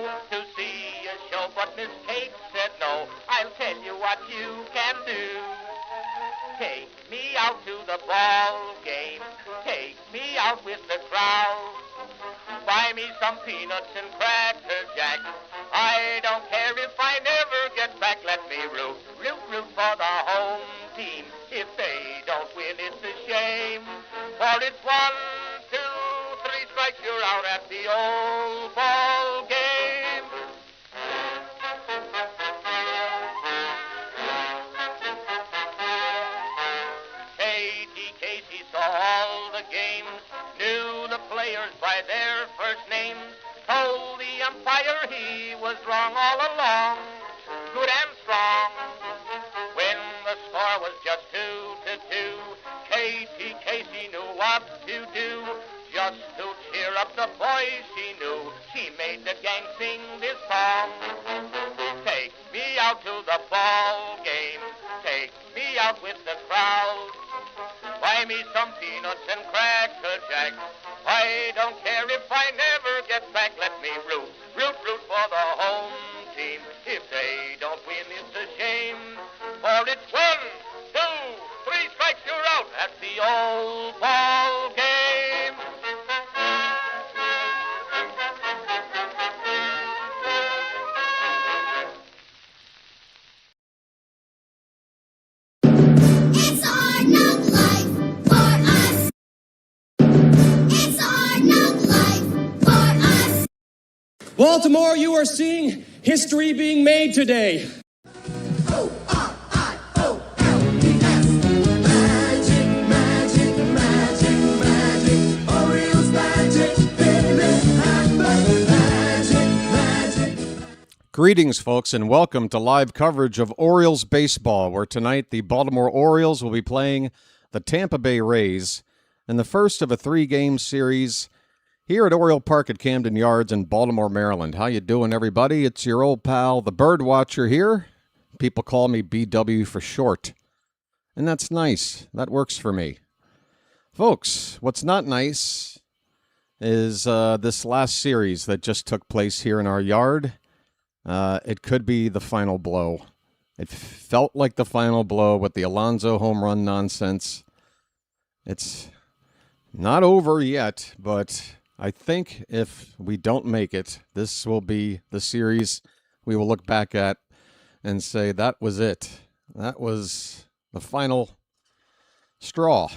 go to see a show, but Miss Kate said no. I'll tell you what you can do. Take me out to the ball game. Take me out with the crowd. Buy me some peanuts and cracker jack. I don't care if I never get back. Let me root for the home team. If they don't win, it's a shame. For it's 1, 2, 3 strikes, you're out at the old ball game. Casey saw all the games, knew the players by their first names, told the umpire he was wrong all along, good and strong. When the score was just 2-2, Casey knew what to do. Just to cheer up the boys she knew, she made the gang sing this song. Take me out to the ball game, take me out with the crowd. Buy me some peanuts and cracker jack. I don't care if I never get back. Let me root for the home team. If they don't win, it's a shame. For it's 1, 2, 3 strikes, you're out at the old ball game. It's hard knock life for us. It's hard knock life for us. Baltimore, you are seeing history being made today. Magic, magic, Orioles magic, magic. Greetings, folks, and welcome to live coverage of Orioles baseball, where tonight the Baltimore Orioles will be playing the Tampa Bay Rays in the first of a 3-game series here at Oriole Park at Camden Yards in Baltimore, Maryland. How you doing, everybody? It's your old pal, the BirdWatcher here. People call me BW for short, and that's nice. That works for me. Folks, what's not nice is this last series that just took place here in our yard. It could be the final blow. It felt like the final blow with the Alonso home run nonsense. It's not over yet, but I think if we don't make it, this will be the series we will look back at and say that was it. That was the final straw.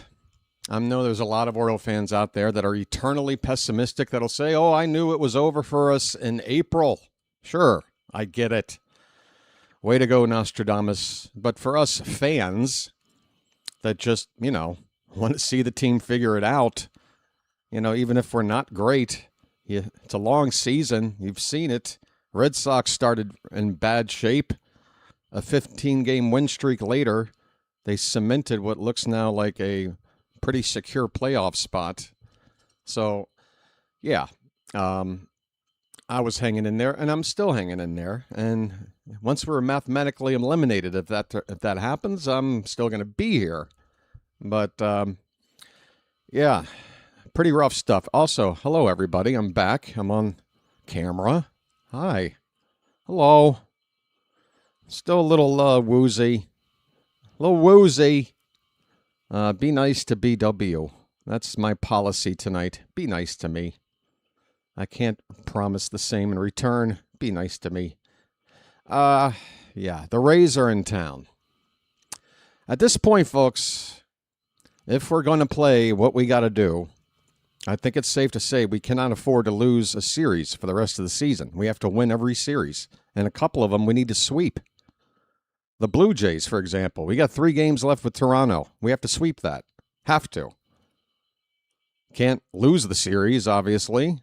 I know there's a lot of Oriole fans out there that are eternally pessimistic that'll say, oh, I knew it was over for us in April. Sure, I get it. Way to go, Nostradamus. But for us fans that just, want to see the team figure it out, even if we're not great, it's a long season. You've seen it. Red Sox started in bad shape. A 15-game win streak later, they cemented what looks now like a pretty secure playoff spot. So, yeah, I was hanging in there, and I'm still hanging in there. And once we're mathematically eliminated, if that happens, I'm still going to be here. But, yeah, pretty rough stuff. Also, hello, everybody. I'm back. I'm on camera. Hi. Hello. Still a little woozy. A little woozy. Be nice to BW. That's my policy tonight. Be nice to me. I can't promise the same in return. Be nice to me. Yeah, the Rays are in town. At this point, folks, if we're going to play what we got to do, I think it's safe to say we cannot afford to lose a series for the rest of the season. We have to win every series. And a couple of them we need to sweep. The Blue Jays, for example. We got 3 games left with Toronto. We have to sweep that. Have to. Can't lose the series, obviously.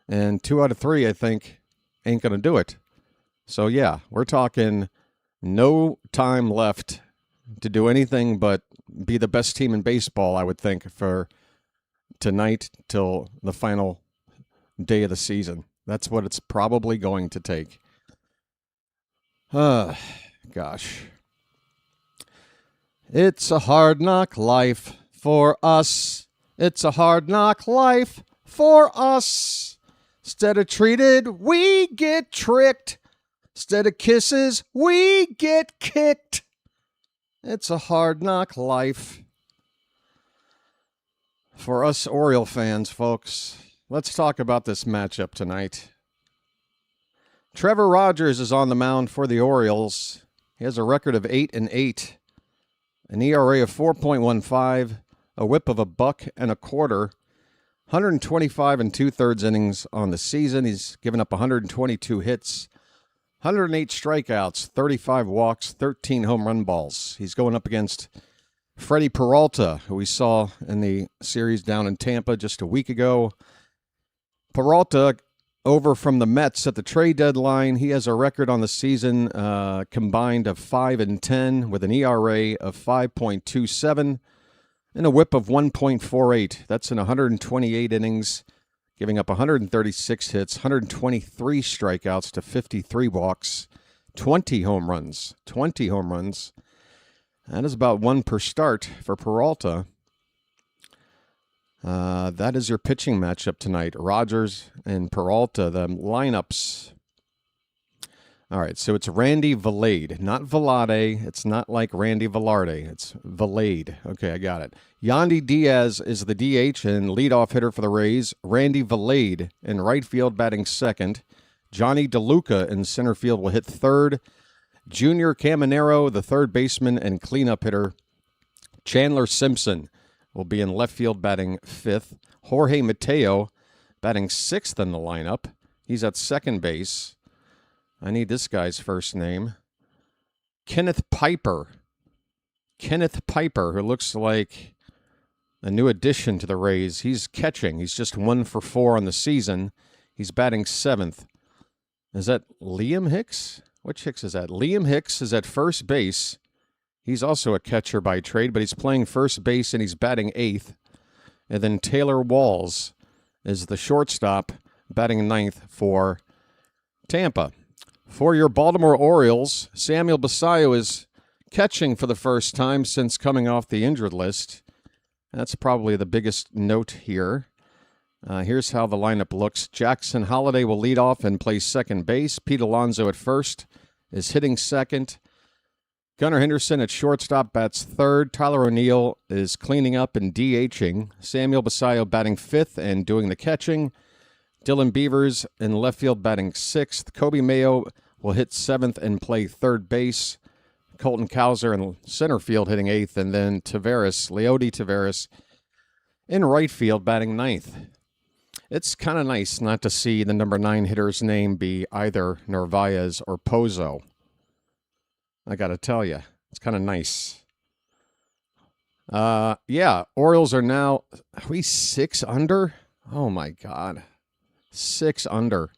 And 2 out of 3, I think, ain't going to do it. So, yeah, we're talking no time left to do anything but be the best team in baseball, I would think, for tonight till the final day of the season. That's what it's probably going to take. Gosh. It's a hard knock life for us. It's a hard knock life for us. Instead of treated, we get tricked. Instead of kisses, we get kicked. It's a hard knock life. For us Oriole fans, folks, let's talk about this matchup tonight. Trevor Rogers is on the mound for the Orioles. He has a record of 8-8, an ERA of 4.15, a whip of $1.25, 125 2/3 innings on the season. He's given up 122 hits, 108 strikeouts, 35 walks, 13 home run balls. He's going up against Freddy Peralta, who we saw in the series down in Tampa just a week ago. Peralta, over from the Mets at the trade deadline, he has a record on the season combined of 5-10 with an ERA of 5.27 and a whip of 1.48. That's in 128 innings, giving up 136 hits, 123 strikeouts to 53 walks, 20 home runs. That is about one per start for Peralta. That is your pitching matchup tonight. Rogers and Peralta, the lineups. All right, so it's Randy Velarde, not Velarde. It's not like Randy Velarde. It's Velarde. Okay, I got it. Yandy Diaz is the DH and leadoff hitter for the Rays. Randy Velarde in right field batting second. Johnny DeLuca in center field will hit third. Junior Caminero, the third baseman and cleanup hitter. Chandler Simpson will be in left field batting fifth. Jorge Mateo batting sixth in the lineup. He's at second base. I need this guy's first name. Kenneth Piper, who looks like a new addition to the Rays. He's catching. He's just 1 for 4 on the season. He's batting seventh. Is that Liam Hicks? Which Hicks is that? Liam Hicks is at first base. He's also a catcher by trade, but he's playing first base and he's batting eighth. And then Taylor Walls is the shortstop, batting ninth for Tampa. For your Baltimore Orioles, Samuel Basallo is catching for the first time since coming off the injured list. That's probably the biggest note here. Here's how the lineup looks. Jackson Holliday will lead off and play second base. Pete Alonso at first is hitting second. Gunnar Henderson at shortstop bats third. Tyler O'Neill is cleaning up and DHing. Samuel Basallo batting fifth and doing the catching. Dylan Beavers in left field batting sixth. Kobe Mayo will hit seventh and play third base. Colton Cowser in center field hitting eighth. And then Leody Taveras in right field batting ninth. It's kind of nice not to see the number 9 hitter's name be either Narvaez or Pozo. I got to tell you, it's kind of nice. Orioles are now, are we 6 under? Oh, my God. 6 under.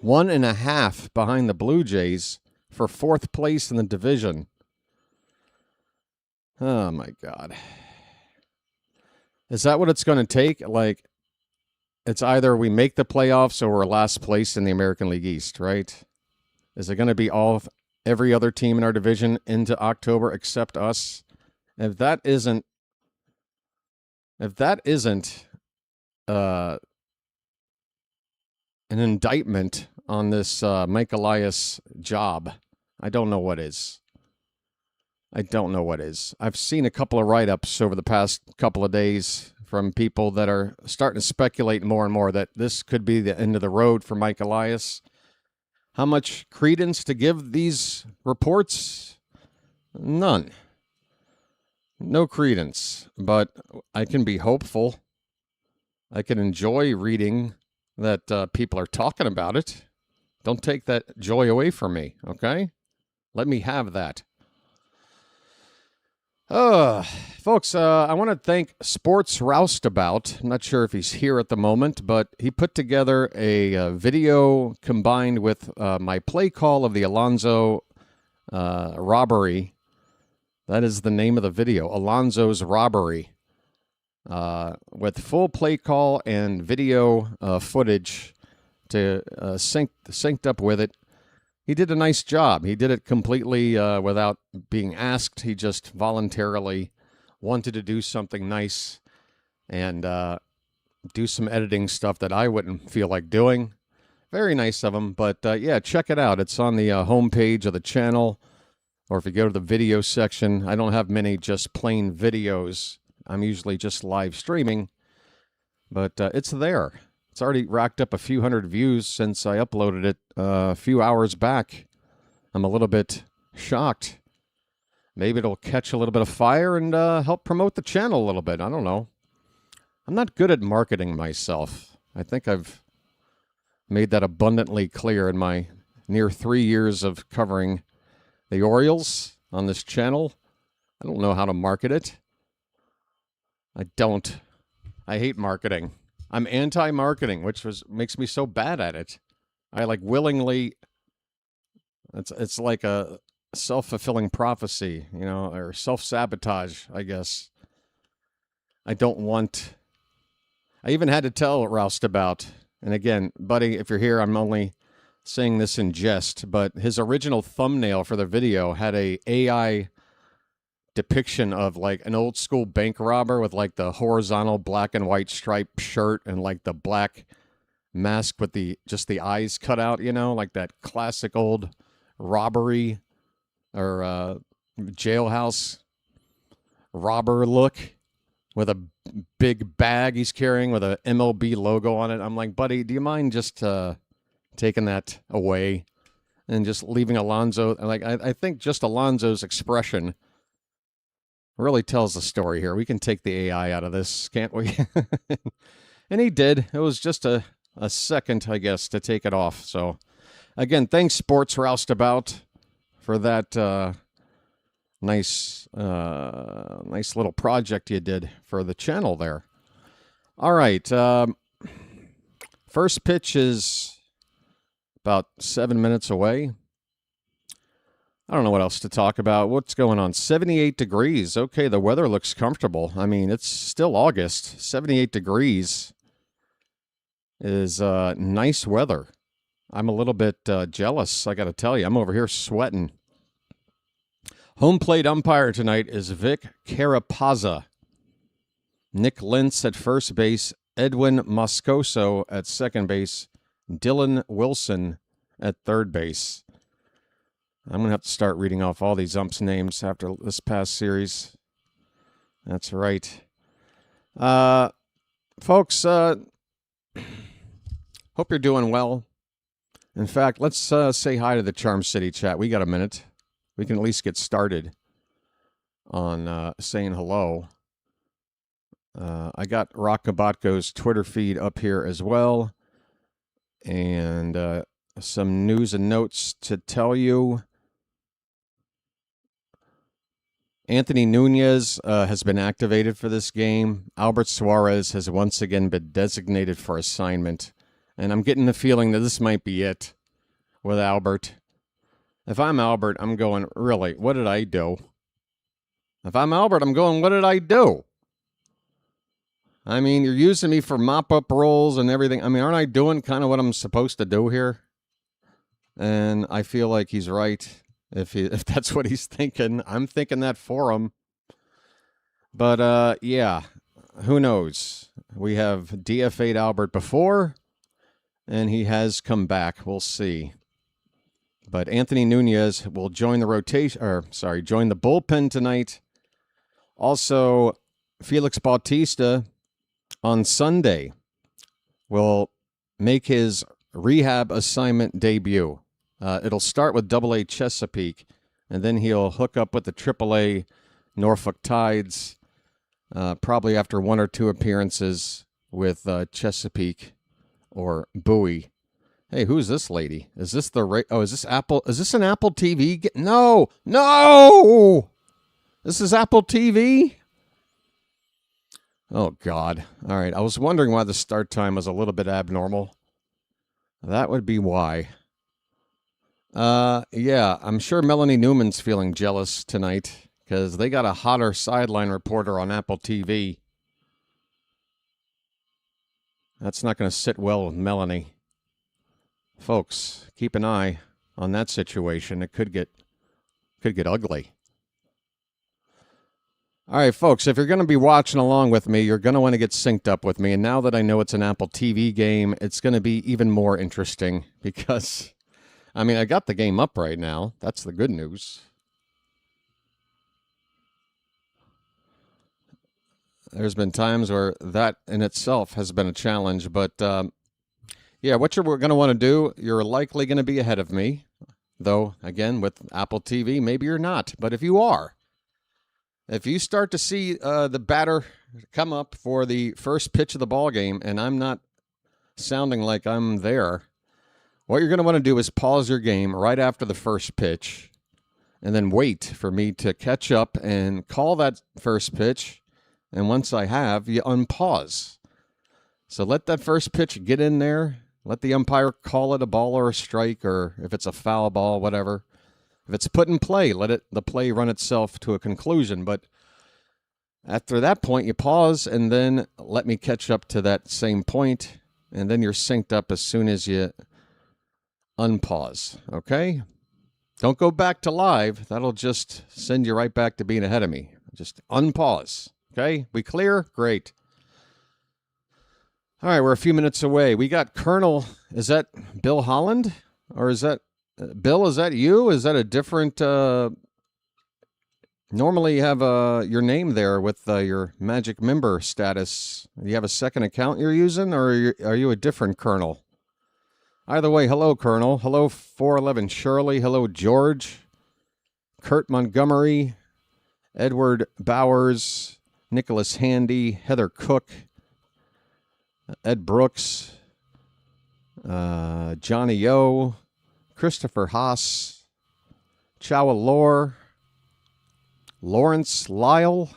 1.5 behind the Blue Jays for 4th place in the division. Oh, my God. Is that what it's going to take? Like, it's either we make the playoffs or we're last place in the American League East, right? Is it going to be every other team in our division into October except us? If that isn't an indictment on this Mike Elias job, I don't know what is. I've seen a couple of write-ups over the past couple of days from people that are starting to speculate more and more that this could be the end of the road for Mike Elias. How much credence to give these reports? None. No credence, but I can be hopeful. I can enjoy reading that people are talking about it. Don't take that joy away from me, okay? Let me have that. Folks, I want to thank Sports Roustabout. I'm not sure if he's here at the moment, but he put together a video combined with my play call of the Alonso robbery. That is the name of the video, Alonso's Robbery, with full play call and video footage to synced up with it. He did a nice job. He did it completely without being asked. He just voluntarily wanted to do something nice and do some editing stuff that I wouldn't feel like doing. Very nice of him. But yeah, check it out. It's on the homepage of the channel. Or if you go to the video section, I don't have many just plain videos. I'm usually just live streaming. But it's there. It's already racked up a few hundred views since I uploaded it a few hours back. I'm a little bit shocked. Maybe it'll catch a little bit of fire and help promote the channel a little bit. I don't know. I'm not good at marketing myself. I think I've made that abundantly clear in my near 3 years of covering the Orioles on this channel. I don't know how to market it. I don't. I hate marketing. I'm anti-marketing, which makes me so bad at it. I like willingly. It's like a self-fulfilling prophecy, you know, or self-sabotage, I guess. I don't want. I even had to tell Roust about, and again, buddy, if you're here, I'm only saying this in jest, but his original thumbnail for the video had a AI depiction of like an old school bank robber with like the horizontal black and white striped shirt and like the black mask with just the eyes cut out, you know, like that classic old robbery or jailhouse robber look with a big bag he's carrying with a MLB logo on it. I'm like, buddy, do you mind just taking that away and just leaving Alonso? Like, I think just Alonso's expression really tells the story here. We can take the AI out of this, can't we? And he did. It was just a second, I guess, to take it off. So, again, thanks, Sports Roustabout, for that nice little project you did for the channel there. All right. First pitch is about 7 minutes away. I don't know what else to talk about. What's going on? 78 degrees. Okay, the weather looks comfortable. I mean, it's still August. 78 degrees is nice weather. I'm a little bit jealous, I got to tell you. I'm over here sweating. Home plate umpire tonight is Vic Carapazza. Nick Lentz at first base. Edwin Moscoso at second base. Dylan Wilson at third base. I'm going to have to start reading off all these umps' names after this past series. That's right. Folks, hope you're doing well. In fact, let's say hi to the Charm City chat. We got a minute. We can at least get started on saying hello. I got Rock Kabatko's Twitter feed up here as well. And some news and notes to tell you. Anthony Nunez has been activated for this game. Albert Suarez has once again been designated for assignment. And I'm getting the feeling that this might be it with Albert. If I'm Albert, I'm going, really, what did I do? If I'm Albert, I'm going, what did I do? I mean, you're using me for mop-up roles and everything. I mean, aren't I doing kind of what I'm supposed to do here? And I feel like he's right. If that's what he's thinking, I'm thinking that for him. But, yeah, who knows? We have DFA'd Albert before, and he has come back. We'll see. But Anthony Nunez will join the join the bullpen tonight. Also, Felix Bautista on Sunday will make his rehab assignment debut. It'll start with Double-A Chesapeake, and then he'll hook up with the Triple-A Norfolk Tides, probably after one or two appearances with Chesapeake or Bowie. Hey, who's this lady? Is this is this Apple? Is this an Apple TV? No! This is Apple TV? Oh, God. All right, I was wondering why the start time was a little bit abnormal. That would be why. Yeah, I'm sure Melanie Newman's feeling jealous tonight because they got a hotter sideline reporter on Apple TV. That's not going to sit well with Melanie. Folks, keep an eye on that situation. It could get ugly. All right, folks, if you're going to be watching along with me, you're going to want to get synced up with me. And now that I know it's an Apple TV game, it's going to be even more interesting because, I mean, I got the game up right now. That's the good news. There's been times where that in itself has been a challenge. But, yeah, what you're going to want to do, you're likely going to be ahead of me. Though, again, with Apple TV, maybe you're not. But if you are, if you start to see the batter come up for the first pitch of the ball game, and I'm not sounding like I'm there, what you're going to want to do is pause your game right after the first pitch, and then wait for me to catch up and call that first pitch. And once I have, you unpause. So let that first pitch get in there. Let the umpire call it a ball or a strike, or if it's a foul ball, whatever. If it's put in play, let the play run itself to a conclusion. But after that point, you pause and then let me catch up to that same point, and then you're synced up as soon as you unpause, okay? Don't go back to live. That'll just send you right back to being ahead of me. Just unpause, okay? We clear? Great. All right, we're a few minutes away. We got Colonel. Is that Bill Holland? Or is that Bill, is that you? Is that a different... Normally you have your name there with your Magic member status. Do you have a second account you're using, or are you a different Colonel? Either way, hello, Colonel. Hello, 411 Shirley. Hello, George. Kurt Montgomery. Edward Bowers. Nicholas Handy. Heather Cook. Ed Brooks. Johnny O. Christopher Haas, Chowa Lore, Lawrence Lyle,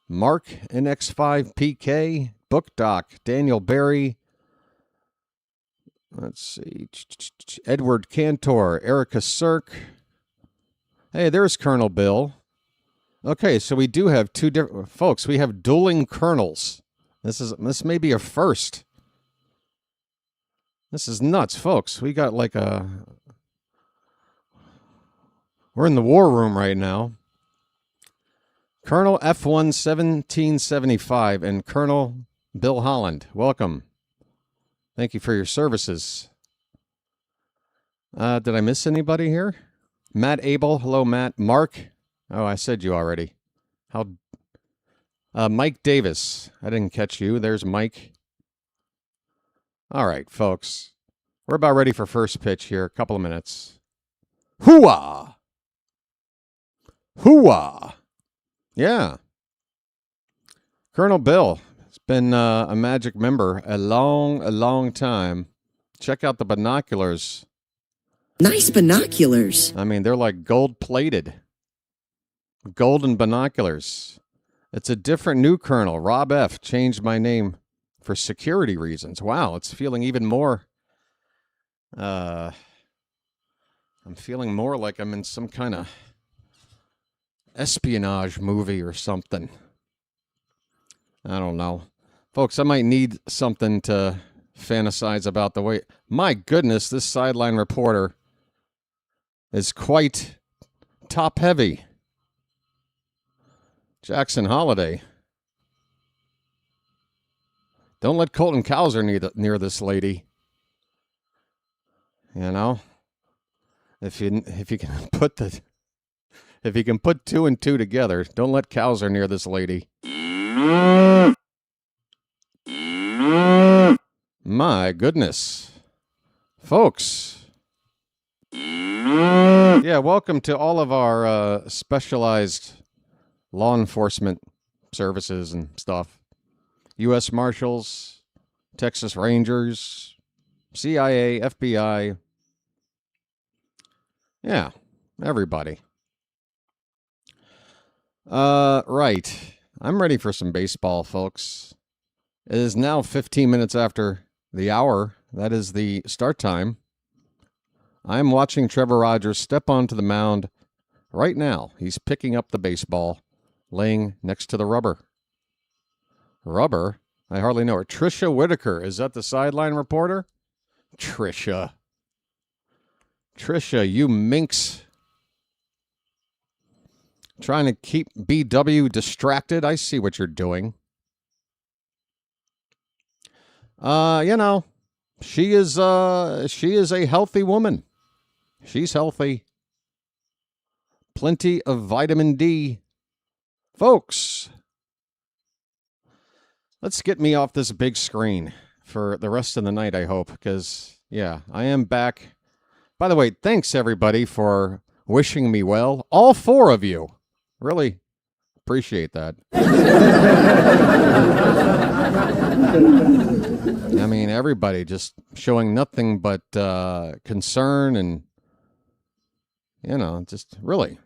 Mark NX5PK, Book Doc, Daniel Berry, let's see, Edward Cantor, Erica Cirque. Hey, there's Colonel Bill. Okay, so we do have two different folks. We have dueling colonels. This may be a first. This is nuts, folks. We got like we're in the war room right now. Colonel F1 1775 and Colonel Bill Holland. Welcome. Thank you for your services. Did I miss anybody here? Matt Abel. Hello, Matt. Mark. Oh, I said you already. Mike Davis. I didn't catch you. There's Mike. All right, folks. We're about ready for first pitch here. A couple of minutes. Hoo-ah! Hoo-ah! Yeah. Colonel Bill has been a Magic member a long time. Check out the binoculars. Nice binoculars. I mean, they're like gold-plated. Golden binoculars. It's a different new Colonel. Rob F. changed my name for security reasons. Wow, it's feeling even more... I'm feeling more like I'm in some kind of espionage movie or something. I don't know. Folks, I might need something to fantasize about the way... My goodness, this sideline reporter is quite top-heavy. Jackson Holiday. Don't let Colton Cowser near this lady. You know, if you can put two and two together, don't let Cowser near this lady. My goodness, folks. Yeah, welcome to all of our specialized law enforcement services and stuff. U.S. Marshals, Texas Rangers, CIA, FBI. Yeah, everybody. Right. I'm ready for some baseball, folks. It is now 15 minutes after the hour. That is the start time. I'm watching Trevor Rogers step onto the mound right now. He's picking up the baseball, laying next to the rubber. Rubber? I hardly know her. Trisha Whitaker. Is that the sideline reporter? Trisha, you minx. Trying to keep BW distracted. I see what you're doing. You know, she is a healthy woman. She's healthy. Plenty of vitamin D. Folks, let's get me off this big screen for the rest of the night, I hope, because, yeah, I am back. By the way, thanks, everybody, for wishing me well. All 4 of you. Really appreciate that. I mean, everybody just showing nothing but concern and, you know, just really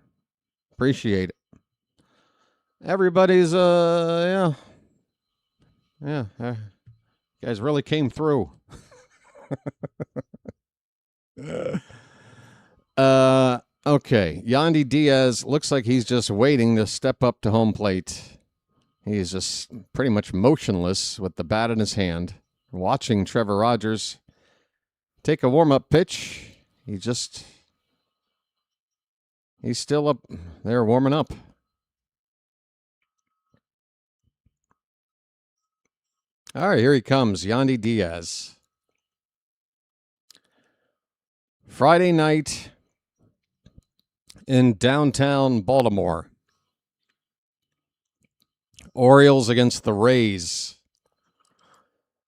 appreciate it. Everybody's, you guys really came through. Okay. Yandy Diaz looks like he's just waiting to step up to home plate. He's just pretty much motionless with the bat in his hand, watching Trevor Rogers take a warm-up pitch. He's still up there warming up. All right, here he comes, Yandy Diaz. Friday night in downtown Baltimore. Orioles against the Rays.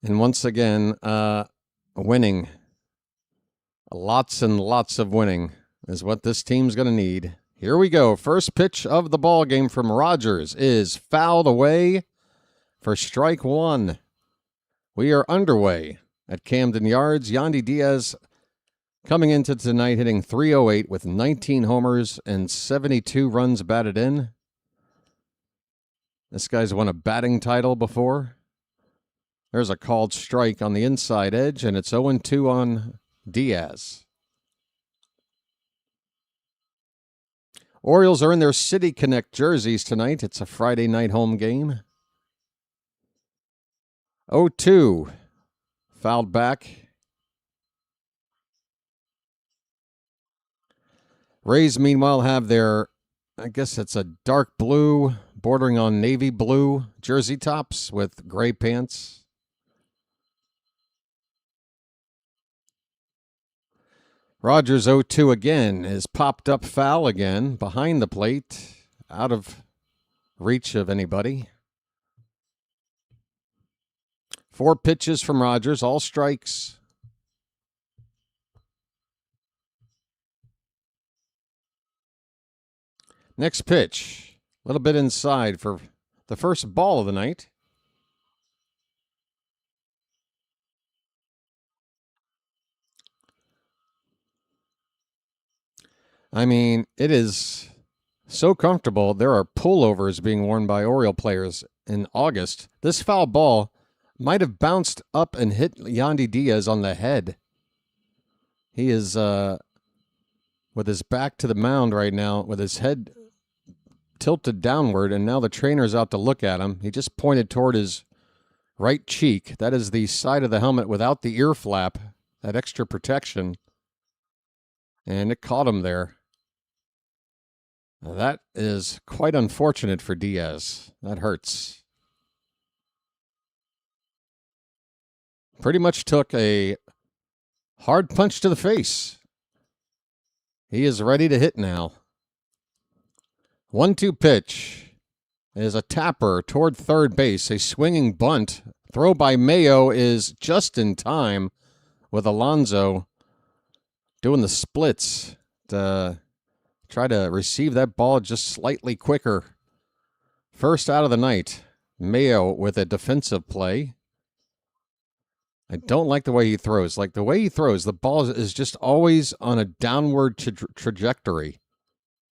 And once again, winning. Lots and lots of winning is what this team's going to need. Here we go. First pitch of the ball game from Rogers is fouled away for strike 1. We are underway at Camden Yards. Yandy Diaz coming into tonight hitting .308 with 19 homers and 72 runs batted in. This guy's won a batting title before. There's a called strike on the inside edge, and it's 0-2 on Diaz. Orioles are in their City Connect jerseys tonight. It's a Friday night home game. 0-2. Fouled back. Rays, meanwhile, have their, I guess it's a dark blue, bordering on navy blue jersey tops with gray pants. Rogers 0-2 again is popped up foul again behind the plate, out of reach of anybody. 4 pitches from Rogers, all strikes. Next pitch, a little bit inside for the first ball of the night. I mean, it is so comfortable. There are pullovers being worn by Oriole players in August. This foul ball might have bounced up and hit Yandy Diaz on the head. He is with his back to the mound right now, with his head tilted downward, and now the trainer's out to look at him. He just pointed toward his right cheek. That is the side of the helmet without the ear flap, that extra protection. And it caught him there. That is quite unfortunate for Diaz. That hurts. Pretty much took a hard punch to the face. He is ready to hit now. 1-2 pitch is a tapper toward third base. A swinging bunt. Throw by Mayo is just in time with Alonso doing the splits to try to receive that ball just slightly quicker. First out of the night. Mayo with a defensive play. I don't like the way he throws. Like the way he throws, the ball is just always on a downward trajectory.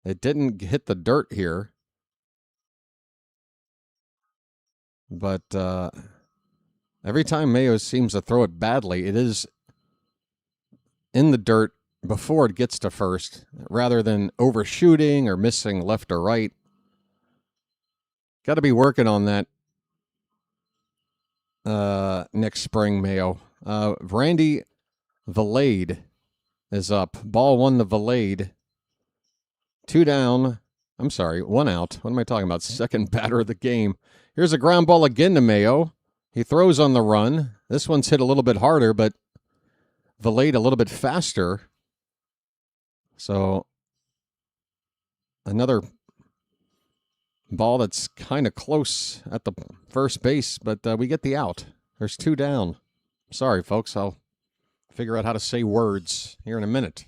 It didn't hit the dirt here. But every time Mayo seems to throw it badly, it is in the dirt before it gets to first, rather than overshooting or missing left or right. Got to be working on that next spring, Mayo. Randy Valade is up. Ball 1 to Valade. 2 down I'm sorry, 1 out. What am I talking about? Second batter of the game. Here's a ground ball again to Mayo. He throws on the run. This one's hit a little bit harder, but Valade a little bit faster. So another ball that's kind of close at the first base, but we get the out. There's 2 down. Sorry, folks. I'll figure out how to say words here in a minute.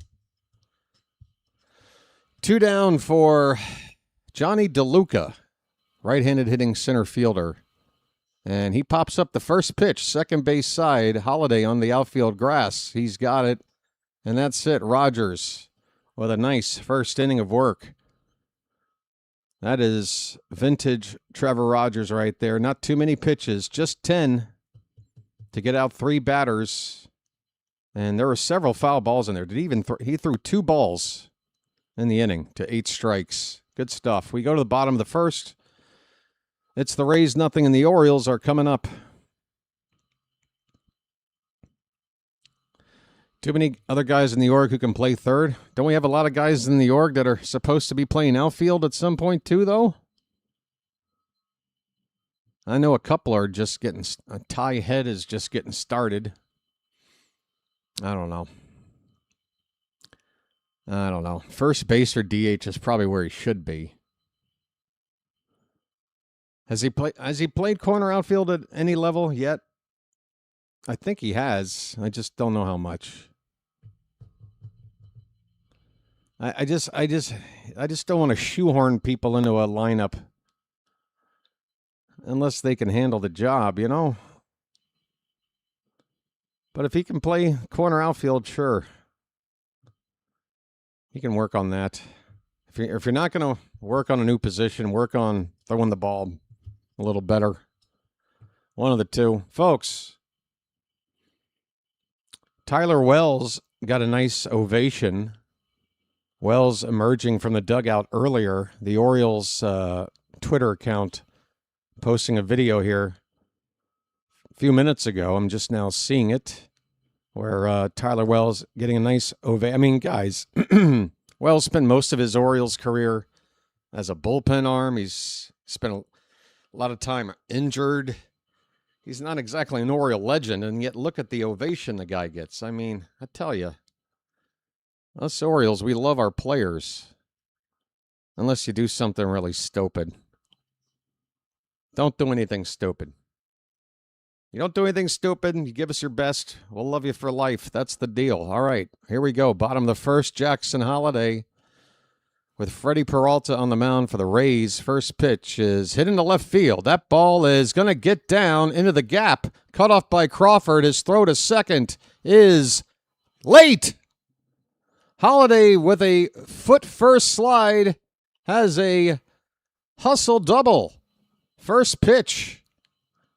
2 down for Johnny DeLuca, right-handed hitting center fielder. And he pops up the first pitch, second base side, Holiday on the outfield grass. He's got it, and that's it. Rogers with a nice first inning of work. That is vintage Trevor Rogers right there. Not too many pitches, just 10 to get out 3 batters. And there were several foul balls in there. He threw 2 balls in the inning to 8 strikes. Good stuff. We go to the bottom of the first. It's the Rays nothing, and the Orioles are coming up. Too many other guys in the org who can play third. Don't we have a lot of guys in the org that are supposed to be playing outfield at some point too, though? I know a couple are just getting... Ty Head is just getting started. I don't know. First base or DH is probably where he should be. Has he played corner outfield at any level yet? I think he has. I just don't know how much. I just don't want to shoehorn people into a lineup unless they can handle the job, you know? But if he can play corner outfield, sure. He can work on that. If you're not going to work on a new position, work on throwing the ball a little better. One of the two. Folks, Tyler Wells got a nice ovation. Wells emerging from the dugout earlier. The Orioles Twitter account posting a video here a few minutes ago. I'm just now seeing it, where Tyler Wells getting a nice ovation. I mean, guys, Wells spent most of his Orioles career as a bullpen arm. He's spent a lot of time injured. He's not exactly an Oriole legend, and yet look at the ovation the guy gets. I mean, I tell you, us Orioles, we love our players. Unless you do something really stupid. Don't do anything stupid. You don't do anything stupid, you give us your best, we'll love you for life. That's the deal. All right, here we go. Bottom of the first, Jackson Holiday with Freddy Peralta on the mound for the Rays. First pitch is hit into left field. That ball is going to get down into the gap. Cut off by Crawford. His throw to second is late. Holiday with a foot-first slide has a hustle double. First pitch.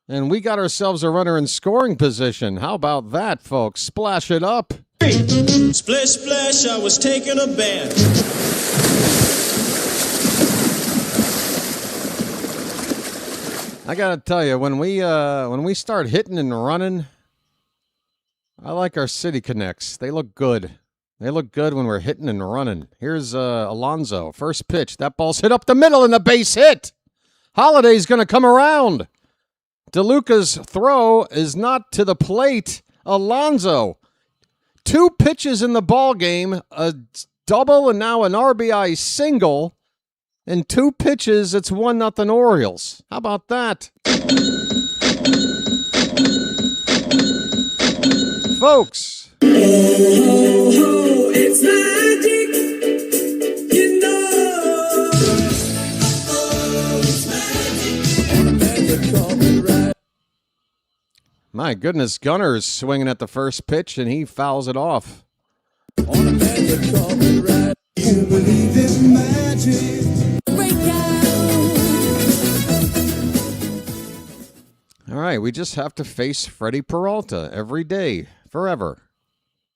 And we got ourselves a runner in scoring position. How about that, folks? Splash it up. Splish, splash, I was taking a bath. I got to tell you, when we start hitting and running, I like our City Connects. They look good. They look good when we're hitting and running. Here's Alonso. First pitch. That ball's hit up the middle and the base hit. Holiday's going to come around. DeLuca's throw is not to the plate. Alonso, 2 pitches in the ball game, a double and now an RBI single. In 2 pitches, it's 1-0 Orioles. How about that? Folks. Oh, oh, it's magic, you know. Oh, it's magic. On a magic carpet ride. My goodness, Gunner's swinging at the first pitch, and he fouls it off. On a magic carpet ride. You believe in magic. All right, we just have to face Freddy Peralta every day, forever.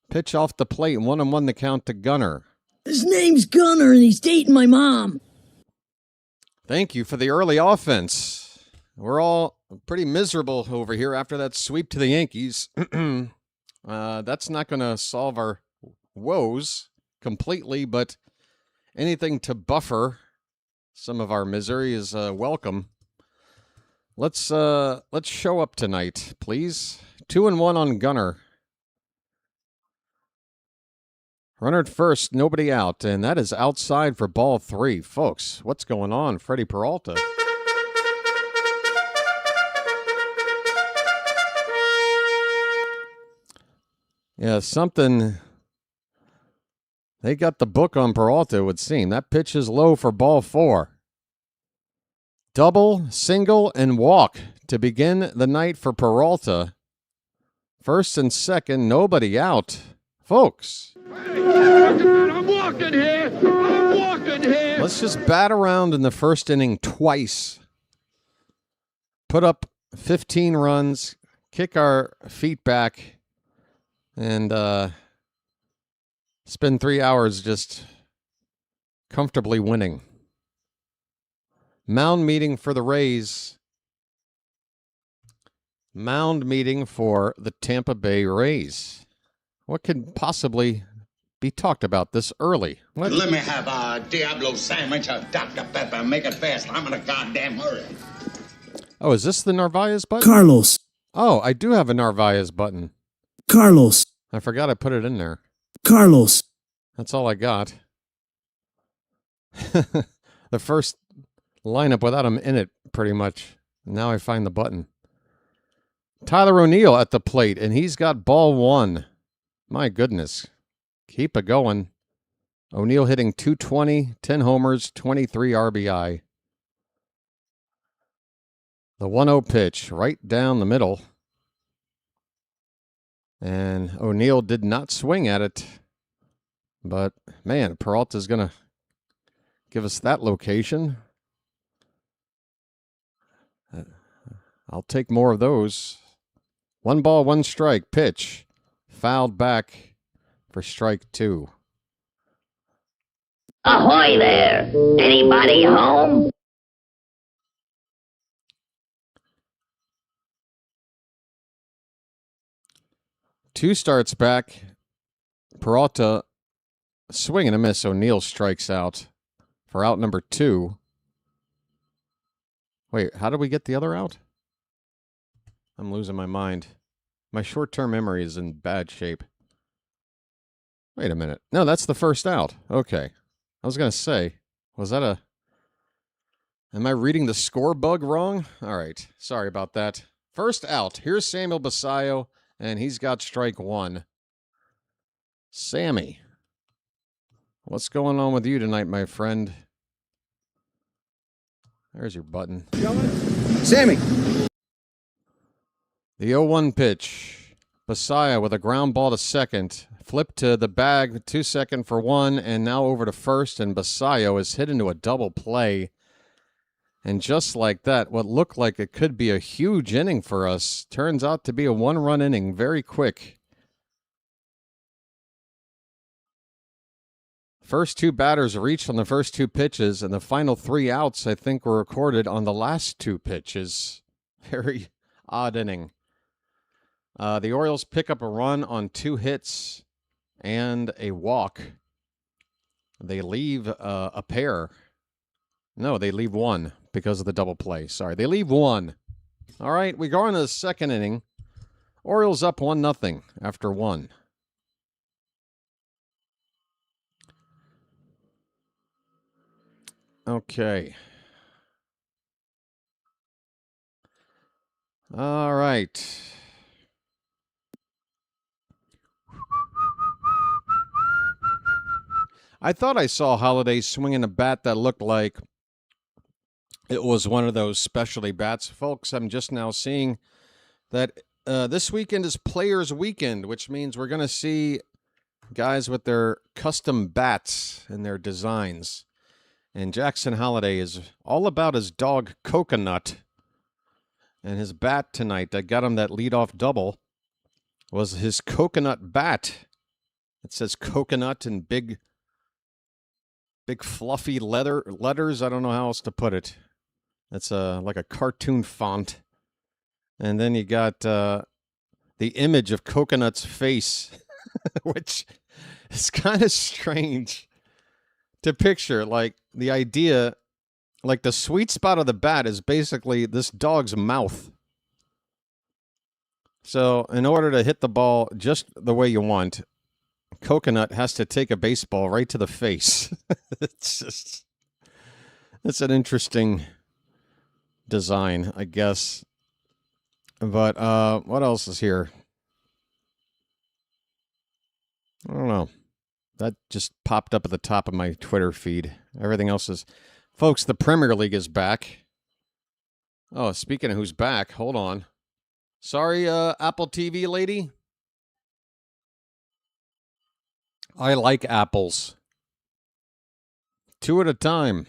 Pitch off the plate, 1-1 the count to Gunner. His name's Gunner, and he's dating my mom. Thank you for the early offense. We're all pretty miserable over here after that sweep to the Yankees. That's not going to solve our woes completely, but anything to buffer some of our misery is welcome. Let's show up tonight, please. 2-1 on Gunner. Runner at first, nobody out, and that is outside for ball 3. Folks, what's going on? Freddy Peralta. Yeah, something. They got the book on Peralta, it would seem. That pitch is low for ball 4. Double, single, and walk to begin the night for Peralta. First and second, nobody out. Folks. I'm walking here. I'm walking here. Let's just bat around in the first inning twice. Put up 15 runs, kick our feet back, and spend 3 hours just comfortably winning. Mound meeting for the Rays. Mound meeting for the Tampa Bay Rays. What could possibly be talked about this early? What? Let me have a Diablo sandwich, a Dr. Pepper. Make it fast. I'm in a goddamn hurry. Oh, is this the Narvaez button? Carlos. Oh, I do have a Narvaez button. Carlos. I forgot I put it in there. Carlos. That's all I got. The first lineup without him in it, pretty much. Now I find the button. Tyler O'Neill at the plate, and he's got ball 1. My goodness. Keep it going. O'Neill hitting .220, 10 homers, 23 RBI. The 1-0 pitch right down the middle. And O'Neill did not swing at it. But, man, Peralta's going to give us that location. I'll take more of those. 1 ball, 1 strike. Pitch. Fouled back for strike 2. Ahoy there! Anybody home? Two starts back. Peralta swing and a miss. O'Neill strikes out for out number 2. Wait, how did we get the other out? I'm losing my mind. My short-term memory is in bad shape. Wait a minute. No, that's the first out. Okay. I was going to say, was that a... Am I reading the score bug wrong? All right. Sorry about that. First out. Here's Samuel Basayo, and he's got strike 1. Sammy. What's going on with you tonight, my friend? There's your button. Sammy. The 0-1 pitch. Basayo with a ground ball to second. Flip to the bag to second for 1, and now over to first, and Basayo is hit into a double play. And just like that, what looked like it could be a huge inning for us turns out to be a 1-run inning very quick. First 2 batters reached on the first 2 pitches, and the final 3 outs, I think, were recorded on the last 2 pitches. Very odd inning. The Orioles pick up a run on 2 hits and a walk. They leave a pair. No, they leave 1 because of the double play. Sorry, they leave 1. All right, we go into the second inning. Orioles up 1-0 after 1. Okay. All right. I thought I saw Holiday swinging a bat that looked like it was one of those specialty bats. Folks, I'm just now seeing that this weekend is Players Weekend, which means we're going to see guys with their custom bats and their designs. And Jackson Holiday is all about his dog Coconut. And his bat tonight that got him that leadoff double was his Coconut bat. It says Coconut in big fluffy letters. I don't know how else to put it. It's like a cartoon font. And then you got the image of Coconut's face, which is kind of strange to picture. Like the idea like the sweet spot of the bat is basically this dog's mouth. So in order to hit the ball just the way you want, Coconut has to take a baseball right to the face. It's an interesting design, I guess. But what else is here? I don't know. That just popped up at the top of my Twitter feed. Everything else is... Folks, the Premier League is back. Oh, speaking of who's back, hold on. Sorry, Apple TV lady. I like apples. 2 at a time.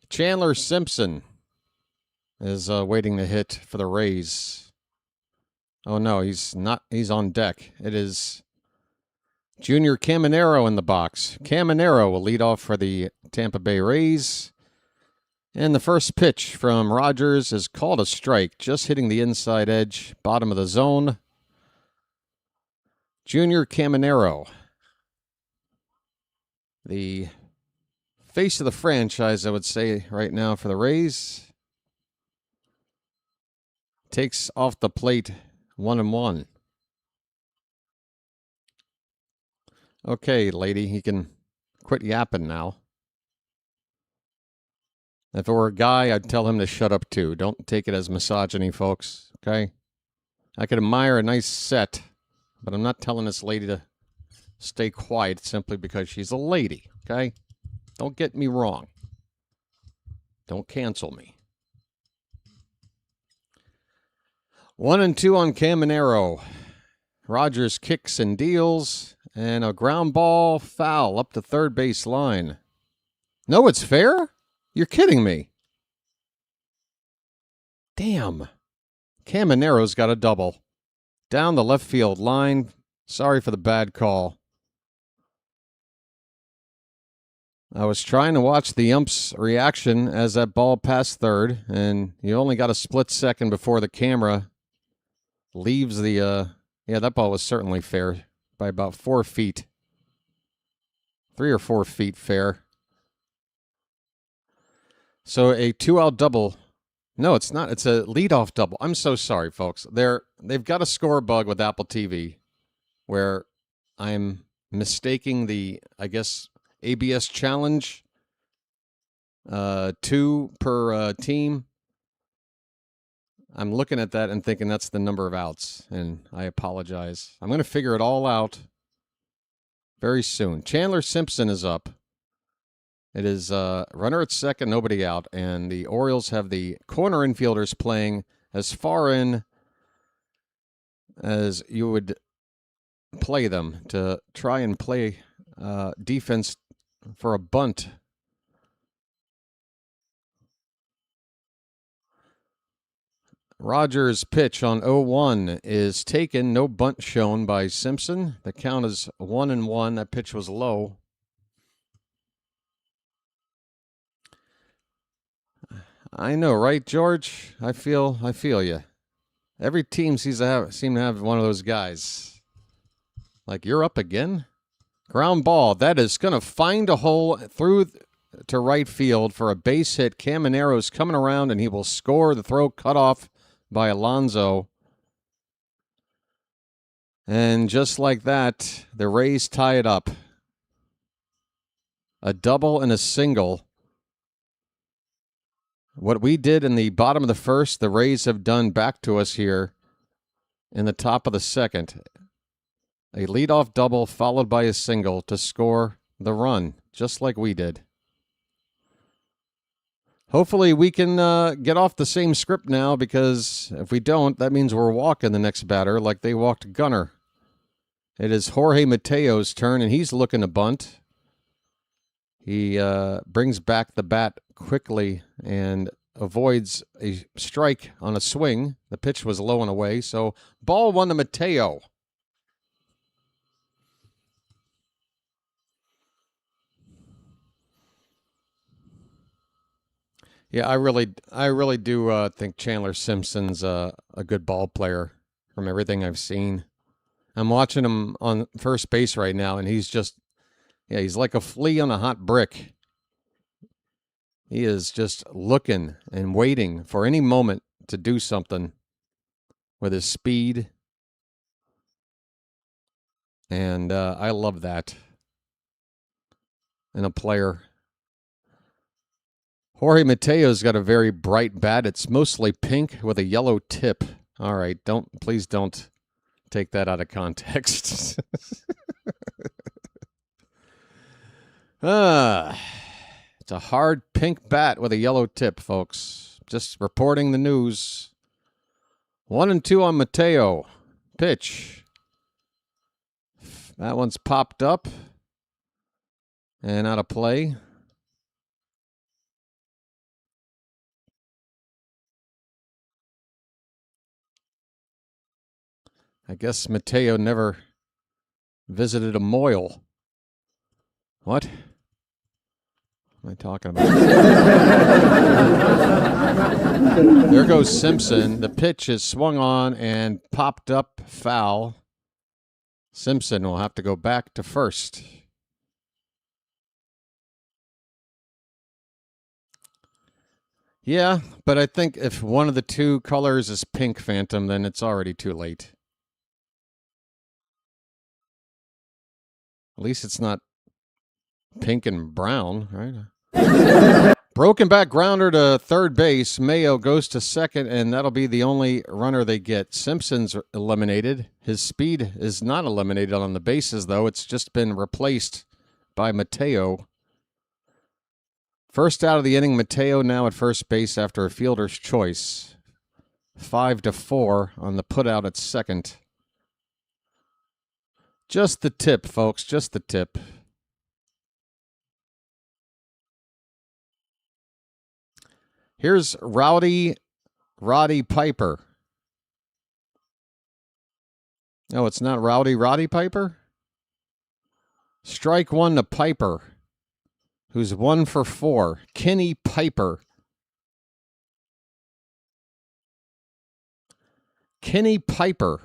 Chandler Simpson is waiting to hit for the Rays. Oh, no, he's not. He's on deck. It is Junior Caminero in the box. Caminero will lead off for the Tampa Bay Rays. And the first pitch from Rogers is called a strike, just hitting the inside edge, bottom of the zone. Junior Caminero, the face of the franchise, I would say, right now for the Rays, takes off the plate 1-1. Okay, lady, he can quit yapping now. If it were a guy, I'd tell him to shut up too. Don't take it as misogyny, folks, okay? I could admire a nice set, but I'm not telling this lady to stay quiet simply because she's a lady, okay? Don't get me wrong. Don't cancel me. 1-2 on Caminero. Rogers kicks and deals, and a ground ball foul up the third base line. No, it's fair? You're kidding me. Damn. Caminero's got a double. Down the left field line. Sorry for the bad call. I was trying to watch the ump's reaction as that ball passed third, and you only got a split second before the camera leaves the... Yeah, that ball was certainly fair by about 4 feet. 3 or 4 feet fair. So a 2-out double. No, it's not. It's a leadoff double. I'm so sorry, folks. They've got a score bug with Apple TV where I'm mistaking the, I guess, ABS challenge, 2 per team. I'm looking at that and thinking that's the number of outs, and I apologize. I'm going to figure it all out very soon. Chandler Simpson is up. It is runner at second, nobody out, and the Orioles have the corner infielders playing as far in as you would play them to try and play defense for a bunt. Rogers' pitch on 0-1 is taken. No bunt shown by Simpson. The count is 1-1. That pitch was low. I know, right, George? I feel you. Every team seems to have one of those guys. Like, you're up again? Ground ball. That is going to find a hole through to right field for a base hit. Caminero's coming around, and he will score. The throw cut off by Alonso. And just like that, the Rays tie it up. A double and a single. What we did in the bottom of the first, the Rays have done back to us here in the top of the second. A leadoff double followed by a single to score the run, just like we did. Hopefully we can get off the same script now, because if we don't, that means we're walking the next batter like they walked Gunner. It is Jorge Mateo's turn, and he's looking to bunt. He brings back the bat quickly and avoids a strike on a swing. The pitch was low and away, so ball 1 to Mateo. Yeah, I really do think Chandler Simpson's a good ball player from everything I've seen. I'm watching him on first base right now, and he's like a flea on a hot brick. He is just looking and waiting for any moment to do something with his speed. And I love that in a player. Jorge Mateo's got a very bright bat. It's mostly pink with a yellow tip. All right, please don't take that out of context. It's a hard pink bat with a yellow tip, folks. Just reporting the news. 1-2 on Mateo. Pitch. That one's popped up and out of play. I guess Mateo never visited a moil. What am I talking about? There goes Simpson. The pitch is swung on and popped up foul. Simpson will have to go back to first. Yeah, but I think if one of the two colors is pink Phantom, then it's already too late. At least it's not pink and brown, right? Broken back grounder to third base. Mayo goes to second, and that'll be the only runner they get. Simpson's eliminated. His speed is not eliminated on the bases, though. It's just been replaced by Mateo. First out of the inning, Mateo now at first base after a fielder's choice. 5-4 on the putout at second. Just the tip, folks, just the tip. Here's Roddy Piper. No, it's not Roddy Piper. Strike one to Piper, who's 1 for 4. Kenny Piper. Kenny Piper.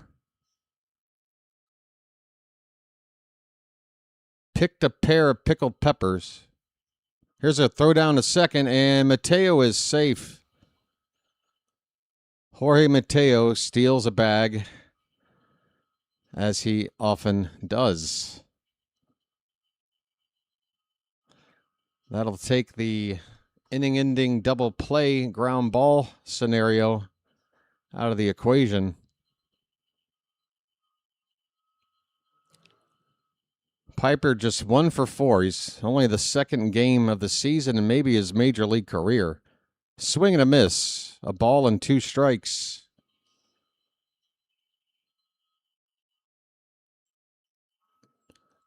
Picked a pair of pickled peppers. Here's a throw down to second, and Mateo is safe. Jorge Mateo steals a bag, as he often does. That'll take the inning-ending double play ground ball scenario out of the equation. Piper just 1 for 4. He's only the second game of the season and maybe his major league career. Swing and a miss. A ball and 2 strikes.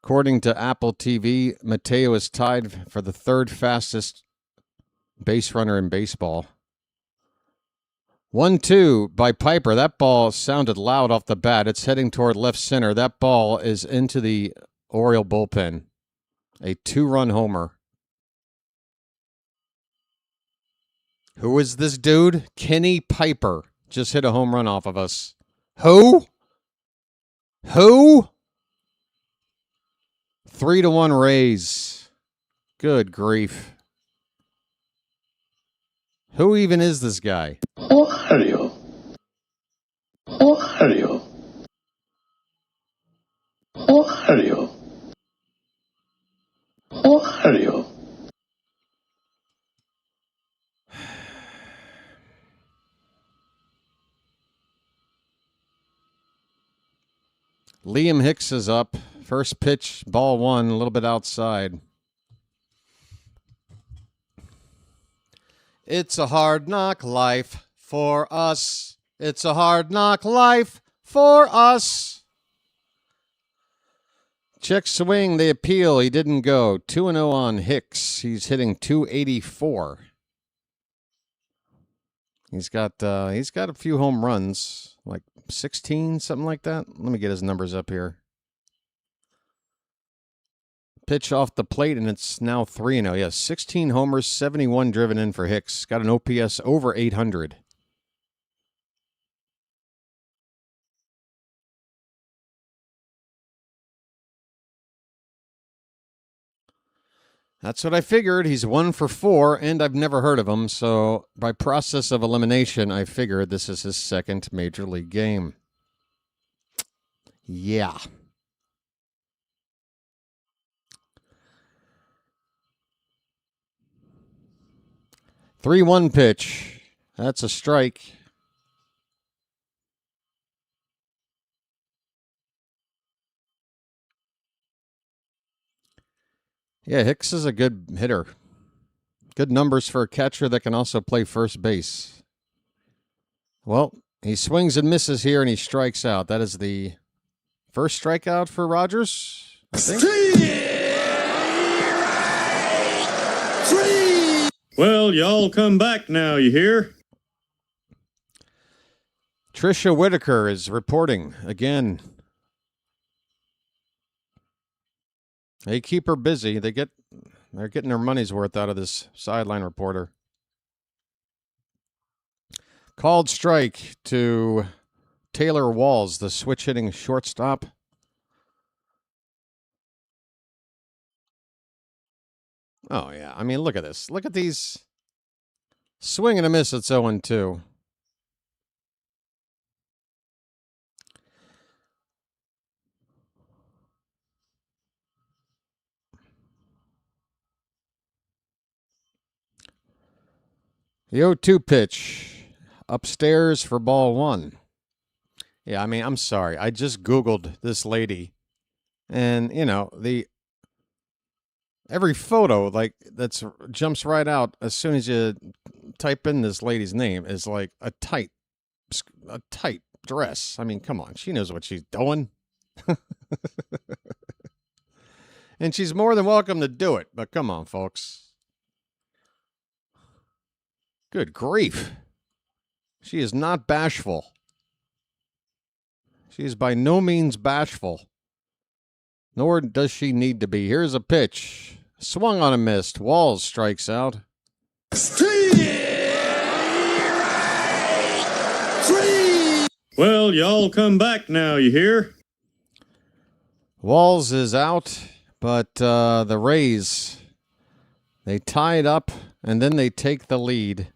According to Apple TV, Mateo is tied for the 3rd fastest base runner in baseball. 1-2 by Piper. That ball sounded loud off the bat. It's heading toward left center. That ball is into the Oriole bullpen. A 2-run homer. Who is this dude? Kenny Piper just hit a home run off of us. Who? 3-1 Rays. Good grief. Who even is this guy? Oreo. Oreo. Oreo. Oreo. Liam Hicks is up. First pitch, ball 1, a little bit outside. It's a hard knock life for us. It's a hard knock life for us. Check swing, they appeal. He didn't go. 2-0 on Hicks. He's hitting .284. He's got a few home runs, like 16, something like that. Let me get his numbers up here. Pitch off the plate, and it's now 3-0. Yes, 16 homers, 71 driven in for Hicks. Got an OPS over 800. That's what I figured. He's 1 for 4, and I've never heard of him. So by process of elimination, I figured this is his second major league game. Yeah. Three-one pitch. That's a strike. Yeah, Hicks is a good hitter. Good numbers for a catcher that can also play first base. Well, he swings and misses here, and he strikes out. That is the first strikeout for Rogers, I think. Well, y'all come back now, you hear? Tricia Whitaker is reporting again. They keep her busy. They're getting their money's worth out of this sideline reporter. Called strike to Taylor Walls, the switch hitting shortstop. Oh, yeah. I mean, look at this. Look at these. Swing and a miss at 0-2. The 0-2 pitch. Upstairs for ball 1. Yeah, I mean, I'm sorry. I just Googled this lady. And, you know, every photo, like, that's jumps right out as soon as you type in this lady's name is like a tight dress. I mean, come on. She knows what she's doing. And she's more than welcome to do it. But come on, folks. Good grief. She is not bashful. She is by no means bashful. Nor does she need to be. Here's a pitch. Swung on a missed. Walls strikes out. Well, y'all come back now, you hear? Walls is out, but the Rays, they tie it up, and then they take the lead.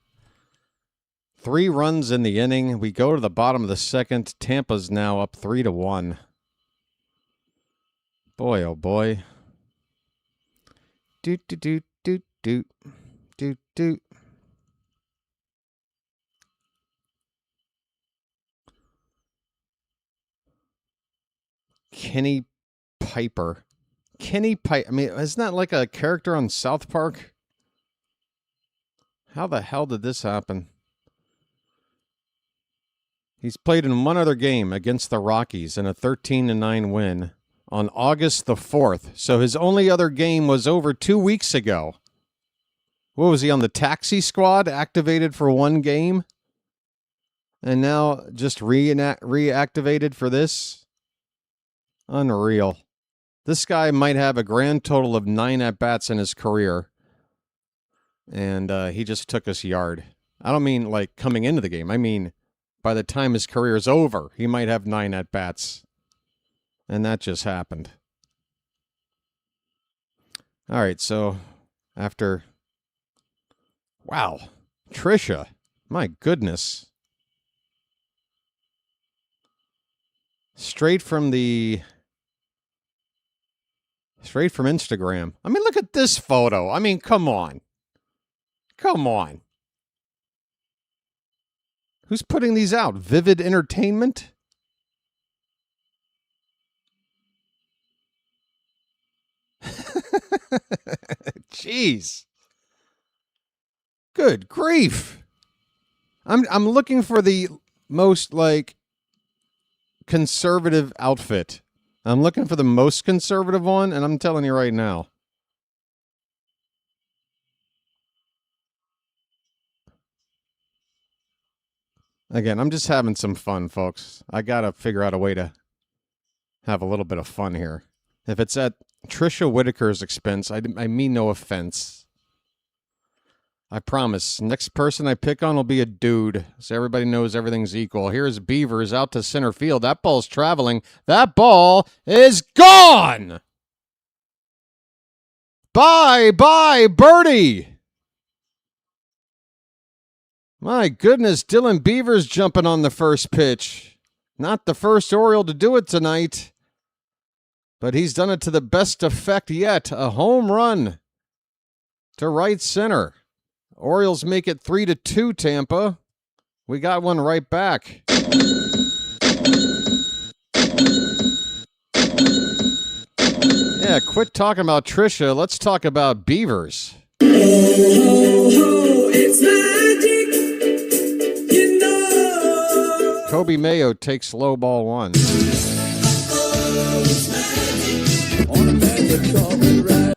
3 runs in the inning. We go to the bottom of the second. Tampa's now up 3-1. Boy, oh boy. Doot, doot, doot, doot, doot, doot, doot. Kenny Piper. Kenny Piper. I mean, isn't that like a character on South Park? How the hell did this happen? He's played in one other game against the Rockies in a 13-9 win on August the 4th. So his only other game was over 2 weeks ago. What was he, on the taxi squad, activated for one game? And now just reactivated for this? Unreal. This guy might have a grand total of 9 at-bats in his career. And he just took us yard. I don't mean like coming into the game. I mean, by the time his career is over, he might have 9 at-bats. And that just happened. All right, so after... Wow. Tricia. My goodness. Straight from Instagram. I mean, look at this photo. I mean, come on. Come on. Who's putting these out? Vivid Entertainment? Jeez. Good grief. I'm looking for the most, like, conservative outfit. I'm looking for the most conservative one, and I'm telling you right now. Again, I'm just having some fun, folks. I got to figure out a way to have a little bit of fun here. If it's at Tricia Whitaker's expense, I mean no offense. I promise. Next person I pick on will be a dude, so everybody knows everything's equal. Here's Beavers out to center field. That ball's traveling. That ball is gone! Bye, Birdie. My goodness, Dylan Beavers jumping on the first pitch. Not the first Oriole to do it tonight, but he's done it to the best effect yet. A home run to right center. Orioles make it 3-2, Tampa. We got one right back. Yeah, quit talking about Trisha. Let's talk about Beavers. Ho, ho, it's magic. You know. Kobe Mayo takes low ball one. On a magic carpet ride.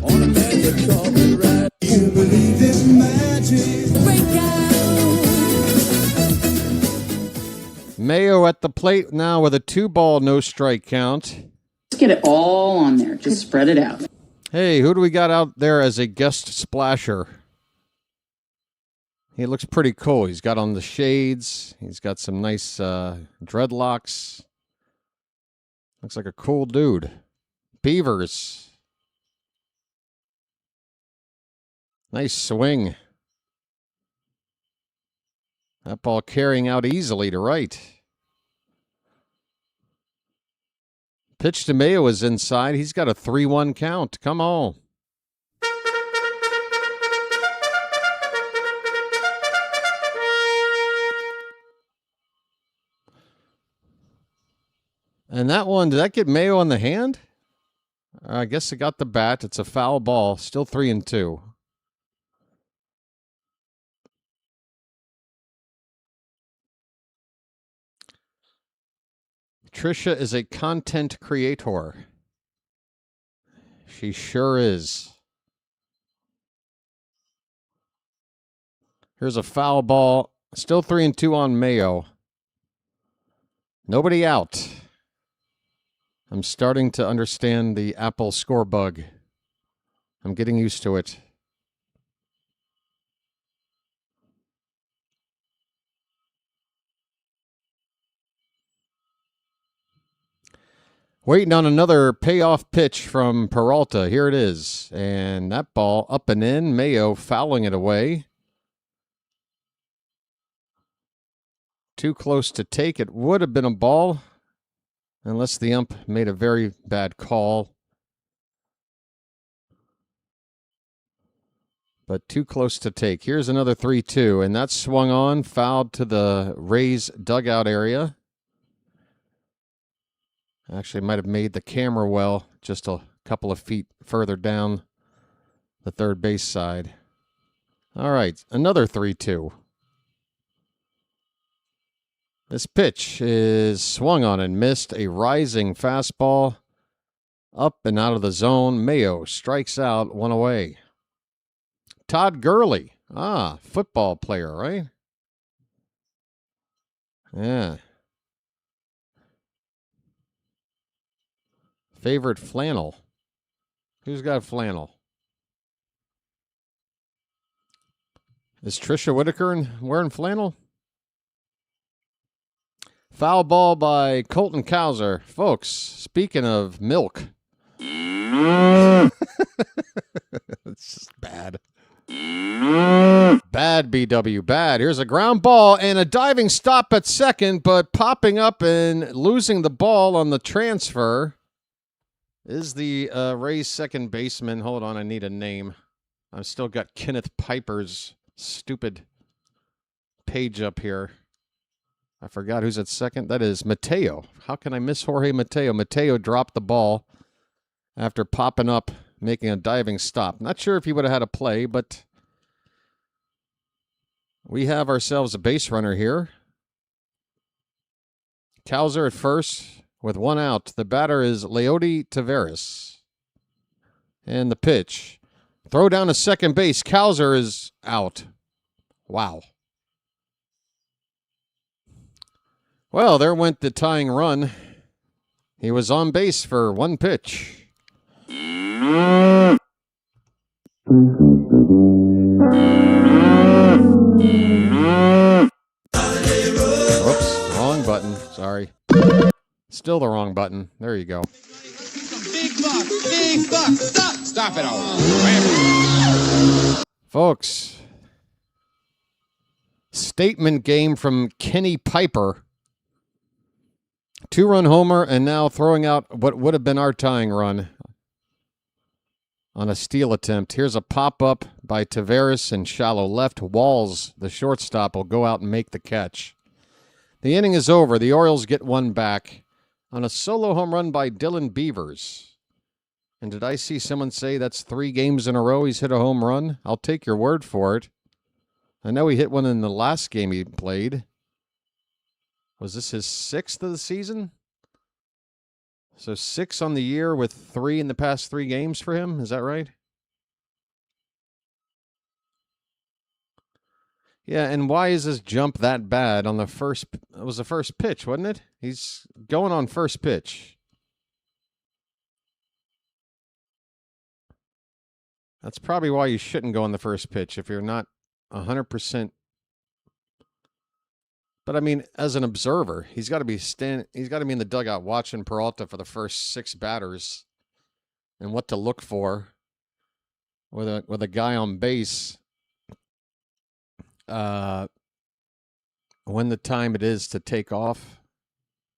On a magic carpet ride. You believe in magic. Break out. Mayo at the plate now with a 2-ball, no strike count. Just get it all on there. Just spread it out. Hey, who do we got out there as a guest splasher? He looks pretty cool. He's got on the shades. He's got some nice dreadlocks. Looks like a cool dude. Beavers. Nice swing. That ball carrying out easily to right. Pitch to Mayo is inside. He's got a 3-1 count. Come on. And that one, did that get Mayo on the hand? I guess it got the bat. It's a foul ball. Still 3-2. Trisha is a content creator. She sure is. Here's a foul ball. Still 3-2 on Mayo. Nobody out. I'm starting to understand the Apple score bug. I'm getting used to it. Waiting on another payoff pitch from Peralta. Here it is. And that ball up and in. Mayo fouling it away. Too close to take. It would have been a ball unless the ump made a very bad call. But too close to take. Here's another 3-2. And that's swung on. Fouled to the Rays dugout area. Actually, might have made the camera well just a couple of feet further down the third base side. All right, another 3-2. This pitch is swung on and missed. A rising fastball up and out of the zone. Mayo strikes out, one away. Todd Gurley. Football player, right? Yeah. Favorite flannel. Who's got flannel? Is Trisha Whitaker wearing flannel? Foul ball by Colton Cowser. Folks, speaking of milk. It's just bad. Bad, BW, bad. Here's a ground ball and a diving stop at second, but popping up and losing the ball on the transfer is the Rays second baseman. Hold on, I need a name. I've still got Kenneth Piper's stupid page up here. I forgot who's at second. That is Mateo. How can I miss Jorge Mateo? Mateo dropped the ball after popping up, making a diving stop. Not sure if he would have had a play, but we have ourselves a base runner here. Cowser at first with one out. The batter is Leody Taveras. And the pitch. Throw down to second base. Cowser is out. Wow. Well, there went the tying run. He was on base for one pitch. Whoops, wrong button. Sorry. Still the wrong button. There you go. Big bucks, big bucks, Stop it all. Folks, statement game from Kenny Piper. 2-run homer, and now throwing out what would have been our tying run on a steal attempt. Here's a pop-up by Taveras in shallow left. Walls, the shortstop, will go out and make the catch. The inning is over. The Orioles get one back on a solo home run by Dylan Beavers. And did I see someone say that's 3 games in a row he's hit a home run? I'll take your word for it. I know he hit one in the last game he played. Was this his 6th of the season? So 6 on the year with 3 in the past 3 games for him. Is that right? Yeah, and why is this jump that bad on the first? It was the first pitch, wasn't it? He's going on first pitch. That's probably why you shouldn't go on the first pitch if you're not 100%. But I mean, as an observer, he's got to be in the dugout watching Peralta for the first 6 batters and what to look for with a guy on base. When the time it is to take off,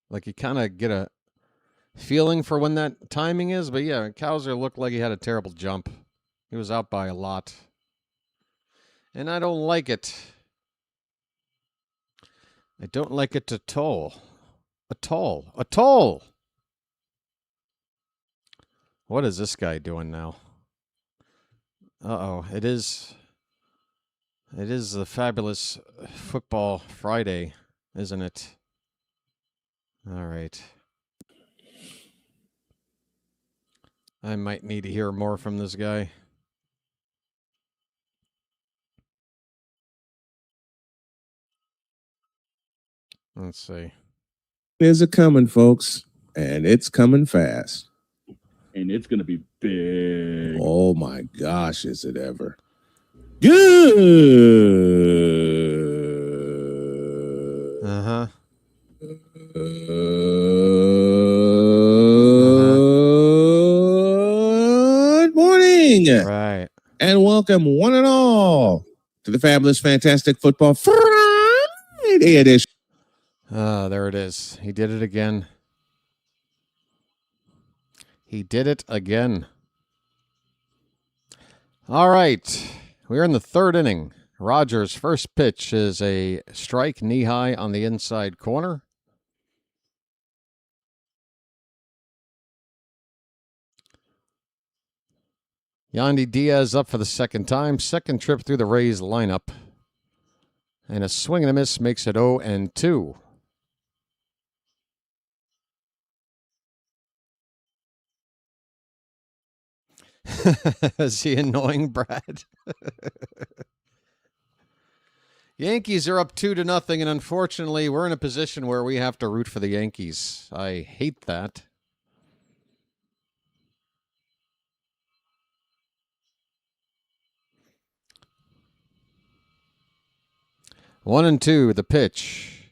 like you kind of get a feeling for when that timing is. But yeah, Cowser looked like he had a terrible jump. He was out by a lot, and I don't like it. I don't like it at all. At all. What is this guy doing now? Uh-oh. It is the fabulous Football Friday, isn't it? All right. I might need to hear more from this guy. Let's see. Is it coming, folks? And it's coming fast. And it's going to be big. Oh, my gosh, is it ever. Good. Uh-huh. Good morning. Right. And welcome, one and all, to the fabulous, fantastic Football Friday edition. There it is. He did it again. He did it again. All right. We're in the 3rd inning. Rogers' first pitch is a strike knee-high on the inside corner. Yandy Diaz up for the second time. Second trip through the Rays lineup. And a swing and a miss makes it 0-2. Is he annoying, Brad? Yankees are up 2-0, and unfortunately, we're in a position where we have to root for the Yankees. I hate that. One and two, the pitch.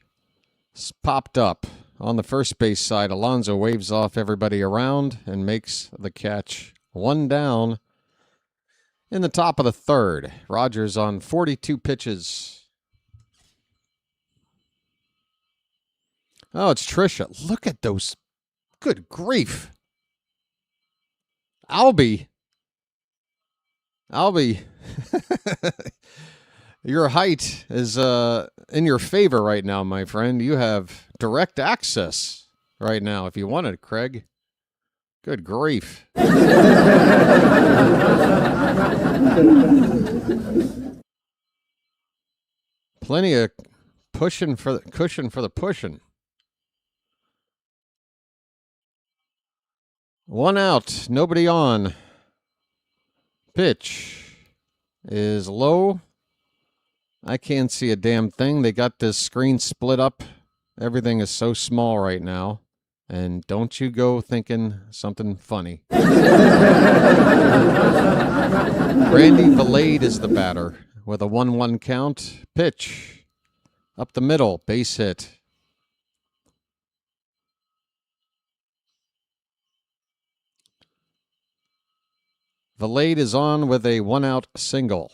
It's popped up. On the first base side, Alonso waves off everybody around and makes the catch. 1 down in the top of the 3rd. Rogers on 42 pitches. Oh, it's Trisha. Look at those. Good grief. Albie. Your height is in your favor right now, my friend. You have direct access right now if you want it, Craig. Good grief. Plenty of cushion for the pushing. 1 out, nobody on. Pitch is low. I can't see a damn thing. They got this screen split up. Everything is so small right now. And don't you go thinking something funny. Randy Valade is the batter with a 1-1 count. Pitch up the middle, base hit. Valade is on with a 1-out single.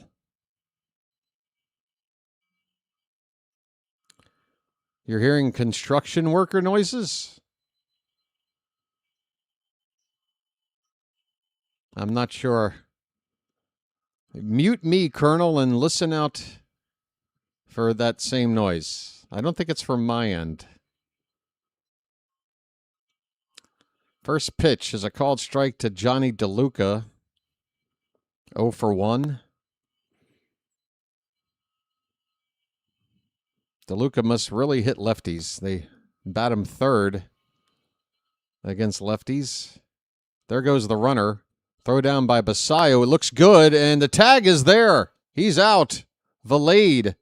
You're hearing construction worker noises? I'm not sure. Mute me, Colonel, and listen out for that same noise. I don't think it's from my end. First pitch is a called strike to Johnny DeLuca. 0 for 1. DeLuca must really hit lefties. They bat him third against lefties. There goes the runner. Throw down by Basayo. It looks good, and the tag is there. He's out. Valade.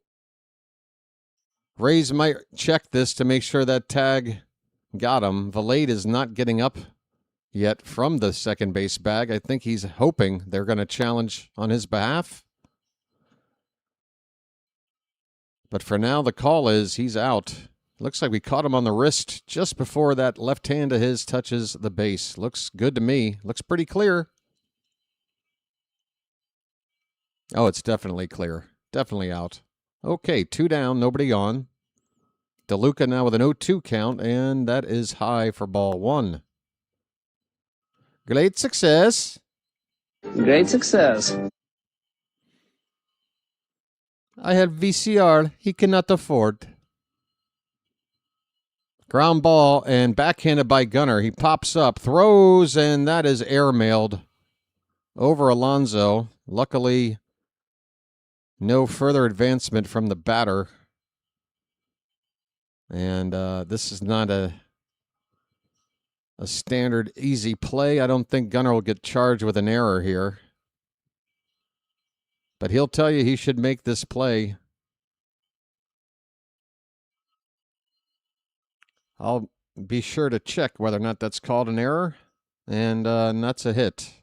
Rays might check this to make sure that tag got him. Valade is not getting up yet from the second base bag. I think he's hoping they're going to challenge on his behalf. But for now, the call is he's out. Looks like we caught him on the wrist just before that left hand of his touches the base. Looks good to me. Looks pretty clear. Oh, it's definitely clear. Definitely out. Okay, 2 down, nobody on. DeLuca now with an 0-2 count, and that is high for ball 1. Great success. Great success. I have VCR he cannot afford. Ground ball and backhanded by Gunnar. He pops up, throws, and that is airmailed over Alonso. Luckily, no further advancement from the batter. And this is not a standard easy play. I don't think Gunnar will get charged with an error here. But he'll tell you he should make this play. I'll be sure to check whether or not that's called an error. And that's a hit.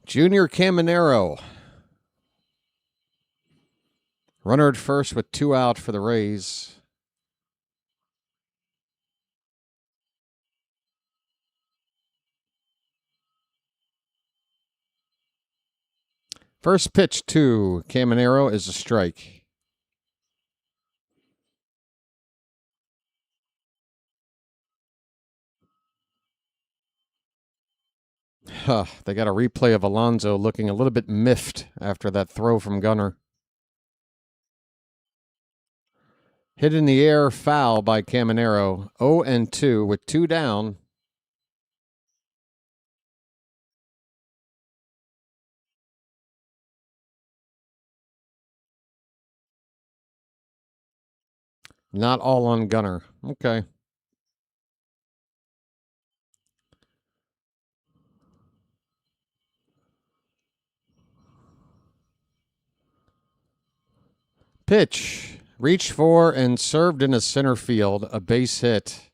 Junior Caminero. Runner at first with 2 out for the Rays. First pitch to Caminero is a strike. They got a replay of Alonso looking a little bit miffed after that throw from Gunnar. Hit in the air, foul by Caminero. 0-2 with 2 down. Not all on Gunnar. Okay. Pitch. Reached for and served into center field. A base hit.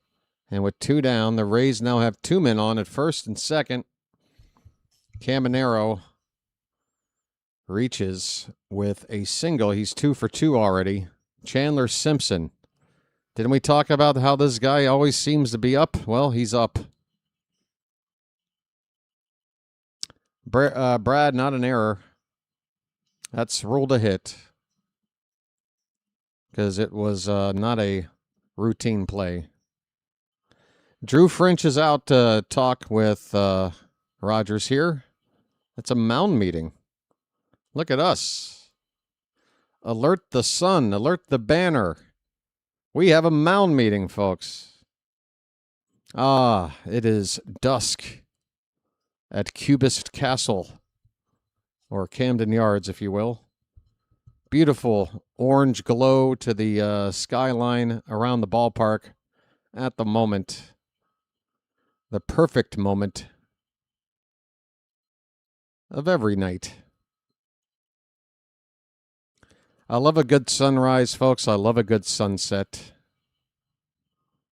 And with 2 down, the Rays now have 2 men on at first and second. Caminero reaches with a single. He's 2 for 2 already. Chandler Simpson. Didn't we talk about how this guy always seems to be up? Well, he's up. Brad, not an error. That's ruled a hit. Because it was not a routine play. Drew French is out to talk with Rogers here. It's a mound meeting. Look at us. Alert the sun. Alert the banner. We have a mound meeting, folks. It is dusk at Cubist Castle, or Camden Yards, if you will. Beautiful orange glow to the skyline around the ballpark at the moment. The perfect moment of every night. I love a good sunrise, folks. I love a good sunset.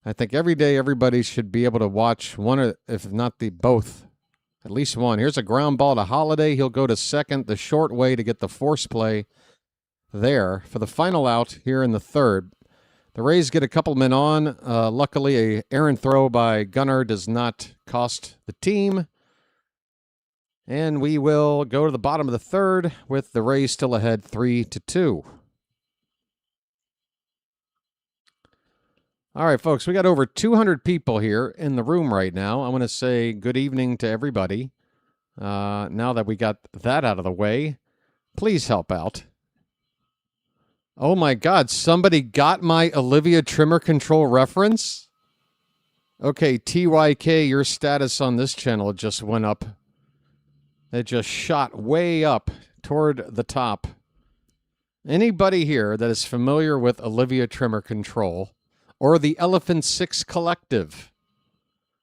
I think every day everybody should be able to watch one, or if not the both, at least one. Here's a ground ball to Holiday. He'll go to second the short way to get the force play there for the final out here in the third. The Rays get a couple men on. Luckily, a errant throw by Gunnar does not cost the team. And we will go to the bottom of the third with the Rays still ahead 3-2. All right, folks, we got over 200 people here in the room right now. I want to say good evening to everybody. Now that we got that out of the way, please help out. Oh my God, somebody got my Olivia Trimmer Control reference? Okay, TYK, your status on this channel just went up. It just shot way up toward the top. Anybody here that is familiar with Olivia Trimmer Control or the Elephant Six Collective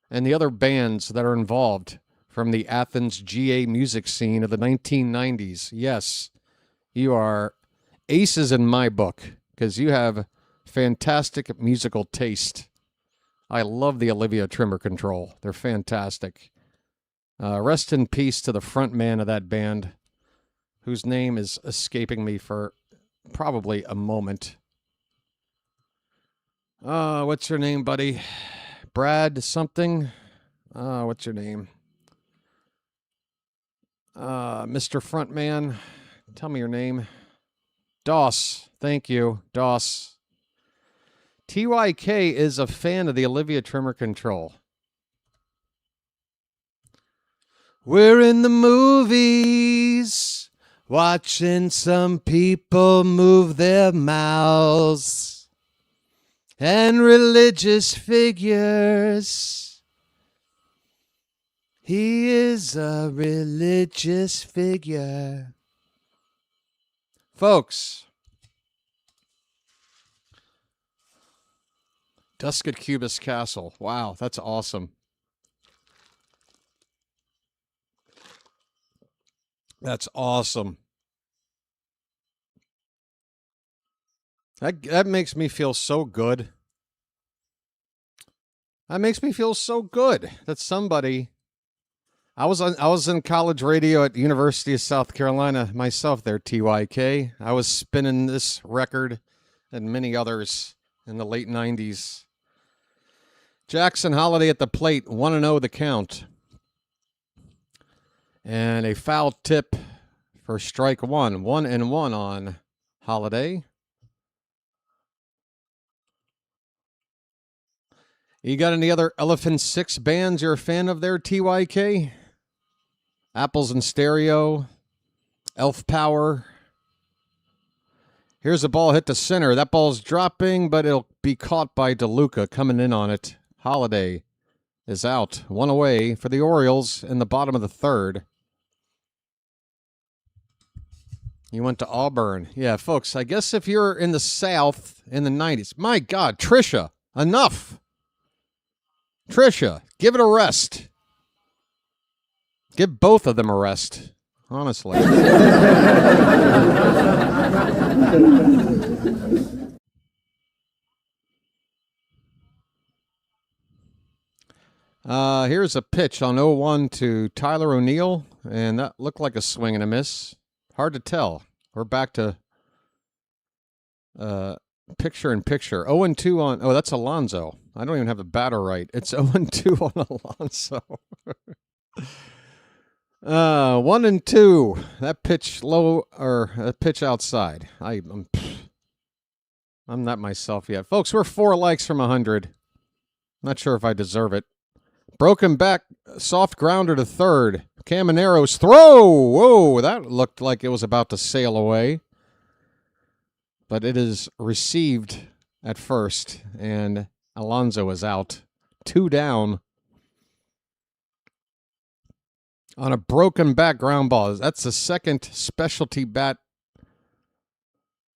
and the other bands that are involved from the Athens GA music scene of the 1990s, yes, you are aces in my book because you have fantastic musical taste. I love the Olivia Trimmer Control. They're fantastic. Rest in peace to the front man of that band, whose name is escaping me for probably a moment. What's your name, buddy? Brad something? What's your name? Mr. Frontman. Tell me your name. Doss. Thank you, Doss. TYK is a fan of the Olivia Trimmer Control. We're in the movies, watching some people move their mouths, and religious figures. He is a religious figure. Folks, Dusk at Cubis Castle. Wow, that's awesome. That's awesome. That makes me feel so good. That makes me feel so good that somebody... I was in college radio at the University of South Carolina myself there, TYK. I was spinning this record and many others in the late 90s. Jackson Holiday at the plate, 1-0 the count. And a foul tip for strike one. 1-1 on Holiday. You got any other Elephant Six bands you're a fan of there, TYK? Apples and Stereo, Elf Power. Here's a ball hit to center. That ball's dropping, but it'll be caught by DeLuca coming in on it. Holiday is out. One away for the Orioles in the bottom of the third. You went to Auburn. Yeah, folks, I guess if you're in the South in the 90s. My God, Trisha, enough. Trisha, give it a rest. Give both of them a rest, honestly. Here's a pitch on 0-1 to Tyler O'Neill, and that looked like a swing and a miss. Hard to tell. We're back to picture in picture. 0-2 on... Oh, that's Alonso. I don't even have the batter right. It's 0-2 on Alonso. 1-2. That pitch low, or that pitch outside. I'm not myself yet. Folks, we're 4 likes from 100. Not sure if I deserve it. Broken back, soft grounder to third. Camanero's throw. Whoa, that looked like it was about to sail away. But it is received at first, and Alonso is out. 2 down. On a broken back ground ball. That's the second specialty bat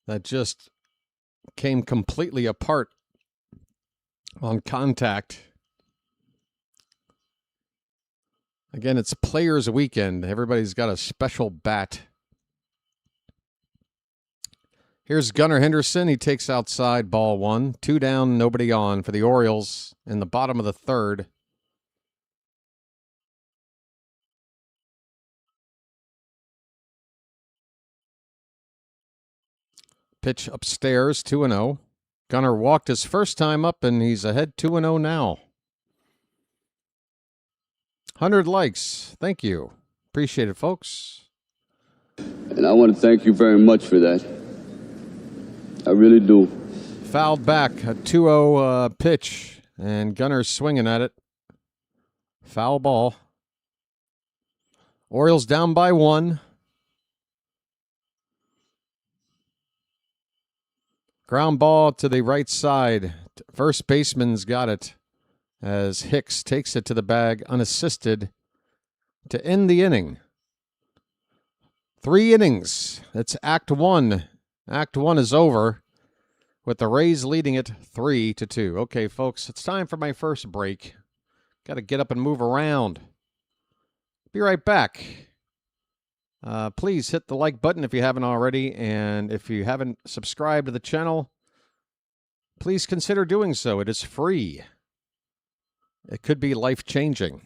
that just came completely apart on contact. Again, it's Players Weekend. Everybody's got a special bat. Here's Gunnar Henderson. He takes outside, ball 1. 2 down, nobody on for the Orioles in the bottom of the third. Pitch upstairs, 2-0. Gunnar walked his first time up, and he's ahead 2-0 now. 100 likes. Thank you. Appreciate it, folks. And I want to thank you very much for that. I really do. Fouled back, a 2-0 pitch, and Gunner's swinging at it. Foul ball. Orioles down by 1. Ground ball to the right side. First baseman's got it as Hicks takes it to the bag unassisted to end the inning. 3 innings. It's Act 1. Act 1 is over with the Rays leading it 3-2. Okay, folks, it's time for my first break. Got to get up and move around. Be right back. Please hit the like button if you haven't already, and if you haven't subscribed to the channel, please consider doing so. It is free. It could be life-changing.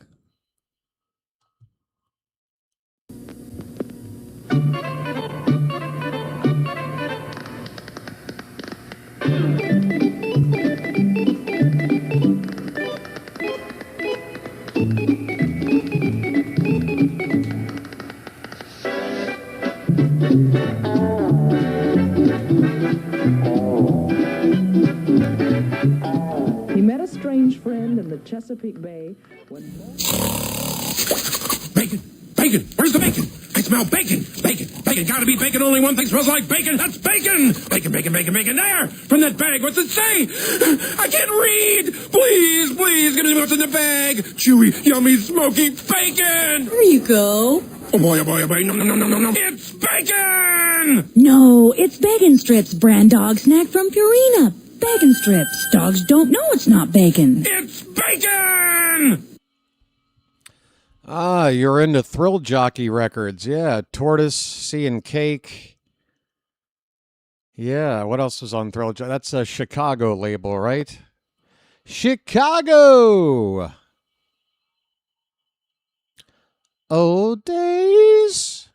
He met a strange friend in the Chesapeake Bay when... Bacon! Bacon! Where's the bacon? I smell bacon! Bacon! Bacon! Gotta be bacon! Only one thing smells like bacon! That's bacon! Bacon! Bacon! Bacon! Bacon! There! From that bag! What's it say? I can't read! Please! Please! Give me what's in the bag! Chewy, yummy, smoky bacon! There you go. Oh boy, oh boy, oh boy. No, no, no, no, no, no. It's bacon! No, it's Bacon Strips, brand dog snack from Purina. Bacon Strips. Dogs don't know it's not bacon. It's bacon! Ah, you're into Thrill Jockey records. Yeah, Tortoise, Sea and Cake. Yeah, what else was on Thrill Jockey? That's a Chicago label, right? Chicago! Old days.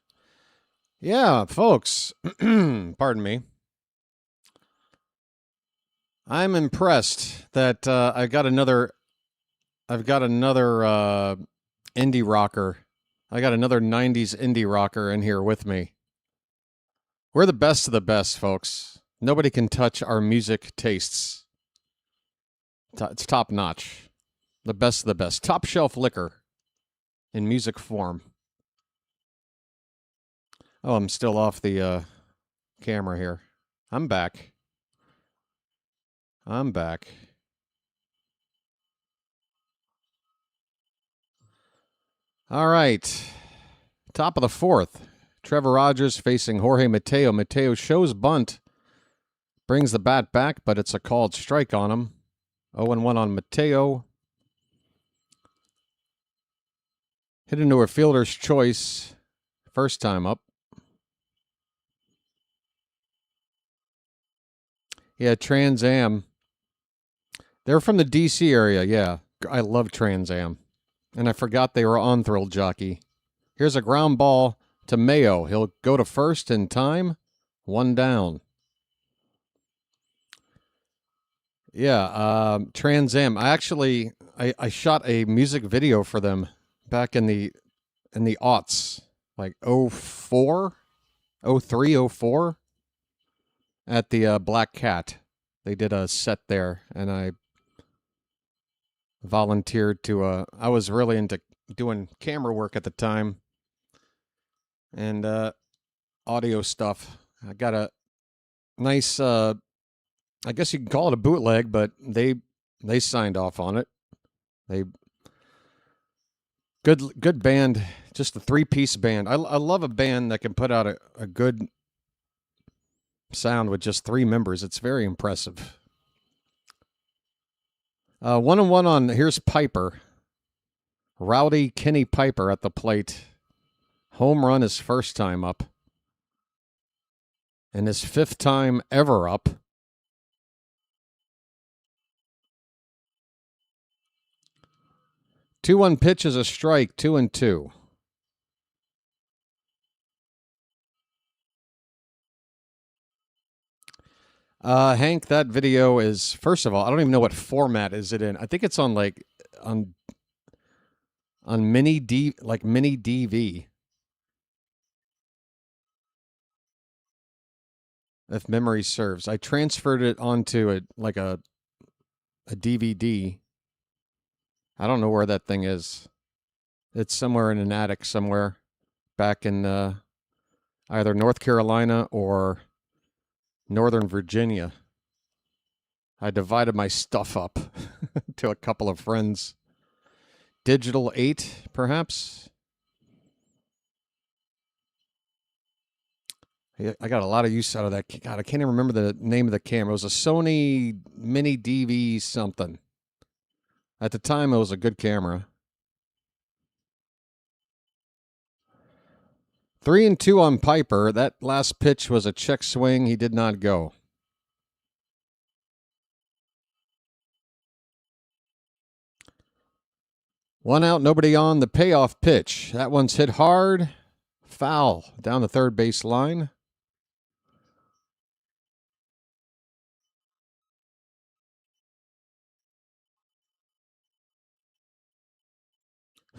Yeah, folks. Pardon me. I'm impressed that I've got another indie rocker. I got another 90s indie rocker in here with me. We're the best of the best, folks. Nobody can touch our music tastes. It's top notch. The best of the best. Top shelf liquor in music form. Oh, I'm still off the camera here. I'm back. I'm back. All right. Top of the 4th. Trevor Rogers facing Jorge Mateo. Mateo shows bunt. Brings the bat back, but it's a called strike on him. 0-1 on Mateo. Hit into a fielder's choice. First time up. Yeah, Trans Am. They're from the D.C. area, yeah. I love Trans Am. And I forgot they were on Thrill Jockey. Here's a ground ball to Mayo. He'll go to first in time. 1 down. Yeah, Trans Am. I shot a music video for them back in the aughts. Like 04? 03, 04? At the Black Cat. They did a set there, and I volunteered to, I was really into doing camera work at the time, and audio stuff. I got a nice, I guess you can call it a bootleg, but they signed off on it. Good band, just a 3-piece band. I love a band that can put out a good sound with just 3 members. It's very impressive. 1-1 on, here's Piper. Rowdy Kenny Piper at the plate. Home run his first time up. And his 5th time ever up. Two-one pitch is a strike, 2-2. Hank, that video is, first of all, I don't even know what format is it in. I think it's on mini DV. If memory serves. I transferred it onto a DVD. I don't know where that thing is. It's somewhere in an attic somewhere back in either North Carolina or Northern Virginia. I divided my stuff up to a couple of friends. Digital 8, perhaps? I got a lot of use out of that. God, I can't even remember the name of the camera. It was a Sony Mini DV something. At the time, it was a good camera. 3-2 on Piper. That last pitch was a check swing. He did not go. One out, nobody on. The payoff pitch. That one's hit hard. Foul down the third base line.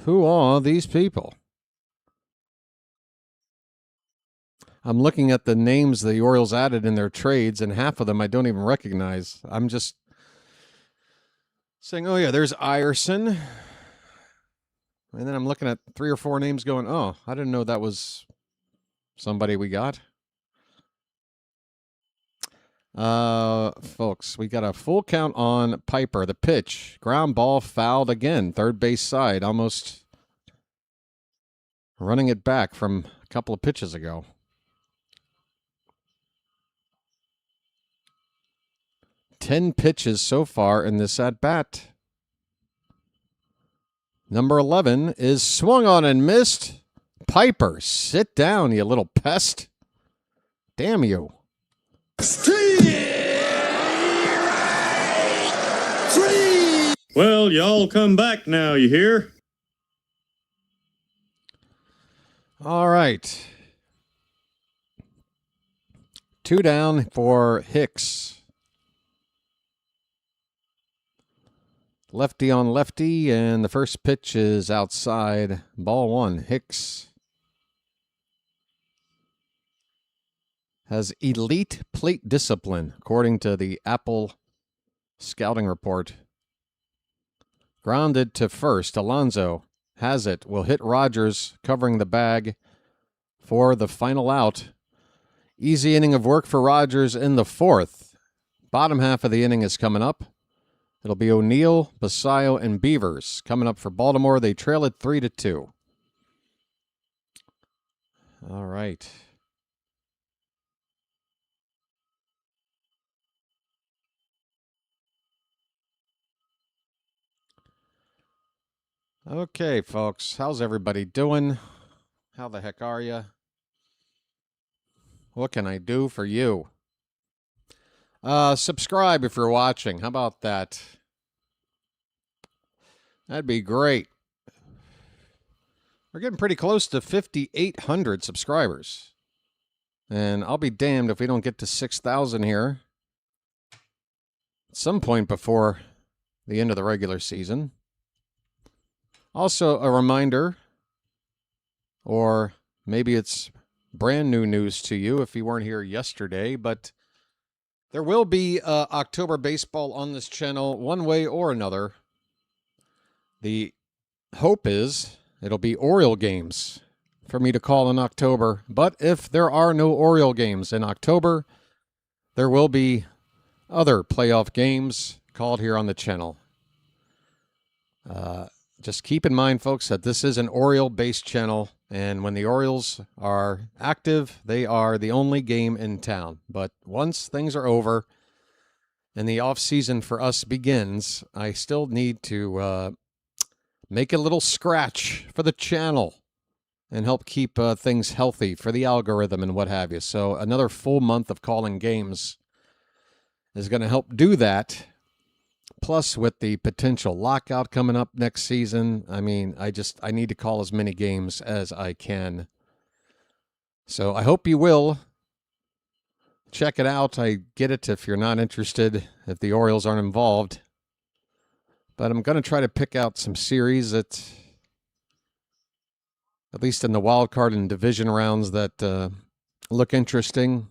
Who are these people? I'm looking at the names the Orioles added in their trades, and half of them I don't even recognize. I'm just saying, oh, yeah, there's Iverson. And then I'm looking at 3 or 4 names going, oh, I didn't know that was somebody we got. Folks, we got a full count on Piper. The pitch, ground ball, fouled again. Third base side, almost running it back from a couple of pitches ago. Ten pitches so far in this at-bat. Number 11 is swung on and missed. Piper, sit down, you little pest. Damn you. Well, y'all come back now, you hear? All right. 2 down for Hicks. Lefty on lefty, and the first pitch is outside. Ball 1. Hicks has elite plate discipline, according to the Apple scouting report. Grounded to first. Alonso has it. Will hit Rogers, covering the bag for the final out. Easy inning of work for Rogers in the 4th. Bottom half of the inning is coming up. It'll be O'Neill, Basayo, and Beavers coming up for Baltimore. They trail it 3-2. All right. Okay, folks. How's everybody doing? How the heck are you? What can I do for you? Subscribe if you're watching. How about that? That'd be great. We're getting pretty close to 5,800 subscribers. And I'll be damned if we don't get to 6,000 here at some point before the end of the regular season. Also, a reminder, or maybe it's brand new news to you if you weren't here yesterday, but there will be October baseball on this channel one way or another. The hope is it'll be Oriole games for me to call in October. But if there are no Oriole games in October, there will be other playoff games called here on the channel. Just keep in mind, folks, that this is an Oriole-based channel, and when the Orioles are active, they are the only game in town. But once things are over and the off-season for us begins, I still need to make a little scratch for the channel and help keep things healthy for the algorithm and what have you. So another full month of calling games is going to help do that. Plus, with the potential lockout coming up next season, I mean, I need to call as many games as I can. So I hope you will check it out. I get it if you're not interested, if the Orioles aren't involved. But I'm going to try to pick out some series that, at least in the wild card and division rounds, that look interesting.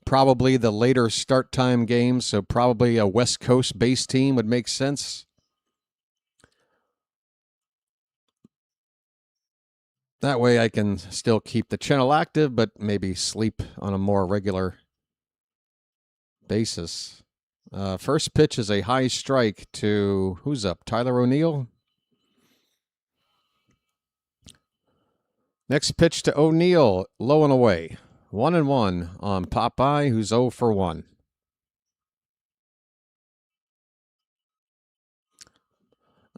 Probably the later start time games, so probably a West Coast based team would make sense. That way I can still keep the channel active, but maybe sleep on a more regular basis. First pitch is a high strike to, who's up? Tyler O'Neill? Next pitch to O'Neill, low and away. 1-1 on Popeye, who's 0 for 1.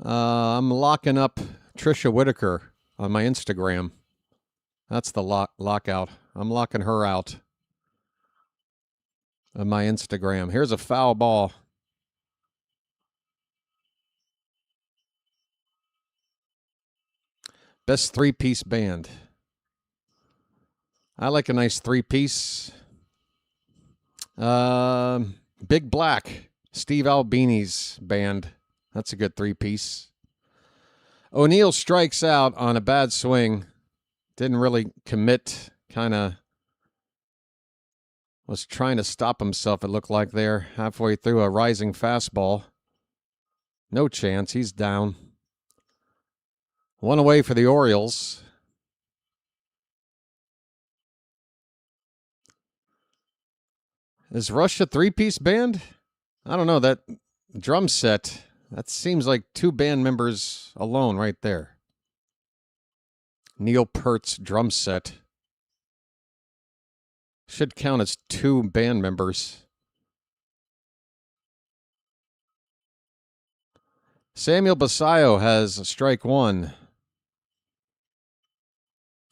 I'm locking up Trisha Whitaker on my Instagram. That's the lockout. I'm locking her out on my Instagram. Here's a foul ball. Best three-piece band. I like a nice three-piece. Big Black, Steve Albini's band. That's a good three-piece. O'Neill strikes out on a bad swing. Didn't really commit. Kind of was trying to stop himself, it looked like there. Halfway through a rising fastball. No chance. He's down. 1 away for the Orioles. Is Rush a three-piece band? I don't know. That drum set, that seems like 2 band members alone right there. Neil Peart's drum set should count as 2 band members. Samuel Basayo has strike 1.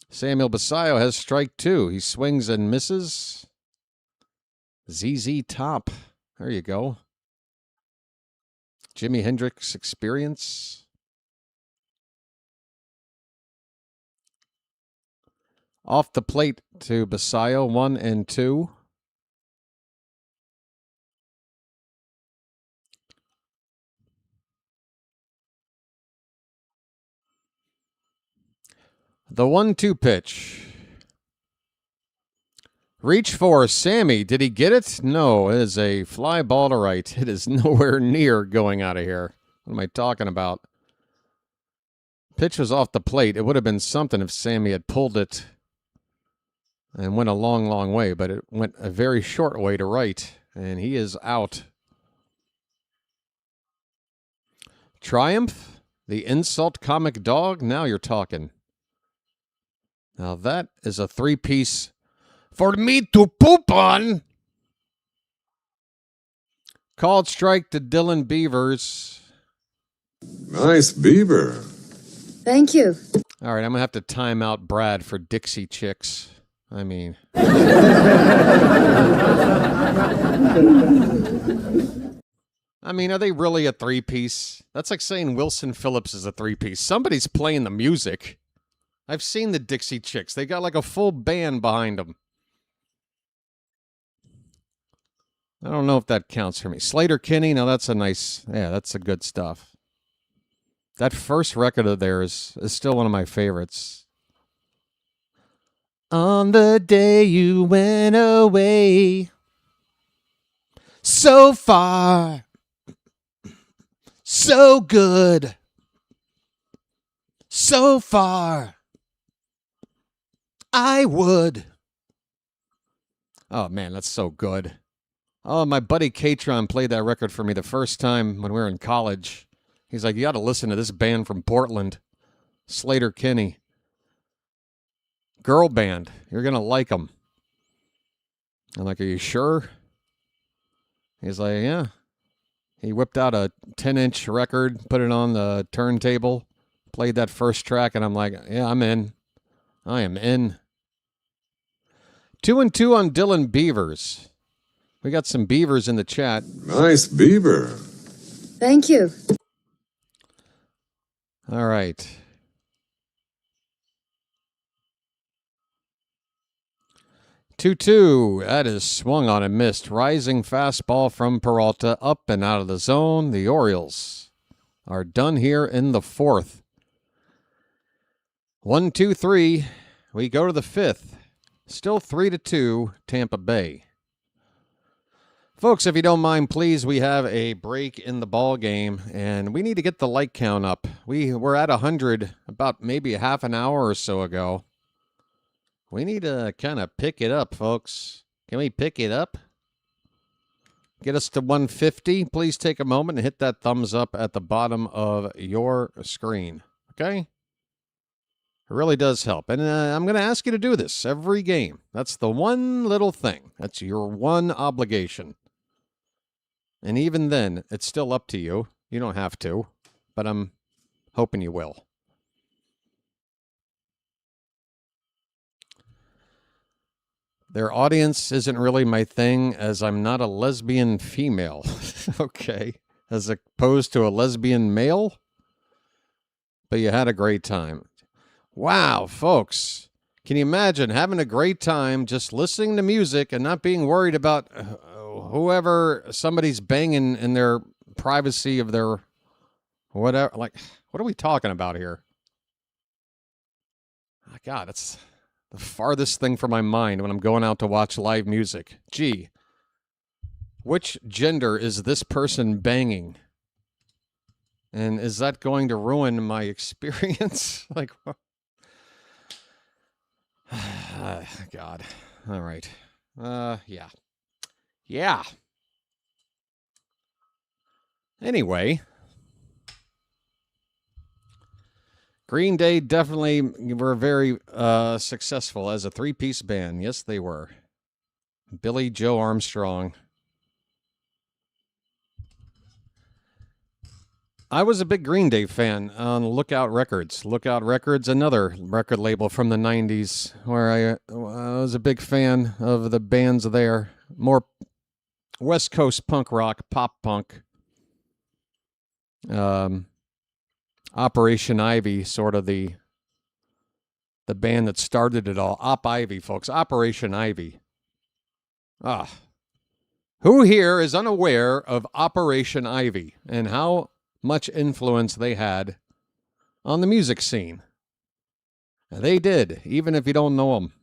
Samuel Basayo has strike 2. He swings and misses. ZZ Top. There you go. Jimi Hendrix Experience. Off the plate to Basayo, 1-2. The 1-2 pitch. Reach for Sammy. Did he get it? No, it is a fly ball to right. It is nowhere near going out of here. What am I talking about? Pitch was off the plate. It would have been something if Sammy had pulled it and went a long, long way, but it went a very short way to right, and he is out. Triumph, the insult comic dog. Now you're talking. Now that is a three-piece for me to poop on. Called strike to Dylan Beavers. Nice beaver. Thank you. All right, I'm going to have to time out Brad for Dixie Chicks. I mean. Are they really a three-piece? That's like saying Wilson Phillips is a three-piece. Somebody's playing the music. I've seen the Dixie Chicks. They got like a full band behind them. I don't know if that counts for me. Slater Kinney, no, that's a nice, that's a good stuff. That first record of theirs is still one of my favorites. On the day you went away, so far, so good, so far, I would. Oh, man, that's so good. Oh, my buddy Katron played that record for me the first time when we were in college. He's like, you got to listen to this band from Portland, Slater Kinney. Girl band. You're going to like them. I'm like, are you sure? He's like, yeah. He whipped out a 10-inch record, put it on the turntable, played that first track, and I'm like, yeah, I'm in. I am in. 2-2 on Dylan Beavers. We got some beavers in the chat. Nice beaver. Thank you. All right. 2-2. That is swung on and missed. Rising fastball from Peralta, up and out of the zone. The Orioles are done here in the fourth. 1-2-3. We go to the fifth. Still 3-2, Tampa Bay. Folks, if you don't mind, please, we have a break in the ball game, and we need to get the like count up. We were at 100 about maybe a half an hour or so ago. We need to kind of pick it up, folks. Can we pick it up? Get us to 150. Please take a moment and hit that thumbs up at the bottom of your screen, okay? It really does help. And I'm going to ask you to do this every game. That's the one little thing. That's your one obligation. And even then, it's still up to you. You don't have to, but I'm hoping you will. Their audience isn't really my thing, as I'm not a lesbian female. Okay. As opposed to a lesbian male. But you had a great time. Wow, folks. Can you imagine having a great time just listening to music and not being worried about whoever somebody's banging in their privacy of their whatever? Like, what are we talking about here? Oh, God, it's the farthest thing from my mind when I'm going out to watch live music. Gee, which gender is this person banging? And is that going to ruin my experience? Like, God. All right. Yeah. Yeah. Anyway, Green Day definitely were very successful as a three-piece band. Yes, they were. Billy Joe Armstrong. I was a big Green Day fan on Lookout Records. Lookout Records, another record label from the 90s, where I was a big fan of the bands there. More West Coast punk rock, pop punk. Operation Ivy, sort of the band that started it all. Op Ivy, folks. Operation Ivy. Who here is unaware of Operation Ivy and how much influence they had on the music scene? They did, even if you don't know them.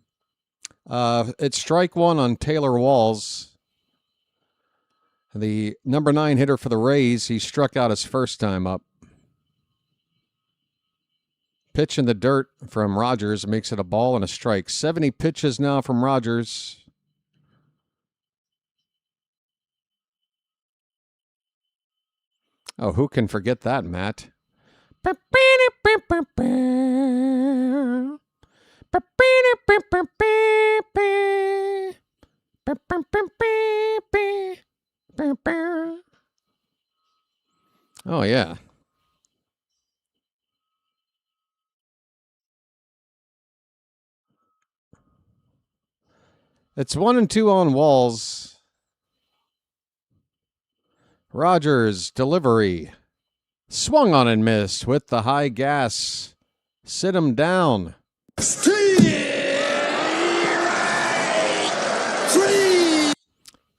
It's strike one on Taylor Walls. The number 9 hitter for the Rays. He struck out his first time up. Pitch in the dirt from Rogers makes it a ball and a strike. 70 pitches now from Rogers. Oh, who can forget that, Matt? Oh, yeah. It's 1-2 on Walls. Rogers, delivery. Swung on and missed with the high gas. Sit him down.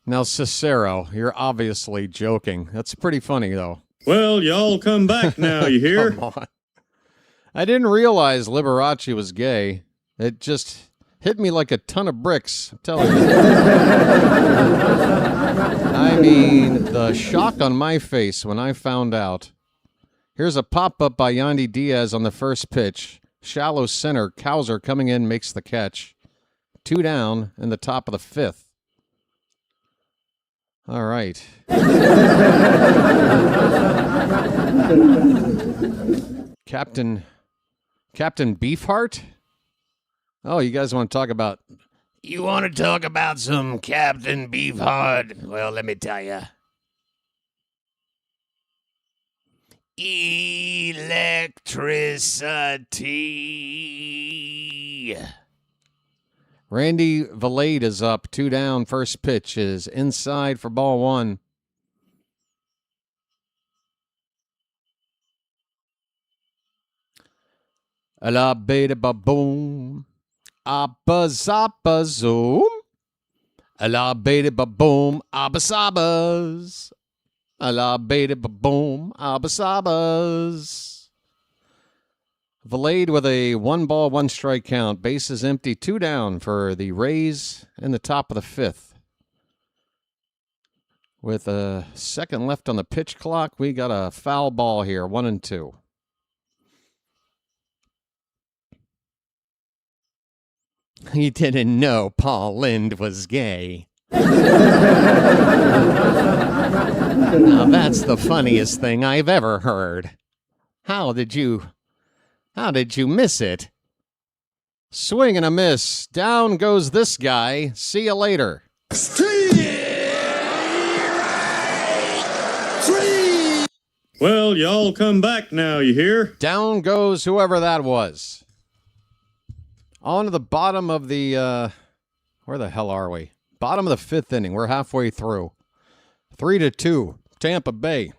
Now, Cicero, you're obviously joking. That's pretty funny, though. Well, y'all come back now, you hear? Come on. I didn't realize Liberace was gay. It just hit me like a ton of bricks, I'm telling you. I mean, the shock on my face when I found out. Here's a pop-up by Yandy Diaz on the first pitch. Shallow center. Cowser coming in makes the catch. 2 down in the top of the 5th. All right. Captain Beefheart? Oh, you guys want to talk about... You want to talk about some Captain Beefheart? Well, let me tell you. Electricity. Randy Valade is up. 2 down. First pitch is inside for ball 1. A la beta ba boom. Appa zappa zoom. Allah beta ba boom, abasabas. Allah beta ba boom, abasabas. Valade with a 1-ball, 1-strike count. Bases empty, 2 down for the Rays in the top of the 5th. With a second left on the pitch clock, we got a foul ball here, 1-2. He didn't know Paul Lind was gay. Now that's the funniest thing I've ever heard. How did you miss it? Swing and a miss. Down goes this guy. See you later. Well, y'all come back now, you hear? Down goes whoever that was. On to the bottom of the, where the hell are we? Bottom of the 5th inning. We're halfway through. 3-2, Tampa Bay.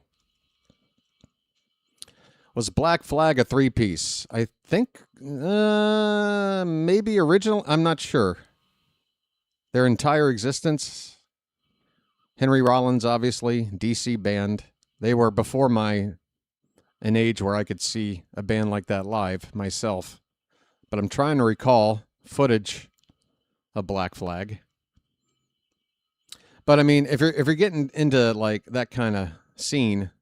Was Black Flag a 3-piece? I think, maybe original. I'm not sure. Their entire existence. Henry Rollins, obviously, DC band. They were before an age where I could see a band like that live myself. But I'm trying to recall footage of Black Flag. But I mean, if you're getting into like that kind of scene,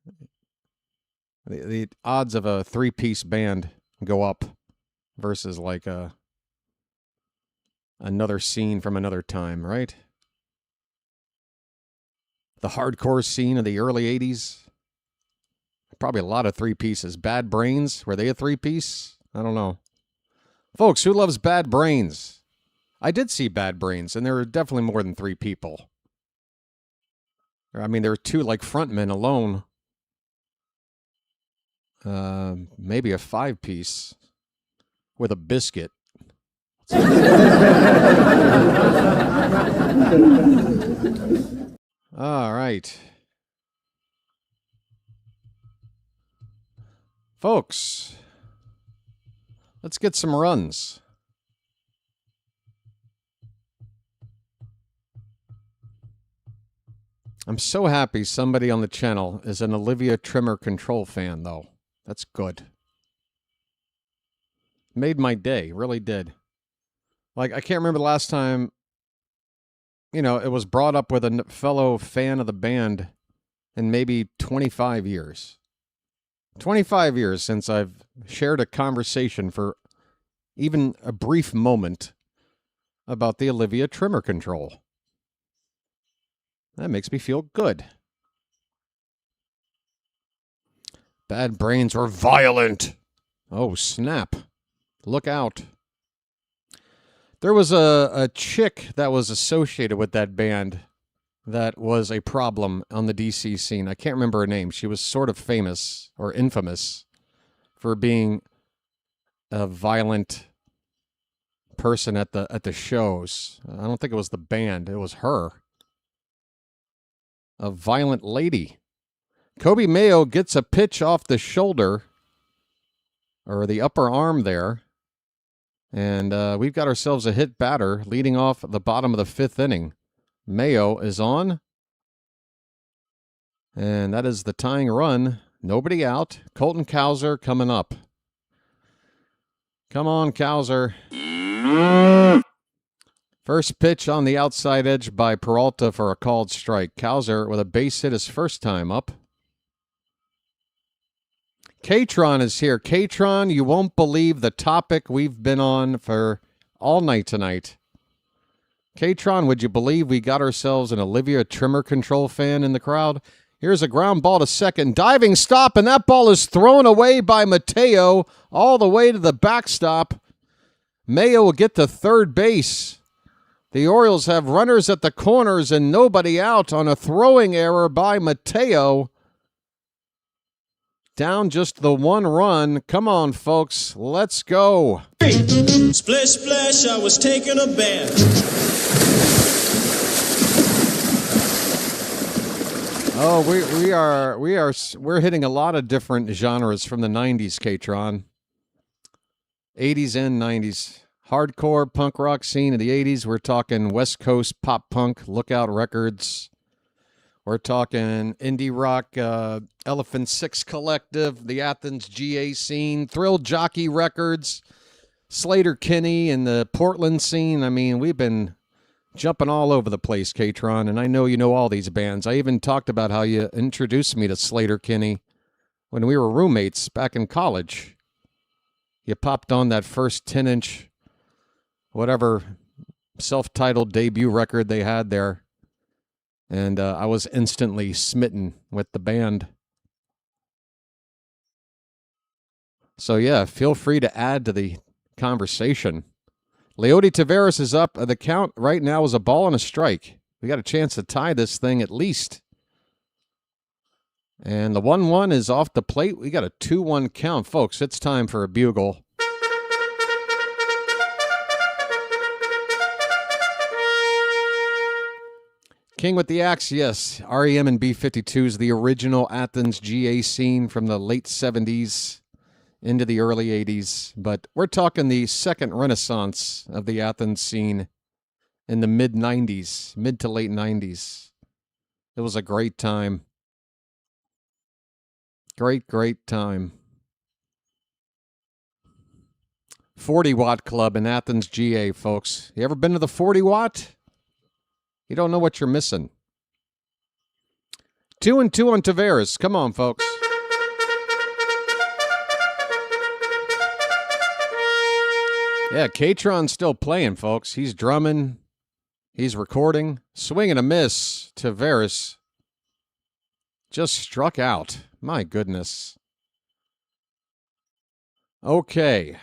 the odds of a 3-piece band go up versus like another scene from another time, right? The hardcore scene of the early 80s. Probably a lot of 3-pieces. Bad Brains, were they a 3-piece? I don't know. Folks, who loves Bad Brains? I did see Bad Brains, and there were definitely more than 3 people. I mean, there were 2 like frontmen alone. Maybe a 5-piece with a biscuit. All right. Folks, let's get some runs. I'm so happy somebody on the channel is an Olivia Trimmer Control fan, though. That's good. Made my day, really did. Like, I can't remember the last time, it was brought up with a fellow fan of the band in maybe 25 years. 25 years since I've shared a conversation for even a brief moment about the Olivia Trimmer Control. That makes me feel good. Bad Brains were violent. Oh, snap. Look out. There was a chick that was associated with that band that was a problem on the DC scene. I can't remember her name. She was sort of famous or infamous for being a violent person at the shows. I don't think it was the band. It was her. A violent lady. Kobe Mayo gets a pitch off the shoulder or the upper arm there. And we've got ourselves a hit batter leading off the bottom of the 5th inning. Mayo is on. And that is the tying run. Nobody out. Colton Cowser coming up. Come on, Cowser. First pitch on the outside edge by Peralta for a called strike. Cowser with a base hit his first time up. Katron is here. Katron, you won't believe the topic we've been on for all night tonight. Katron, would you believe we got ourselves an Olivia Trimmer Control fan in the crowd? Here's a ground ball to second. Diving stop, and that ball is thrown away by Mateo all the way to the backstop. Mayo will get to third base. The Orioles have runners at the corners and nobody out on a throwing error by Mateo. Down just the 1 run. Come on, folks. Let's go. Splish, splash, I was taking a bath. Oh, we're hitting a lot of different genres from the 90s, Katron. 80s and 90s. hardcore punk rock scene of the 80s. We're talking West Coast pop punk, Lookout Records. We're talking indie rock, Elephant Six Collective, the Athens GA scene, Thrill Jockey Records, Slater Kinney, and the Portland scene. I mean, we've been jumping all over the place, Katron, and I know you know all these bands. I even talked about how you introduced me to Slater Kinney when we were roommates back in college. You popped on that first 10-inch, whatever, self-titled debut record they had there, and I was instantly smitten with the band. So, yeah, feel free to add to the conversation. Leody Taveras is up. The count right now is a ball and a strike. We got a chance to tie this thing at least. And the 1-1 is off the plate. We got a 2-1 count, folks. It's time for a bugle. King with the Axe, yes. REM and B-52s, the original Athens GA scene from the late 70s. Into the early 80s, but we're talking the second renaissance of the Athens scene in the mid-90s, mid to late 90s. It was a great time. Great time. 40 Watt Club in Athens, GA, folks. You ever been to the 40 Watt? You don't know what you're missing. 2-2 on Taveras. Come on, folks. Yeah, Katron's still playing, folks. He's drumming. He's recording. Swing and a miss. Taveras just struck out. My goodness. Okay.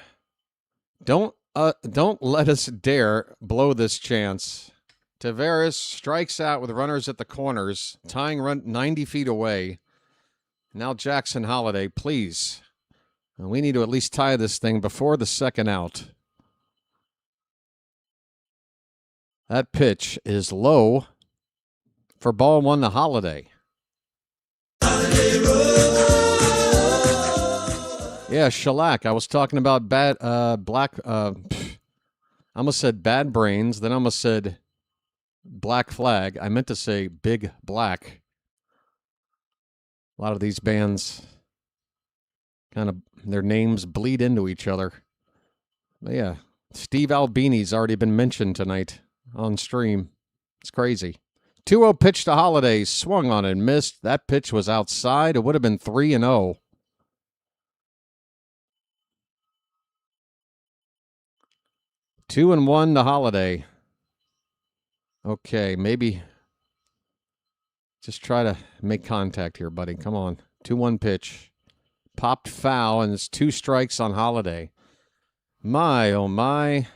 Don't let us dare blow this chance. Taveras strikes out with runners at the corners, tying run 90 feet away. Now Jackson Holiday, please. We need to at least tie this thing before the second out. That pitch is low for ball one to Holiday. Yeah, shellac. I was talking about bad black. I almost said bad brains. Then I almost said Black Flag. I meant to say Big Black. A lot of these bands kind of their names bleed into each other. But yeah, Steve Albini's already been mentioned tonight on stream. It's crazy. 2-0 pitch to Holiday. Swung on it and missed. That pitch was outside. It would have been 3-0. Two and 1 to Holiday. Okay, maybe just try to make contact here, buddy. Come on. 2-1 pitch. Popped foul, and it's 2 strikes on Holiday. My, oh my.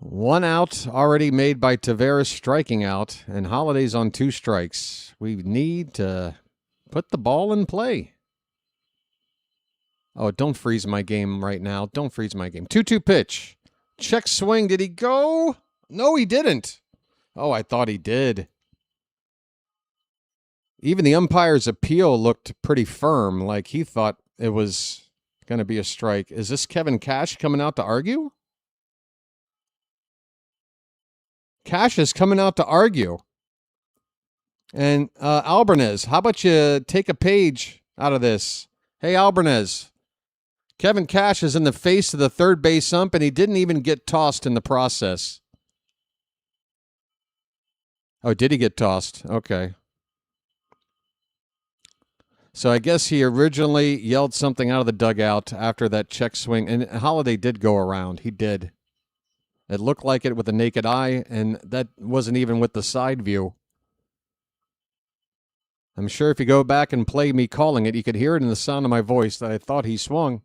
One out already made by Taveras striking out, and Holiday's on 2 strikes. We need to put the ball in play. Oh, don't freeze my game right now. Don't freeze my game. 2-2 pitch. Check swing. Did he go? No, he didn't. Oh, I thought he did. Even the umpire's appeal looked pretty firm, like he thought it was going to be a strike. Is this Kevin Cash coming out to argue? Cash is coming out to argue. And Albernez, how about you take a page out of this? Hey, Albernez. Kevin Cash is in the face of the third base ump, and he didn't even get tossed in the process. Oh, did he get tossed? Okay. So I guess he originally yelled something out of the dugout after that check swing, and Holiday did go around. He did. It looked like it with the naked eye, and that wasn't even with the side view. I'm sure if you go back and play me calling it, you could hear it in the sound of my voice that I thought he swung.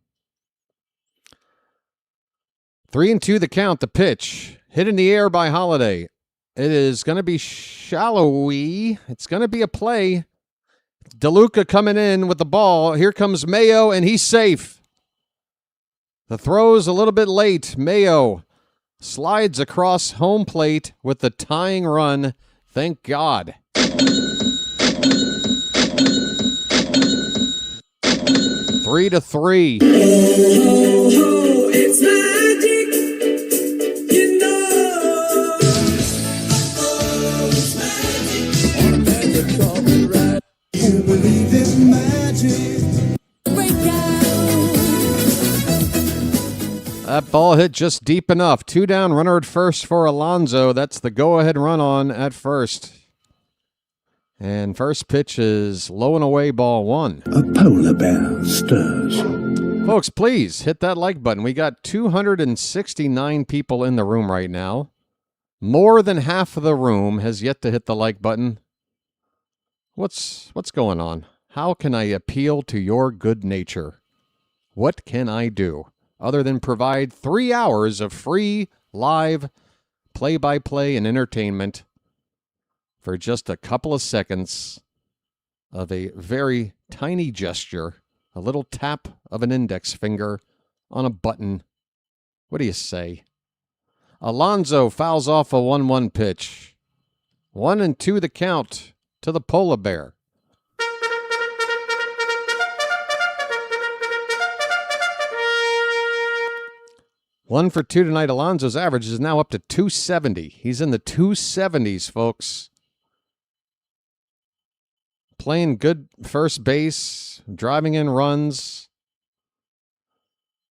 3-2 the count, the pitch. Hit in the air by Holiday. It is going to be shallowy. It's going to be a play. DeLuca coming in with the ball. Here comes Mayo, and he's safe. The throw's a little bit late. Mayo slides across home plate with the tying run. Thank God. 3-3 3-3. It's magic, you know. It's magic. On a magic carpet ride. Who believes in magic? That ball hit just deep enough. 2 down, runner at first for Alonso. That's the go-ahead run on at first. And first pitch is low and away, ball 1. A polar bear stirs. Folks, please hit that like button. We got 269 people in the room right now. More than half of the room has yet to hit the like button. What's going on? How can I appeal to your good nature? What can I do other than provide 3 hours of free live play-by-play and entertainment for just a couple of seconds of a very tiny gesture, a little tap of an index finger on a button? What do you say? Alonso fouls off a 1-1 pitch. 1-2 the count to the polar bear. One for 2 tonight. Alonso's average is now up to 270. He's in the 270s, folks. Playing good first base, driving in runs,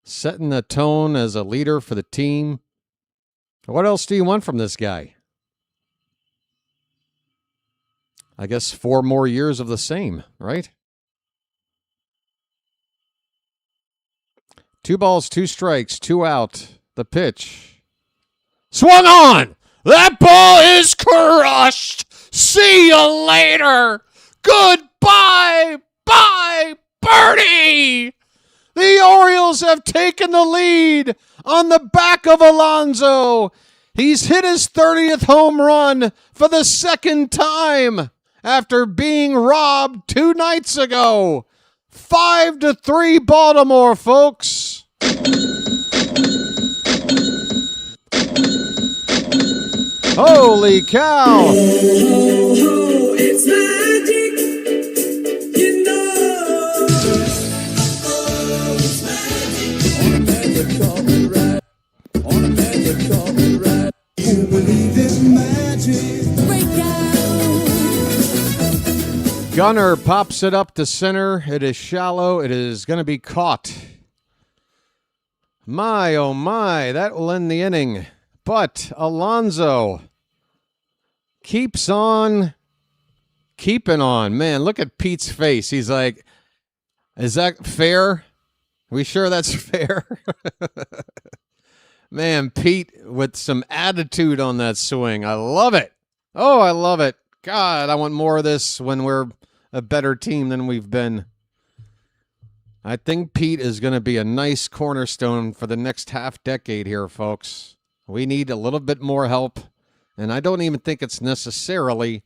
setting the tone as a leader for the team. What else do you want from this guy? I guess 4 more years of the same, right? 2 balls, 2 strikes, 2 out. The pitch. Swung on! That ball is crushed! See you later! Goodbye! Bye, Birdie! The Orioles have taken the lead on the back of Alonso. He's hit his 30th home run for the 2nd time after being robbed 2 nights ago. 5-3 Baltimore, folks. Holy cow. It's magic, you know. It's magic. On a magic carpet ride. On a magic carpet ride. Who believes in magic? Gunner pops it up to center. It is shallow. It is going to be caught. My, oh my, that will end the inning. But Alonso keeps on keeping on. Man, look at Pete's face. He's like, is that fair? We sure that's fair? Man, Pete with some attitude on that swing. I love it. Oh, I love it. God, I want more of this when we're a better team than we've been. I think Pete is going to be a nice cornerstone for the next half decade here, folks. We need a little bit more help, and I don't even think it's necessarily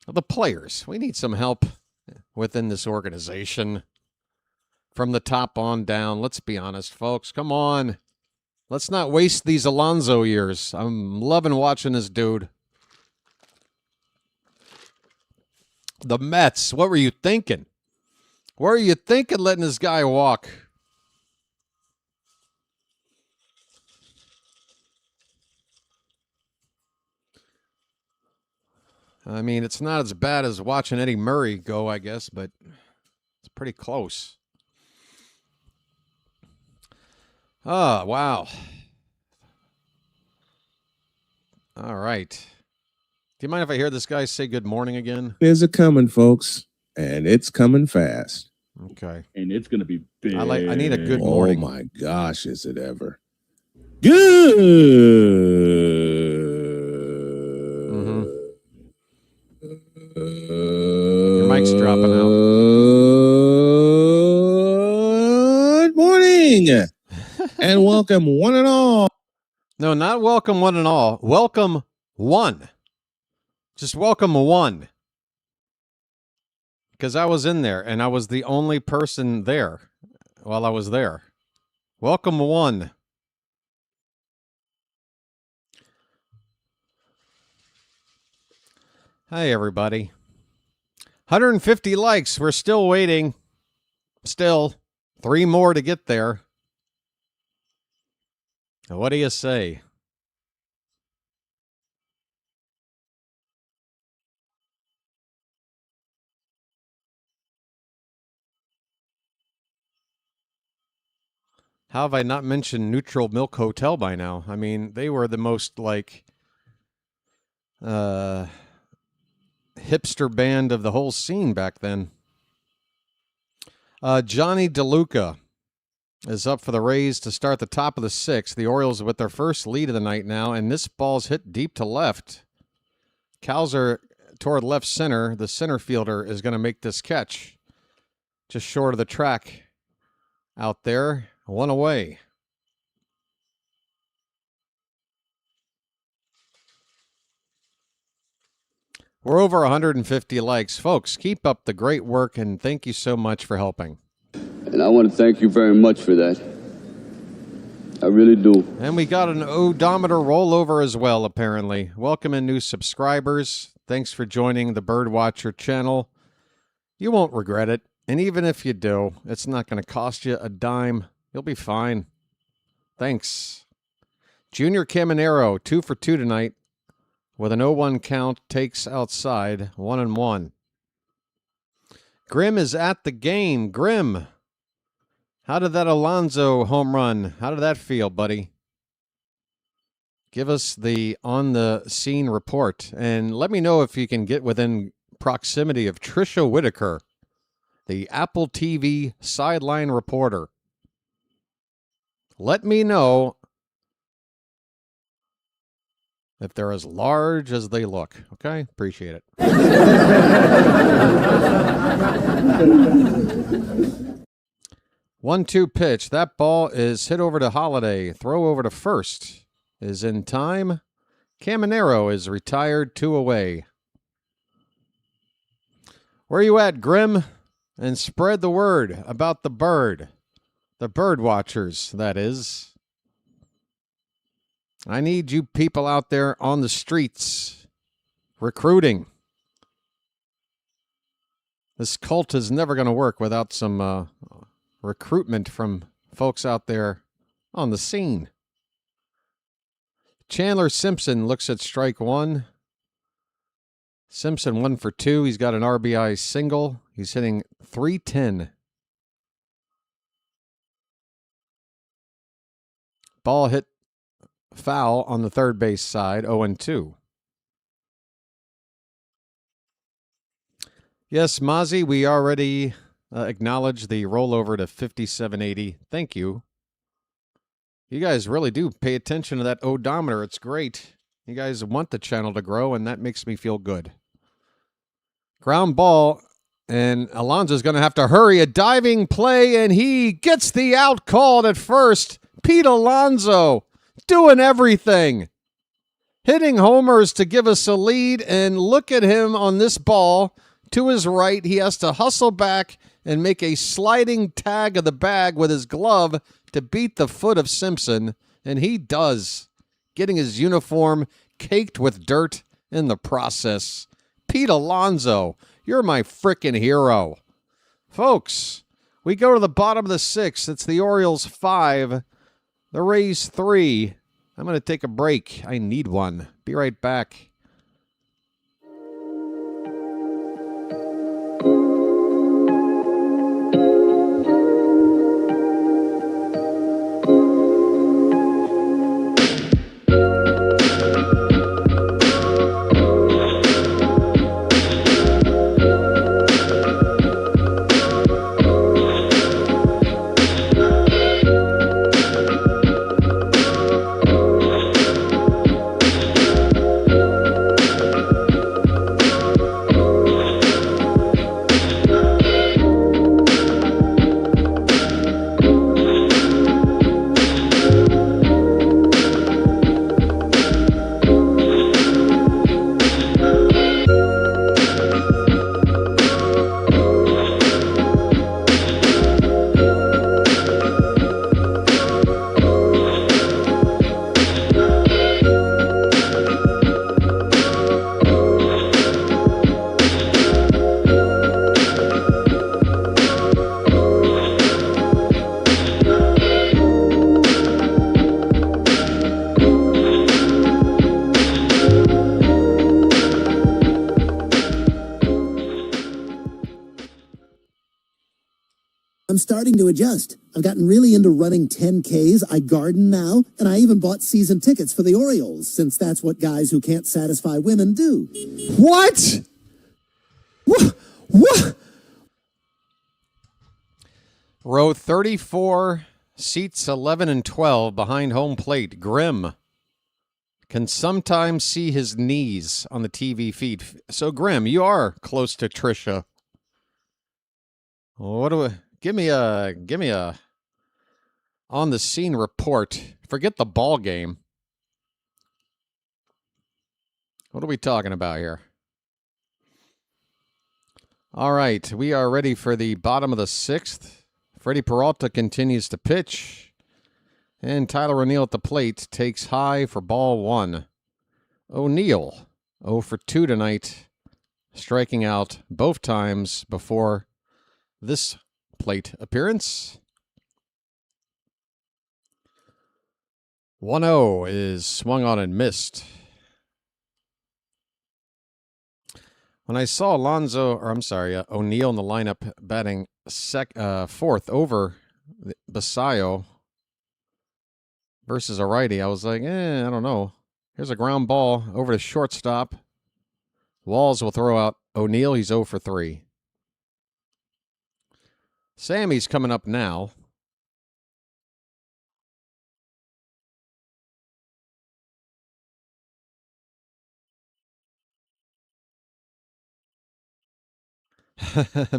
the players. We need some help within this organization from the top on down. Let's be honest, folks. Come on. Let's not waste these Alonso years. I'm loving watching this dude. The Mets, what were you thinking? What were you thinking letting this guy walk? I mean, it's not as bad as watching Eddie Murray go, I guess, but it's pretty close. Oh, wow. All right. Do you mind if I hear this guy say good morning again? Is it coming, folks? And it's coming fast. Okay. And it's going to be big. I need a good morning. Oh, my gosh, is it ever. Good. Your mic's dropping out. Good morning. And welcome one and all. No, not welcome one and all. Welcome one. Just welcome one. Because I was in there, and I was the only person there while I was there. Welcome one. Hi, everybody. 150 likes. We're still waiting. Still. 3 more to get there. What do you say? How have I not mentioned Neutral Milk Hotel by now? I mean, they were the most, like, hipster band of the whole scene back then. Johnny DeLuca is up for the Rays to start the top of the 6th. The Orioles with their first lead of the night now, and this ball's hit deep to left. Cowser toward left center. The center fielder is going to make this catch. Just short of the track out there. 1 away. We're over 150 likes. Folks, keep up the great work, and thank you so much for helping. And I want to thank you very much for that. I really do. And we got an odometer rollover as well, apparently. Welcome in new subscribers. Thanks for joining the BirdWatcher channel. You won't regret it. And even if you do, it's not going to cost you a dime. You'll be fine. Thanks. Junior Caminero, 2 for 2 tonight. With an 0-1 count, takes outside, 1-1. Grimm is at the game. Grimm, how did that Alonso home run? How did that feel, buddy? Give us the on-the-scene report. And let me know if you can get within proximity of Trisha Whitaker, the Apple TV sideline reporter. Let me know if they're as large as they look. Okay? Appreciate it. 1-2 pitch. That ball is hit over to Holiday. Throw over to first is in time. Caminero is retired, 2 away. Where are you at, Grimm? And spread the word about the bird. The bird watchers, that is. I need you people out there on the streets recruiting. This cult is never going to work without some recruitment from folks out there on the scene. Chandler Simpson looks at strike 1. Simpson 1 for 2. He's got an RBI single. He's hitting .310. Ball hit foul on the third base side, 0-2. Yes, Mozzie, we already acknowledged the rollover to 5780. Thank you. You guys really do pay attention to that odometer. It's great. You guys want the channel to grow, and that makes me feel good. Ground ball, and Alonso's going to have to hurry. A diving play, and he gets the out called at first. Pete Alonso doing everything. Hitting homers to give us a lead, and look at him on this ball. To his right, he has to hustle back and make a sliding tag of the bag with his glove to beat the foot of Simpson, and he does, getting his uniform caked with dirt in the process. Pete Alonso, you're my frickin' hero. Folks, we go to the bottom of the 6th. It's the Orioles 5, the Rays 3. I'm going to take a break. I need one. Be right back. I'm starting to adjust. I've gotten really into running 10Ks. I garden now, and I even bought season tickets for the Orioles, since that's what guys who can't satisfy women do. What? What? Row 34, seats 11 and 12 behind home plate. Grim can sometimes see his knees on the TV feed. So, Grim, you are close to Trisha. What do we... Give me a on the scene report. Forget the ball game. What are we talking about here? All right, we are ready for the bottom of the sixth. Freddy Peralta continues to pitch, and Tyler O'Neill at the plate takes high for ball one. O'Neill 0 for 2 tonight, striking out both times before this plate appearance. 1-0 is swung on and missed. When I saw O'Neill in the lineup batting fourth over Basayo versus a righty, I was like, I don't know. Here's a ground ball over to shortstop. Walls will throw out O'Neill. He's 0 for 3. Sammy's coming up now.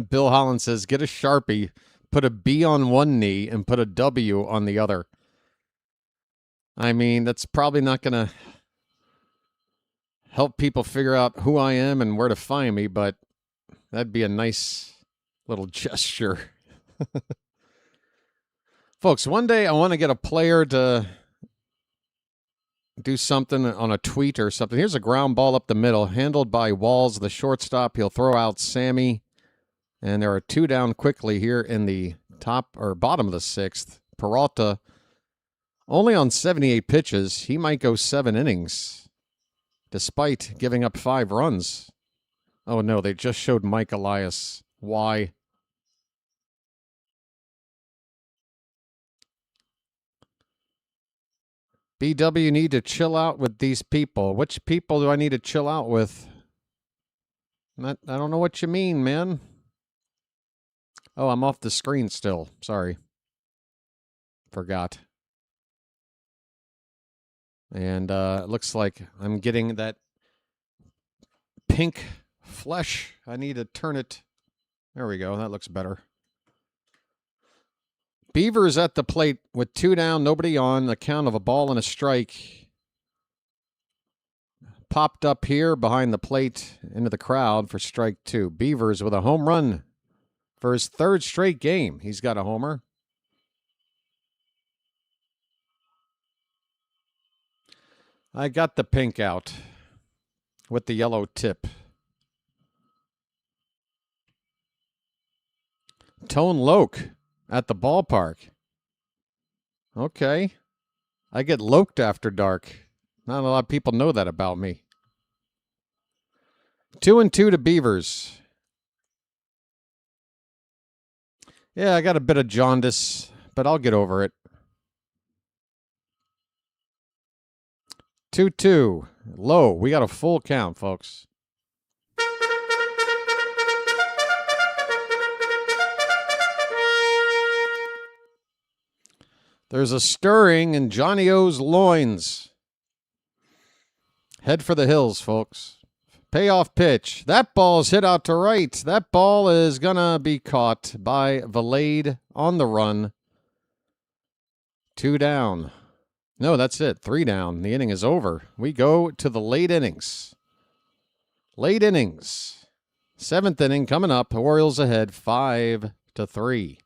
Bill Holland says, get a Sharpie, put a B on one knee, and put a W on the other. I mean, that's probably not going to help people figure out who I am and where to find me, but that'd be a nice little gesture. Folks, one day I want to get a player to do something on a tweet or something. Here's a ground ball up the middle, handled by Walls, the shortstop. He'll throw out Sammy, and there are 2 down quickly here in the top or bottom of the sixth. Peralta, only on 78 pitches, he might go 7 innings, despite giving up 5 runs. Oh no, they just showed Mike Elias. Why? BW, you need to chill out with these people. Which people do I need to chill out with? I don't know what you mean, man. Oh, I'm off the screen still. Sorry. Forgot. And it looks like I'm getting that pink flesh. I need to turn it. There we go. That looks better. Beavers at the plate with 2 down, nobody on, the count of a ball and a strike. Popped up here behind the plate into the crowd for strike 2. Beavers with a home run for his 3rd straight game. He's got a homer. I got the pink out with the yellow tip. Tone Loke at the ballpark. Okay. I get loked after dark. Not a lot of people know that about me. 2-2 to Beavers. Yeah, I got a bit of jaundice, but I'll get over it. 2-2. Low. We got a full count, folks. There's a stirring in Johnny O's loins. Head for the hills, folks. Payoff pitch. That ball's hit out to right. That ball is going to be caught by Valade on the run. 2 down. No, that's it. 3 down. The inning is over. We go to the late innings. Late innings. 7th inning coming up. Orioles ahead 5-3.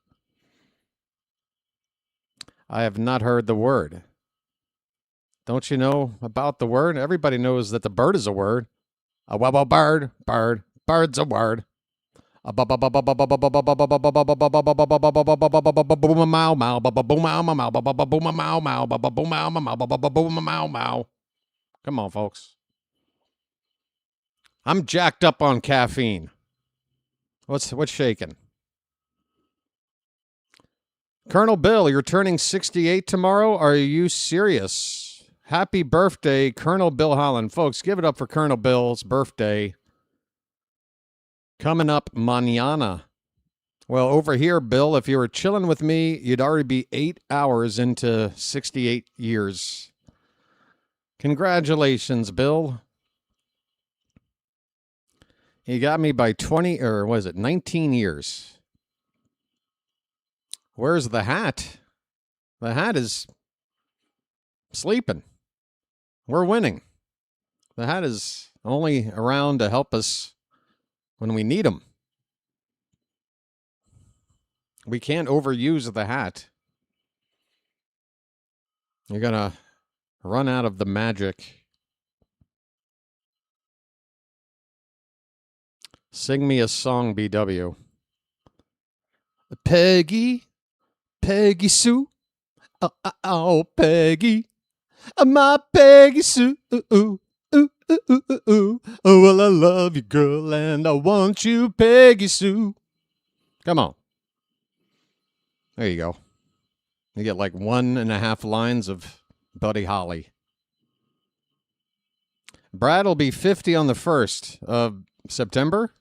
I have not heard the word. Don't you know about the word? Everybody knows that the bird is a word. A bird, bird's a word. A Come on, folks. I'm jacked up on caffeine. What's shaking? Colonel Bill, you're turning 68 tomorrow? Are you serious? Happy birthday, Colonel Bill Holland. Folks, give it up for Colonel Bill's birthday. Coming up mañana. Well, over here, Bill, if you were chilling with me, you'd already be 8 hours into 68 years. Congratulations, Bill. You got me by 20, or was it 19 years? Where's the hat? The hat is sleeping. We're winning. The hat is only around to help us when we need him. We can't overuse the hat. You're going to run out of the magic. Sing me a song, BW. Peggy, Peggy Sue. Oh, Peggy. My Peggy Sue. Oh, well, I love you, girl, and I want you, Peggy Sue. Come on. There you go. You get like 1.5 lines of Buddy Holly. Brad will be 50 on the 1st of September.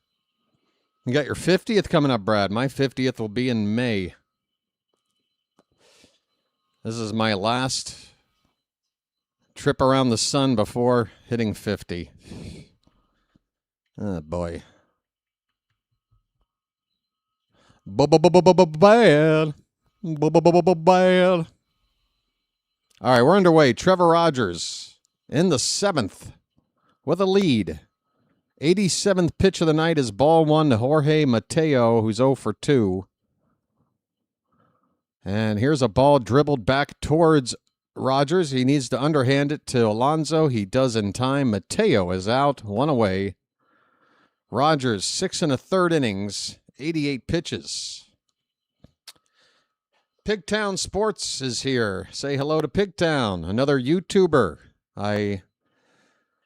You got your 50th coming up, Brad. My 50th will be in May. This is my last trip around the sun before hitting 50. Oh, boy. Bad. Bad. All right, we're underway. Trevor Rogers in the 7th with a lead. 87th pitch of the night is ball 1 to Jorge Mateo, who's 0 for 2. And here's a ball dribbled back towards Rogers. He needs to underhand it to Alonso. He does in time. Mateo is out, 1 away. Rogers, 6 1/3 innings, 88 pitches. Pigtown Sports is here. Say hello to Pigtown, another YouTuber. I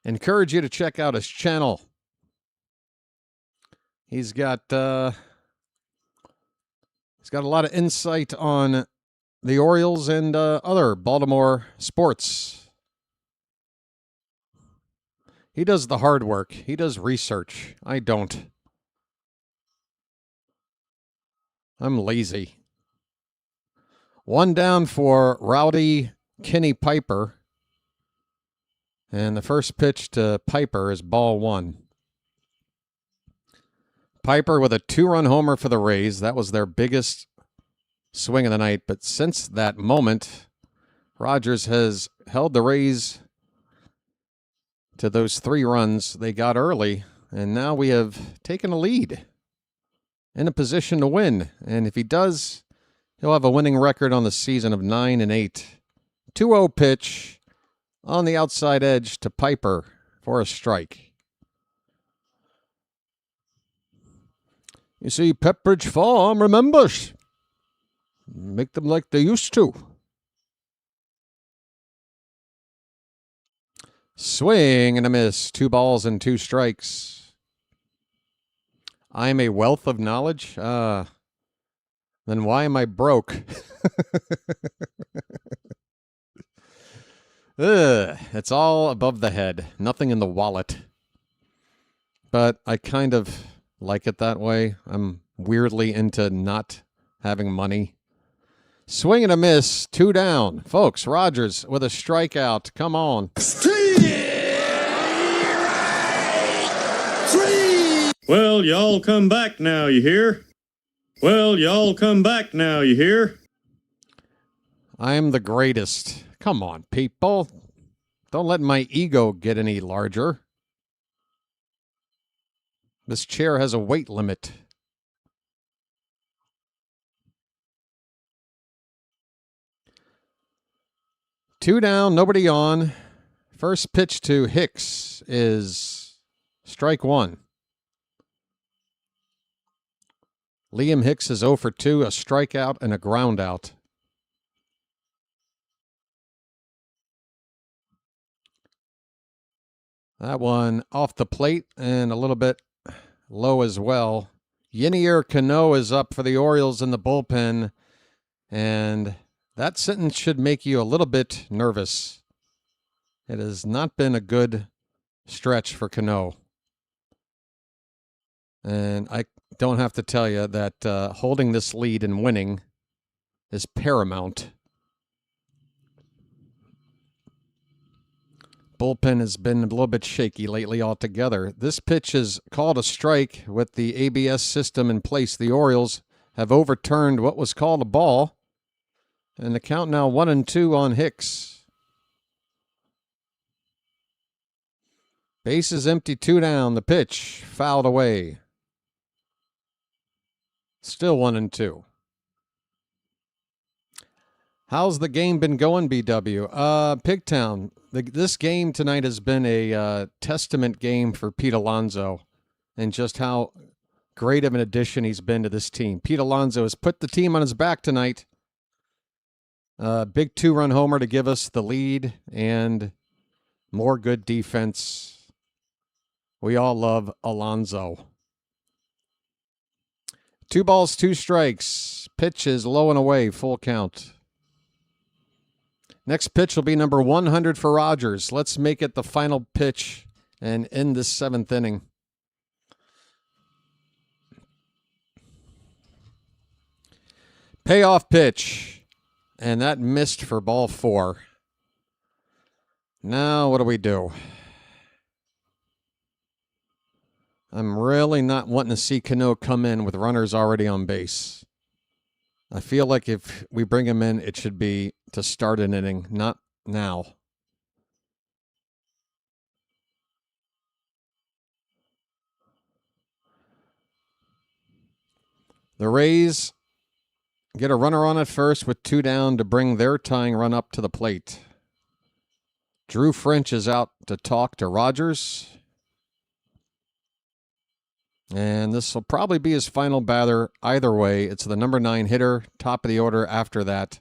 encourage you to check out his channel. He's got a lot of insight on the Orioles and other Baltimore sports. He does the hard work. He does research. I don't. I'm lazy. 1 down for Rowdy Kenny Piper. And the first pitch to Piper is ball 1. Piper with a 2-run homer for the Rays. That was their biggest swing of the night. But since that moment, Rogers has held the Rays to those 3 runs they got early. And now we have taken a lead in a position to win. And if he does, he'll have a winning record on the season of 9-8. 2-0 pitch on the outside edge to Piper for a strike. You see, Pepperidge Farm remembers. Make them like they used to. Swing and a miss. 2 balls and 2 strikes. I'm a wealth of knowledge. Then why am I broke? It's all above the head. Nothing in the wallet. But I kind of like it that way. I'm weirdly into not having money. Swing and a miss. 2 down. Folks, Rogers with a strikeout. Come on. Well, y'all come back now, you hear? Well, y'all come back now, you hear? I am the greatest. Come on, people. Don't let my ego get any larger. This chair has a weight limit. Two down, nobody on. First pitch to Hicks is strike 1. Liam Hicks is 0 for 2, a strikeout and a ground out. That one off the plate and a little bit low as well. Yenier Cano is up for the Orioles in the bullpen. And that sentence should make you a little bit nervous. It has not been a good stretch for Cano. And I don't have to tell you that holding this lead and winning is paramount. Bullpen has been a little bit shaky lately altogether. This pitch is called a strike with the ABS system in place. The Orioles have overturned what was called a ball. And the count now 1-2 on Hicks. Bases empty, 2 down. The pitch fouled away. Still 1-2. How's the game been going, BW? Pigtown, this game tonight has been a testament game for Pete Alonso and just how great of an addition he's been to this team. Pete Alonso has put the team on his back tonight. Big 2-run homer to give us the lead and more good defense. We all love Alonso. 2 balls, 2 strikes. Pitch is low and away, full count. Next pitch will be number 100 for Rogers. Let's make it the final pitch and end this 7th inning. Payoff pitch. And that missed for ball 4. Now what do we do? I'm really not wanting to see Cano come in with runners already on base. I feel like if we bring him in, it should be to start an inning, not now. The Rays get a runner on at first with 2 down to bring their tying run up to the plate. Drew French is out to talk to Rogers. And this will probably be his final batter. Either way, it's the number 9 hitter, top of the order after that,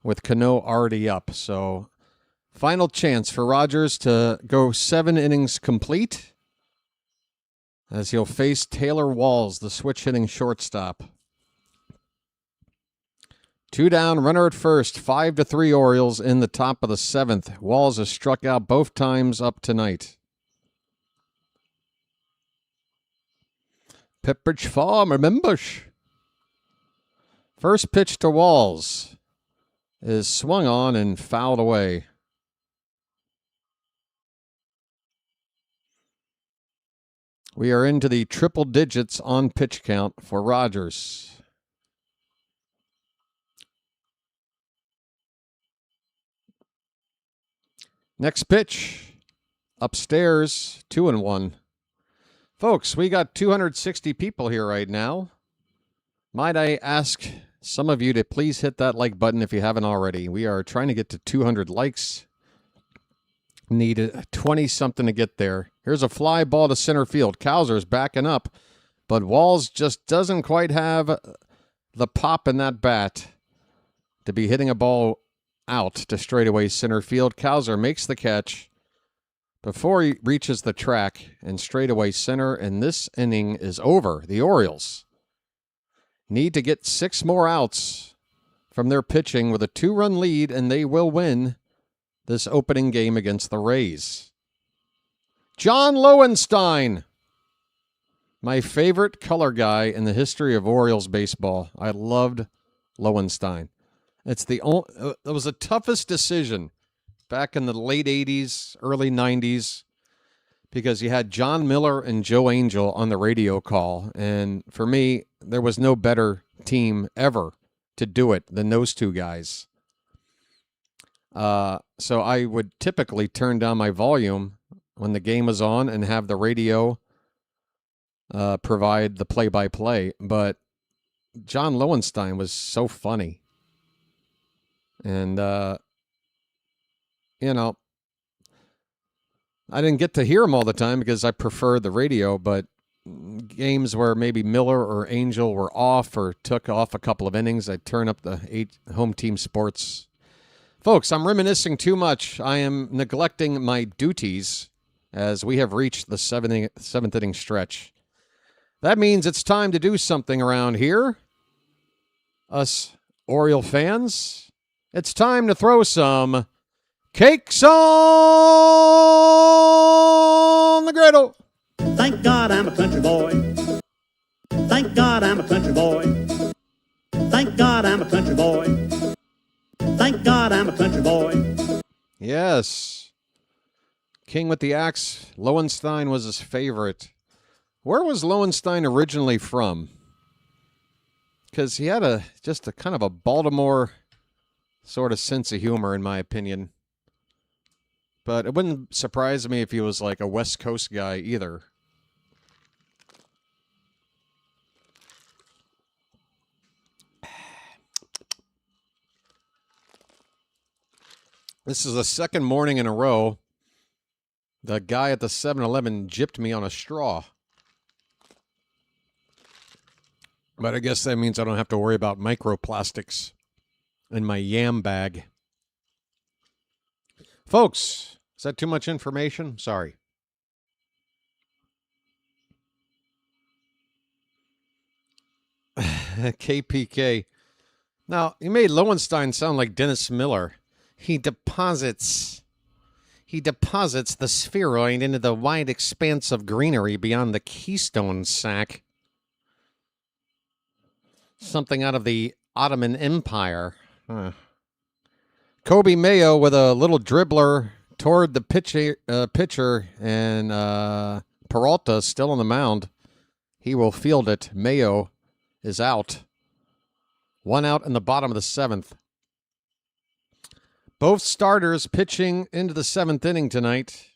with Cano already up. So, final chance for Rogers to go 7 innings complete, as he'll face Taylor Walls, the switch-hitting shortstop. 2 down, runner at first, 5-3 Orioles in the top of the 7th. Walls has struck out both times up tonight. Pepperidge Farm, remembers. First pitch to Walls is swung on and fouled away. We are into the triple digits on pitch count for Rogers. Next pitch, upstairs, 2-1. Folks, we got 260 people here right now. Might I ask some of you to please hit that like button if you haven't already. We are trying to get to 200 likes. Need 20-something to get there. Here's a fly ball to center field. Kowser's backing up, but Walls just doesn't quite have the pop in that bat to be hitting a ball out to straightaway center field. Kowser makes the catch before he reaches the track and straightaway center, and this inning is over. The Orioles need to get 6 more outs from their pitching with a 2-run lead, and they will win this opening game against the Rays. John Lowenstein, my favorite color guy in the history of Orioles baseball. I loved Lowenstein. It was the toughest decision back in the late 80s, early 90s, because you had John Miller and Joe Angel on the radio call. And for me, there was no better team ever to do it than those 2 guys. So I would typically turn down my volume when the game was on and have the radio provide the play-by-play. But John Lowenstein was so funny. And, you know, I didn't get to hear him all the time because I preferred the radio, but games where maybe Miller or Angel were off or took off a couple of innings, I'd turn up the 8 home team sports. Folks, I'm reminiscing too much. I am neglecting my duties as we have reached the 7th inning stretch. That means it's time to do something around here. Us Oriole fans, it's time to throw some cakes on the griddle. Thank God I'm a country boy. Thank God I'm a country boy. Thank God I'm a country boy. Thank God I'm a country boy. Yes. King with the Axe, Lowenstein was his favorite. Where was Lowenstein originally from? Because he had just a kind of a Baltimore sort of sense of humor, in my opinion. But it wouldn't surprise me if he was like a West Coast guy either. This is the second morning in a row the guy at the 7-Eleven gypped me on a straw. But I guess that means I don't have to worry about microplastics in my yam bag. Folks, is that too much information? Sorry. KPK. Now, you made Lowenstein sound like Dennis Miller. He deposits the spheroid into the wide expanse of greenery beyond the Keystone sack. Something out of the Ottoman Empire. Kobe Mayo with a little dribbler toward the pitcher, and Peralta still on the mound. He will field it. Mayo is out. 1 out in the bottom of the 7th. Both starters pitching into the 7th inning tonight.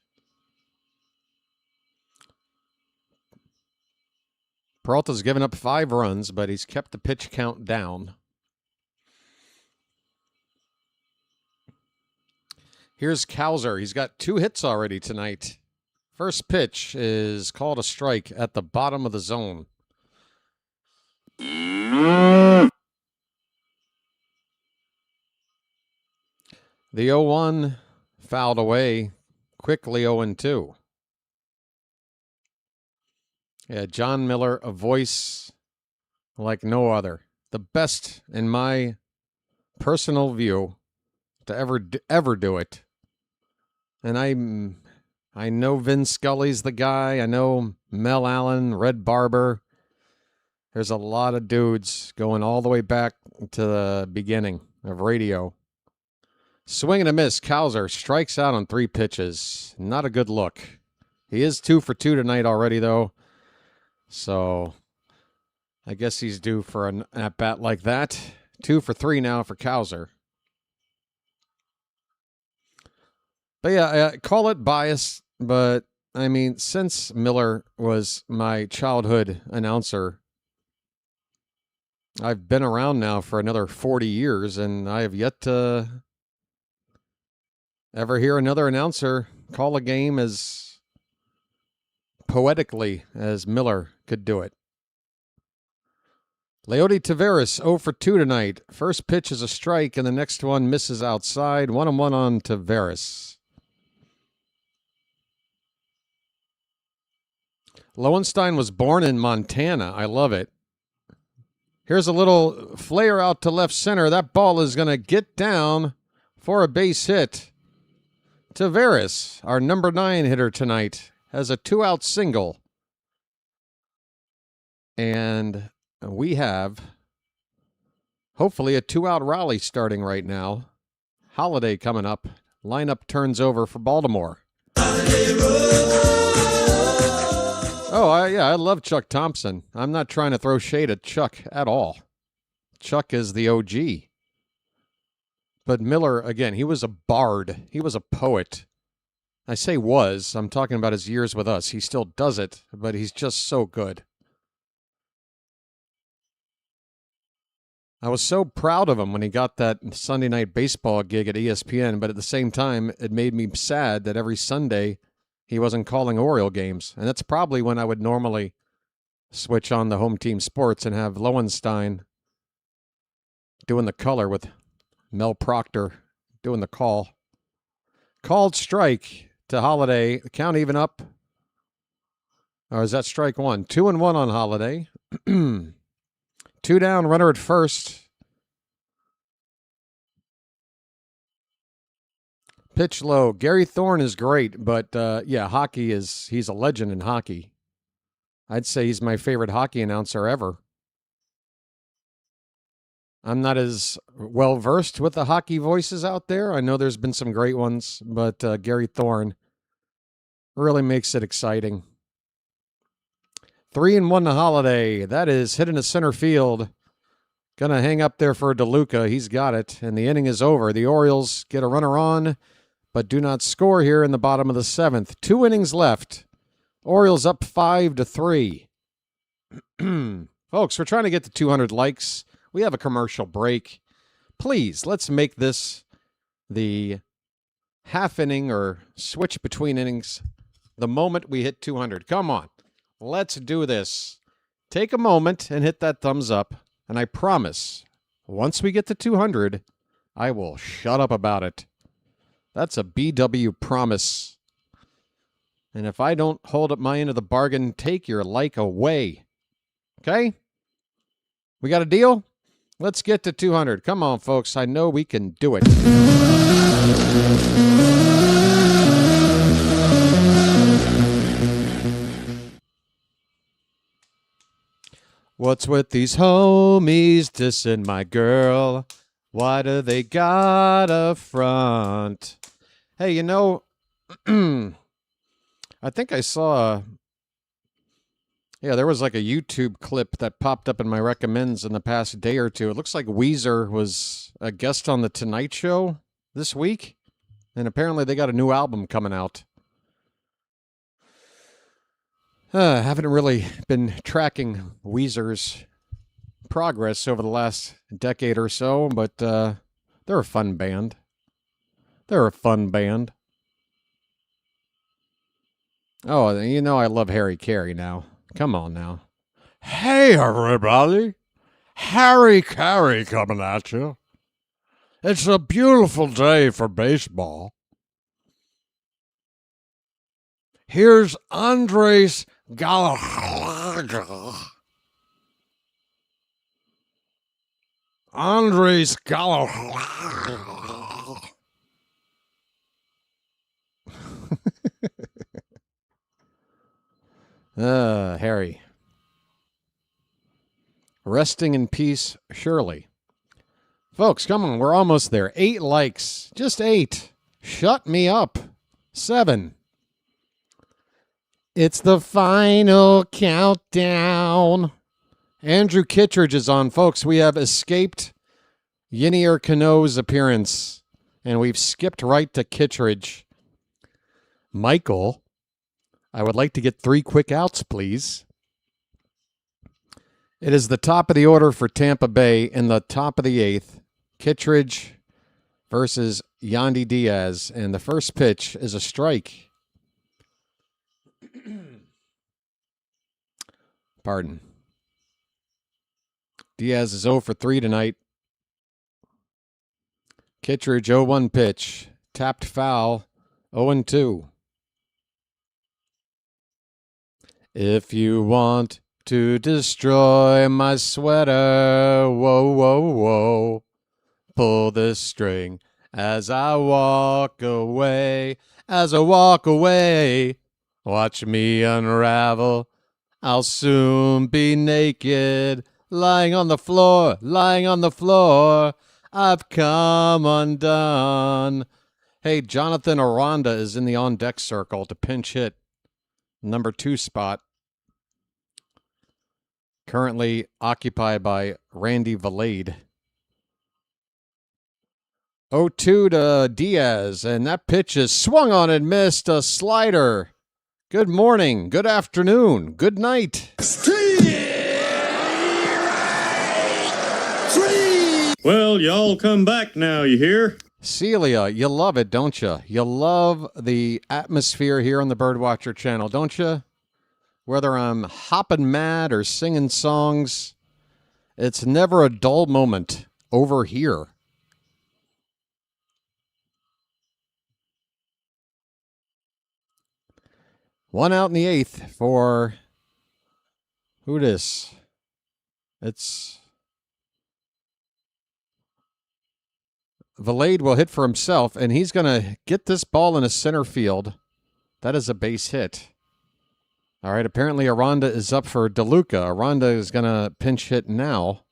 Peralta's given up 5 runs, but he's kept the pitch count down. Here's Cowser. He's got 2 hits already tonight. First pitch is called a strike at the bottom of the zone. The 0-1 fouled away. Quickly 0-2. Yeah, John Miller, a voice like no other. The best, in my personal view, to ever do it. And I know Vin Scully's the guy. I know Mel Allen, Red Barber. There's a lot of dudes going all the way back to the beginning of radio. Swing and a miss. Cowser strikes out on 3 pitches. Not a good look. He is 2 for 2 tonight already, though. So I guess he's due for an at-bat like that. 2 for 3 now for Cowser. But yeah, call it bias, but I mean, since Miller was my childhood announcer, I've been around now for another 40 years, and I have yet to ever hear another announcer call a game as poetically as Miller could do it. Leody Taveras 0 for 2 tonight. First pitch is a strike, and the next one misses outside. 1-1 on Taveras. Lowenstein was born in Montana. I love it. Here's a little flare out to left center. That ball is going to get down for a base hit. Taveras, our number 9 hitter tonight, has a 2-out single. And we have, hopefully, a 2-out rally starting right now. Holiday coming up. Lineup turns over for Baltimore. I love Chuck Thompson. I'm not trying to throw shade at Chuck at all. Chuck is the OG. But Miller, again, he was a bard. He was a poet. I say was. I'm talking about his years with us. He still does it, but he's just so good. I was so proud of him when he got that Sunday night baseball gig at ESPN, but at the same time, it made me sad that every Sunday he wasn't calling Oriole games. And that's probably when I would normally switch on the home team sports and have Lowenstein doing the color with Mel Proctor doing the call. Called strike to Holiday. Count even up. Or is that strike 1? 2-1 on Holiday. 2 down, runner at first. Pitch low. Gary Thorne is great, but yeah, he's a legend in hockey. I'd say he's my favorite hockey announcer ever. I'm not as well versed with the hockey voices out there. I know there's been some great ones, but Gary Thorne really makes it exciting. 3-1 to Holiday. That is hit into center field. Gonna hang up there for DeLuca. He's got it, and the inning is over. The Orioles get a runner on, but do not score here in the bottom of the 7th. 2 innings left. Orioles up 5-3. Folks, we're trying to get to 200 likes. We have a commercial break. Please, let's make this the half inning or switch between innings the moment we hit 200. Come on. Let's do this. Take a moment and hit that thumbs up. And I promise, once we get to 200, I will shut up about it. That's a BW promise. And if I don't hold up my end of the bargain, take your like away. Okay? We got a deal? Let's get to 200. Come on, folks. I know we can do it. What's with these homies dissing my girl? Why do they got a front? Hey, you know, I think I saw there was like a YouTube clip that popped up in my recommends in the past day or two. It looks like Weezer was a guest on The Tonight Show this week, and apparently they got a new album coming out. Haven't really been tracking Weezer's progress over the last decade or so, but they're a fun band. They're a fun band. Oh, you know I love Harry Carey now. Come on now. Hey, everybody. Harry Carey coming at you. It's a beautiful day for baseball. Here's Andres Gallagher. Andres Gallagher. Harry. Resting in peace, surely. Folks, come on, we're almost there. 8 likes. Just 8. Shut me up. 7. It's the final countdown. Andrew Kittredge is on. Folks, we have escaped Ynier Cano's appearance, and we've skipped right to Kittredge. Michael, I would like to get 3 quick outs, please. It is the top of the order for Tampa Bay in the top of the 8th. Kittredge versus Yandy Diaz, and the first pitch is a strike. Pardon. Diaz is 0 for 3 tonight. Kittredge 0-1 pitch. Tapped foul. 0-2. If you want to destroy my sweater, whoa, whoa, whoa, pull the string as I walk away. As I walk away, watch me unravel. I'll soon be naked, lying on the floor, lying on the floor. I've come undone. Hey, Jonathan Aranda is in the on-deck circle to pinch hit. Number 2 spot. Currently occupied by Randy Valade. 0-2 to Diaz, and that pitch is swung on and missed. A slider. Good morning, good afternoon, good night. Well, y'all come back now, you hear? Celia, you love it, don't you? You love the atmosphere here on the BirdWatcher Channel, don't you? Whether I'm hopping mad or singing songs, it's never a dull moment over here. One out in the 8th for who this? It's Valade will hit for himself, and he's going to get this ball in a center field. That is a base hit. All right, apparently Aranda is up for DeLuca. Aranda is going to pinch hit now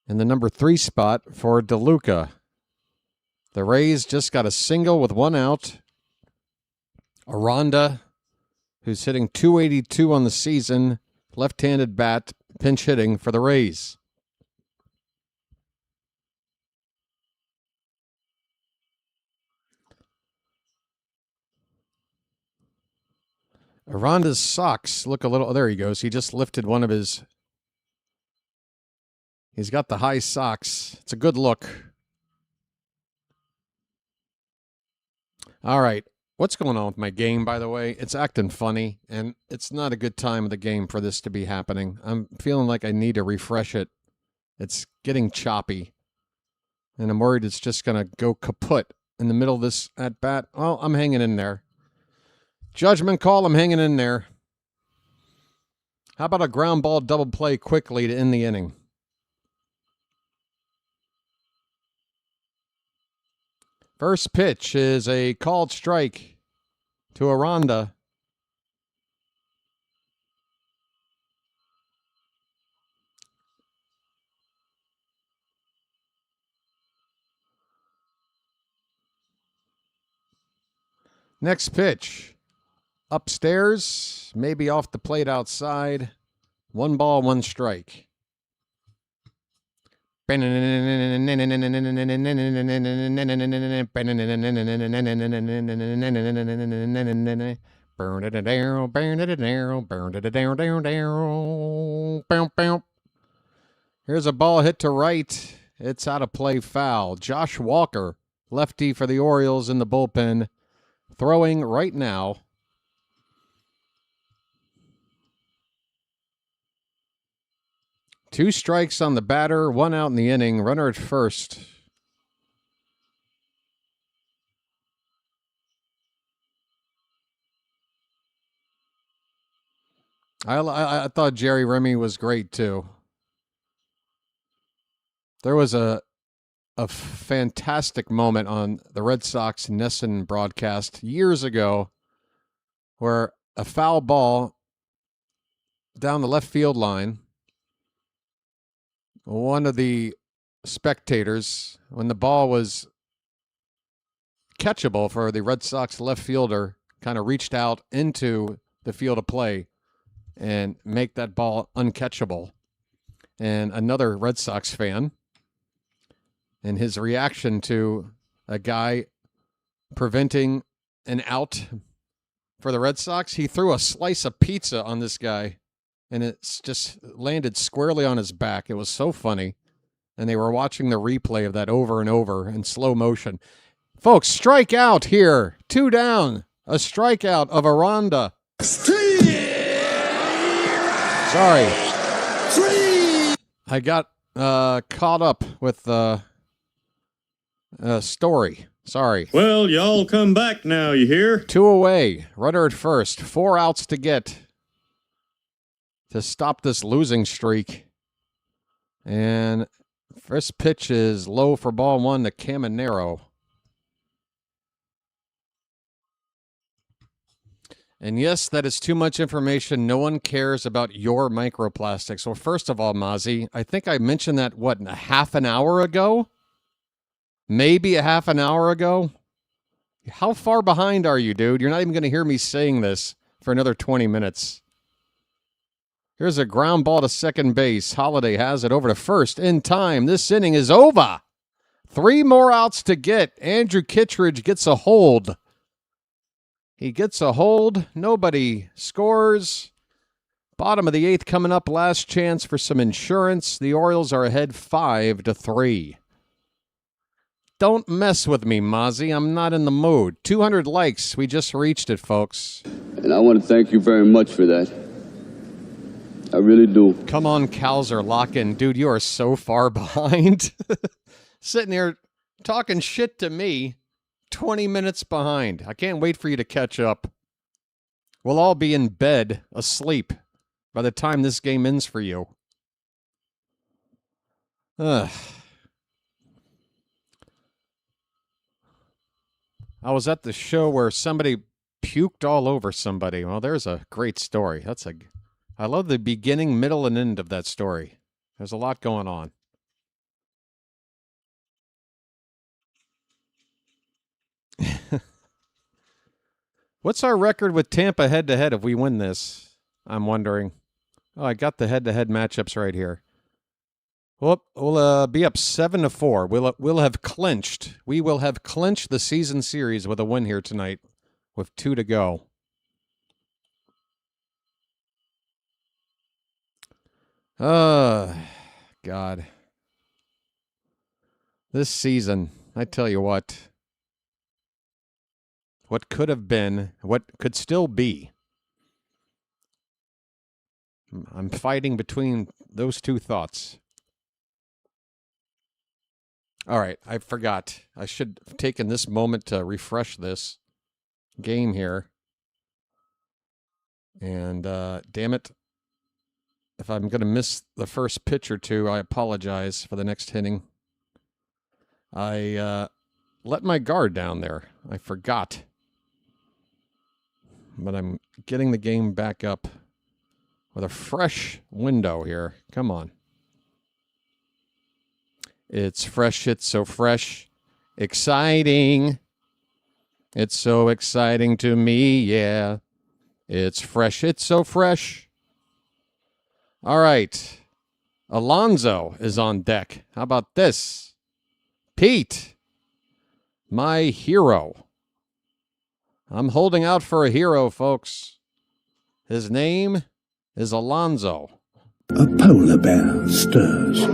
in the number 3 spot for DeLuca. The Rays just got a single with 1 out. Aranda, who's hitting .282 on the season, left-handed bat, pinch hitting for the Rays. Aranda's socks look a little... Oh, there he goes. He just lifted one of his... He's got the high socks. It's a good look. All right. What's going on with my game, by the way? It's acting funny, and it's not a good time of the game for this to be happening. I'm feeling like I need to refresh it. It's getting choppy, and I'm worried it's just going to go kaput in the middle of this at-bat. Well, I'm hanging in there. Judgment call, I'm hanging in there. How about a ground ball double play quickly to end the inning? First pitch is a called strike to Aranda. Next pitch. Upstairs, maybe off the plate outside. 1 ball, 1 strike. Burn it down, burn it down, burn it down. Here's a ball hit to right. It's out of play, foul. Josh Walker, lefty for the Orioles in the bullpen, throwing right now. Two strikes on the batter, 1 out in the inning, runner at first. I thought Jerry Remy was great too. There was a fantastic moment on the Red Sox Nesson broadcast years ago where a foul ball down the left field line, one of the spectators, when the ball was catchable for the Red Sox left fielder, kind of reached out into the field of play and make that ball uncatchable. And another Red Sox fan, and his reaction to a guy preventing an out for the Red Sox, he threw a slice of pizza on this guy, and it's just landed squarely on his back. It was so funny. And they were watching the replay of that over and over in slow motion. Folks, strike out here. 2 down. A strikeout of Aranda. Sorry. I got caught up with the story. Sorry. Well, y'all come back now, you hear? 2 away. Runner at first. 4 outs to get to stop this losing streak. And first pitch is low for ball 1 to Caminero. And yes, that is too much information. No one cares about your microplastics. Well, first of all, Mozzie, I think I mentioned that, a half an hour ago? Maybe a half an hour ago? How far behind are you, dude? You're not even going to hear me saying this for another 20 minutes. Here's a ground ball to second base. Holiday has it over to first in time. This inning is over. 3 more outs to get. Andrew Kittredge gets a hold. He gets a hold. Nobody scores. Bottom of the 8th coming up. Last chance for some insurance. The Orioles are ahead 5-3. Don't mess with me, Mozzie. I'm not in the mood. 200 likes. We just reached it, folks. And I want to thank you very much for that. I really do. Come on, Calzer, lock in. Dude, you are so far behind. Sitting here talking shit to me, 20 minutes behind. I can't wait for you to catch up. We'll all be in bed, asleep, by the time this game ends for you. I was at the show where somebody puked all over somebody. Well, there's a great story. I love the beginning, middle, and end of that story. There's a lot going on. What's our record with Tampa head-to-head if we win this? I'm wondering. Oh, I got the head-to-head matchups right here. We'll be up 7-4. We'll have clinched. We will have clinched the season series with a win here tonight with 2 to go. God. This season, I tell you what could have been, what could still be. I'm fighting between those two thoughts. All right, I forgot. I should have taken this moment to refresh this game here. And damn it, if I'm going to miss the first pitch or two, I apologize for the next inning. I let my guard down there. I forgot. But I'm getting the game back up with a fresh window here. Come on. It's fresh. It's so fresh. Exciting. It's so exciting to me, yeah. It's fresh. It's so fresh. All right. Alonzo is on deck. How about this? Pete, my hero. I'm holding out for a hero, folks. His name is Alonzo. A polar bear stirs.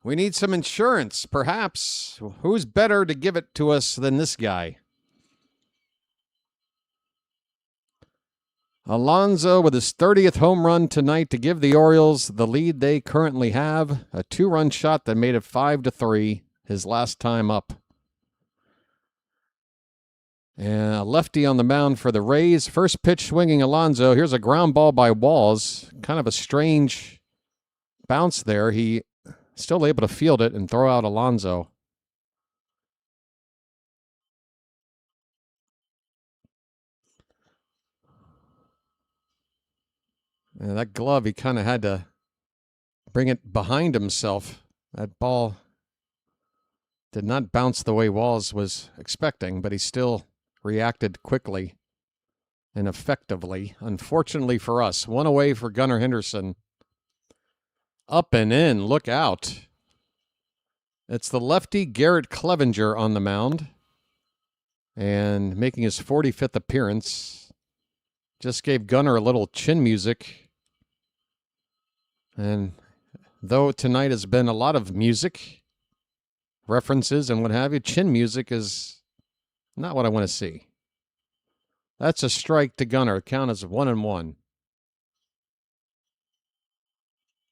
We need some insurance, perhaps. Who's better to give it to us than this guy? Alonzo with his 30th home run tonight to give the Orioles the lead they currently have. A 2-run shot that made it 5-3 his last time up. And a lefty on the mound for the Rays. First pitch swinging Alonzo. Here's a ground ball by Walls. Kind of a strange bounce there. He still able to field it and throw out Alonzo. And that glove, he kind of had to bring it behind himself. That ball did not bounce the way Walls was expecting, but he still reacted quickly and effectively. Unfortunately for us, one away for Gunnar Henderson. Up and in, look out. It's the lefty Garrett Clevenger on the mound and making his 45th appearance. Just gave Gunnar a little chin music. And though tonight has been a lot of music, references and what have you, chin music is not what I want to see. That's a strike to Gunnar. Count as 1-1.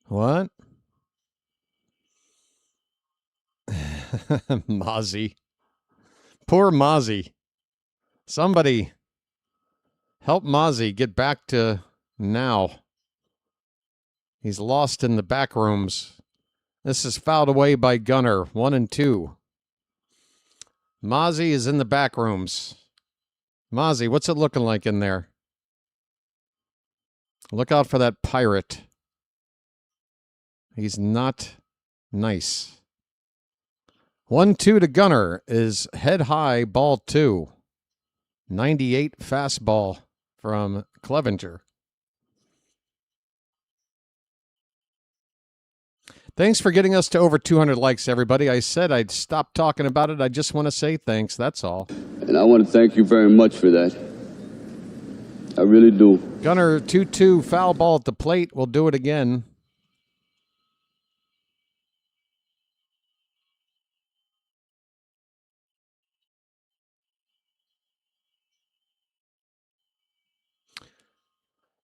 What? Mozzie. Poor Mozzie. Somebody help Mozzie get back to now. He's lost in the back rooms. This is fouled away by Gunnar. 1-2. Mozzie is in the back rooms. Mozzie, what's it looking like in there? Look out for that pirate. He's not nice. 1-2 to Gunnar is head high, ball 2. 98 fastball from Clevenger. Thanks for getting us to over 200 likes, everybody. I said I'd stop talking about it. I just want to say thanks. That's all. And I want to thank you very much for that. I really do. Gunnar, 2-2, foul ball at the plate. We'll do it again.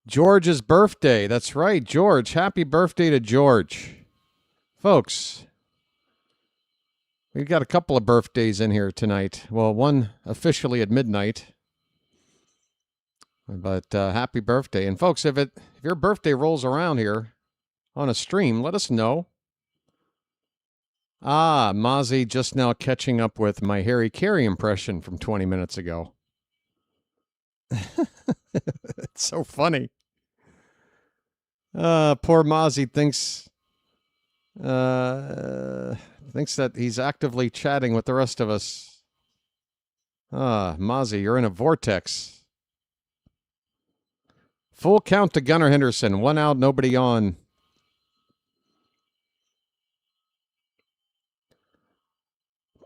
George's birthday. That's right, George. Happy birthday to George. Folks, we've got a couple of birthdays in here tonight. Well, one officially at midnight. But happy birthday. And folks, if your birthday rolls around here on a stream, let us know. Ah, Mozzie just now catching up with my Harry Carey impression from 20 minutes ago. It's so funny. Poor Mozzie thinks that he's actively chatting with the rest of us. Mozzie, you're in a vortex. Full count to Gunnar Henderson. 1 out, nobody on.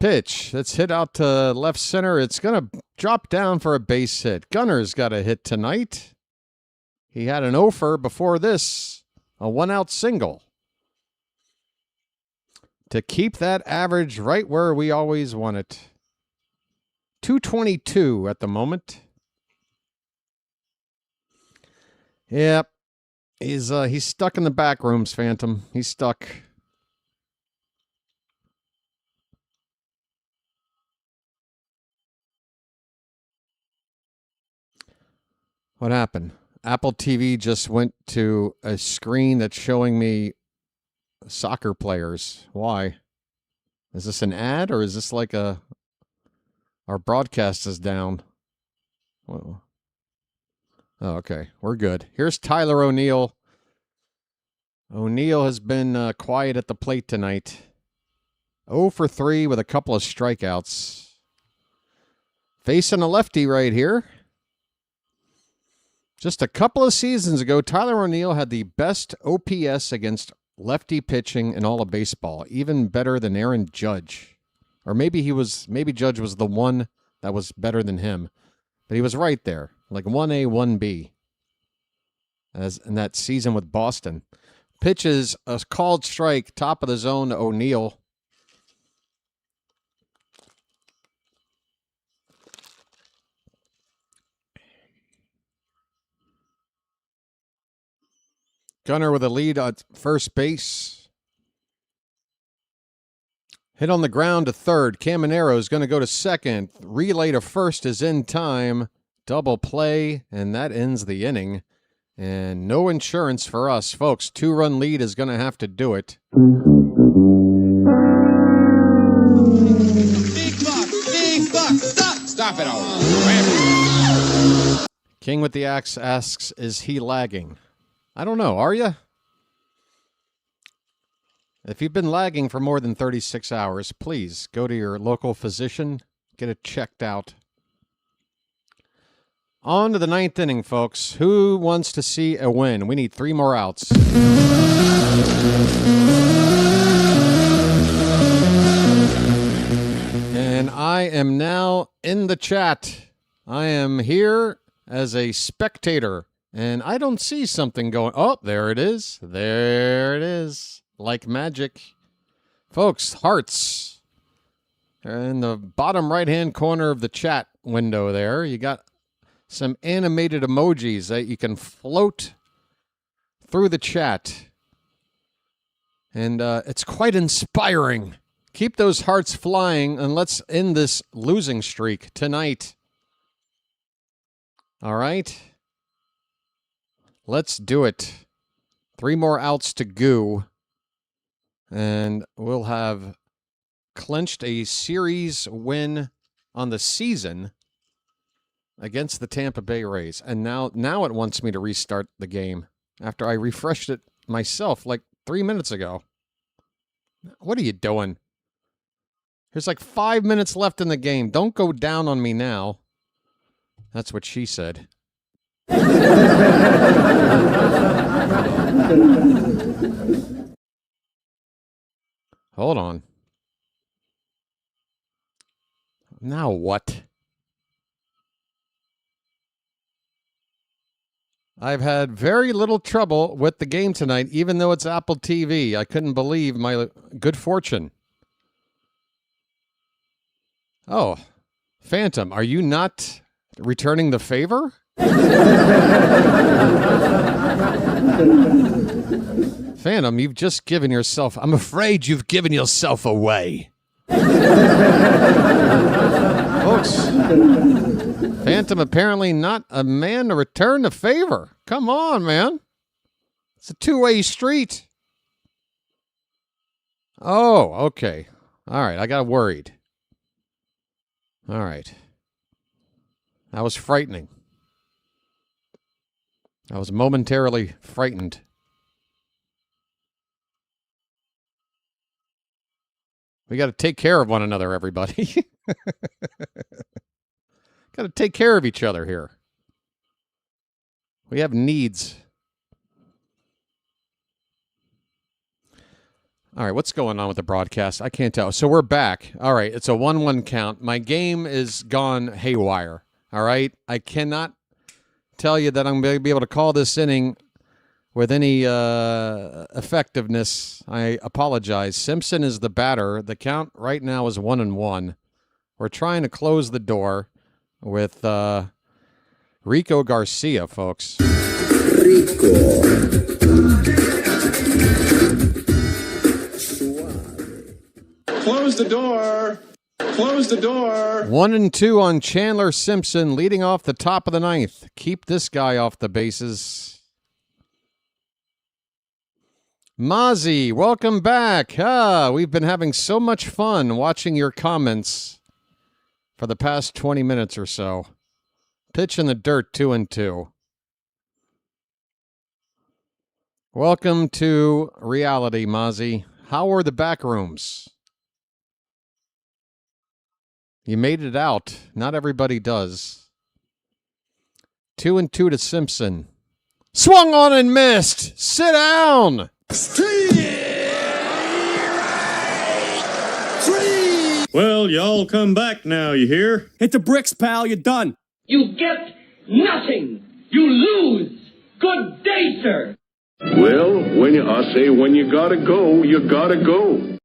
Pitch. That's hit out to left center. It's going to drop down for a base hit. Gunner's got a hit tonight. He had an offer before this. A 1-out single. To keep that average right where we always want it. 222 at the moment. Yep. He's stuck in the back rooms, Phantom. He's stuck. What happened? Apple TV just went to a screen that's showing me soccer players. Why? Is this an ad or is this like our broadcast is down? Well, oh, okay. We're good. Here's Tyler O'Neill. O'Neill has been quiet at the plate tonight. 0 for 3 with a couple of strikeouts. Facing a lefty right here. Just a couple of seasons ago, Tyler O'Neill had the best OPS against lefty pitching in all of baseball, even better than Aaron Judge. Or maybe Judge was the one that was better than him. But he was right there, like 1A, 1B. As in that season with Boston. Pitches a called strike, top of the zone to O'Neill. Gunner with a lead at first base. Hit on the ground to third. Caminero is going to go to second. Relay to first is in time. Double play, and that ends the inning. And no insurance for us, folks. 2-run lead is going to have to do it. Big buck, stop it all. King with the axe asks, is he lagging? I don't know. Are you? If you've been lagging for more than 36 hours, please go to your local physician, get it checked out. On to the 9th inning, folks. Who wants to see a win? We need 3 more outs. And I am now in the chat. I am here as a spectator. And I don't see something going. Oh, there it is. There it is. Like magic. Folks, hearts. In the bottom right-hand corner of the chat window there, you got some animated emojis that you can float through the chat. And it's quite inspiring. Keep those hearts flying, and let's end this losing streak tonight. All right? Let's do it. 3 more outs to go. And we'll have clinched a series win on the season against the Tampa Bay Rays. And now it wants me to restart the game after I refreshed it myself like 3 minutes ago. What are you doing? There's like 5 minutes left in the game. Don't go down on me now. That's what she said. Hold on. Now what? I've had very little trouble with the game tonight, even though it's Apple TV. I couldn't believe my good fortune. Oh, Phantom, are you not returning the favor? Phantom, you've just given yourself... I'm afraid you've given yourself away. Folks, Phantom apparently not a man to return the favor. Come on, man. It's a two-way street. Oh, okay. All right, I got worried. All right. That was frightening. I was momentarily frightened. We got to take care of one another, everybody. Got to take care of each other here. We have needs. All right, what's going on with the broadcast? I can't tell. So we're back. All right, it's a 1-1 count. My game is gone haywire. All right? I cannot tell you that I'm going to be able to call this inning with any effectiveness. I apologize. Simpson is the batter. The count right now is 1-1. We're trying to close the door with Rico Garcia, folks. Close the door. Close the door. 1-2 on Chandler Simpson, leading off the top of the ninth. Keep this guy off the bases. Mozzie, welcome back. We've been having so much fun watching your comments for the past 20 minutes or so. Pitch in the dirt, 2-2. Welcome to reality, Mozzie. How were the back rooms? You made it out. Not everybody does. 2-2 to Simpson. Swung on and missed. Sit down. Well, y'all come back now, you hear? Hit the bricks, pal. You're done. You get nothing. You lose. Good day, sir. Well, I say when you gotta go, you gotta go.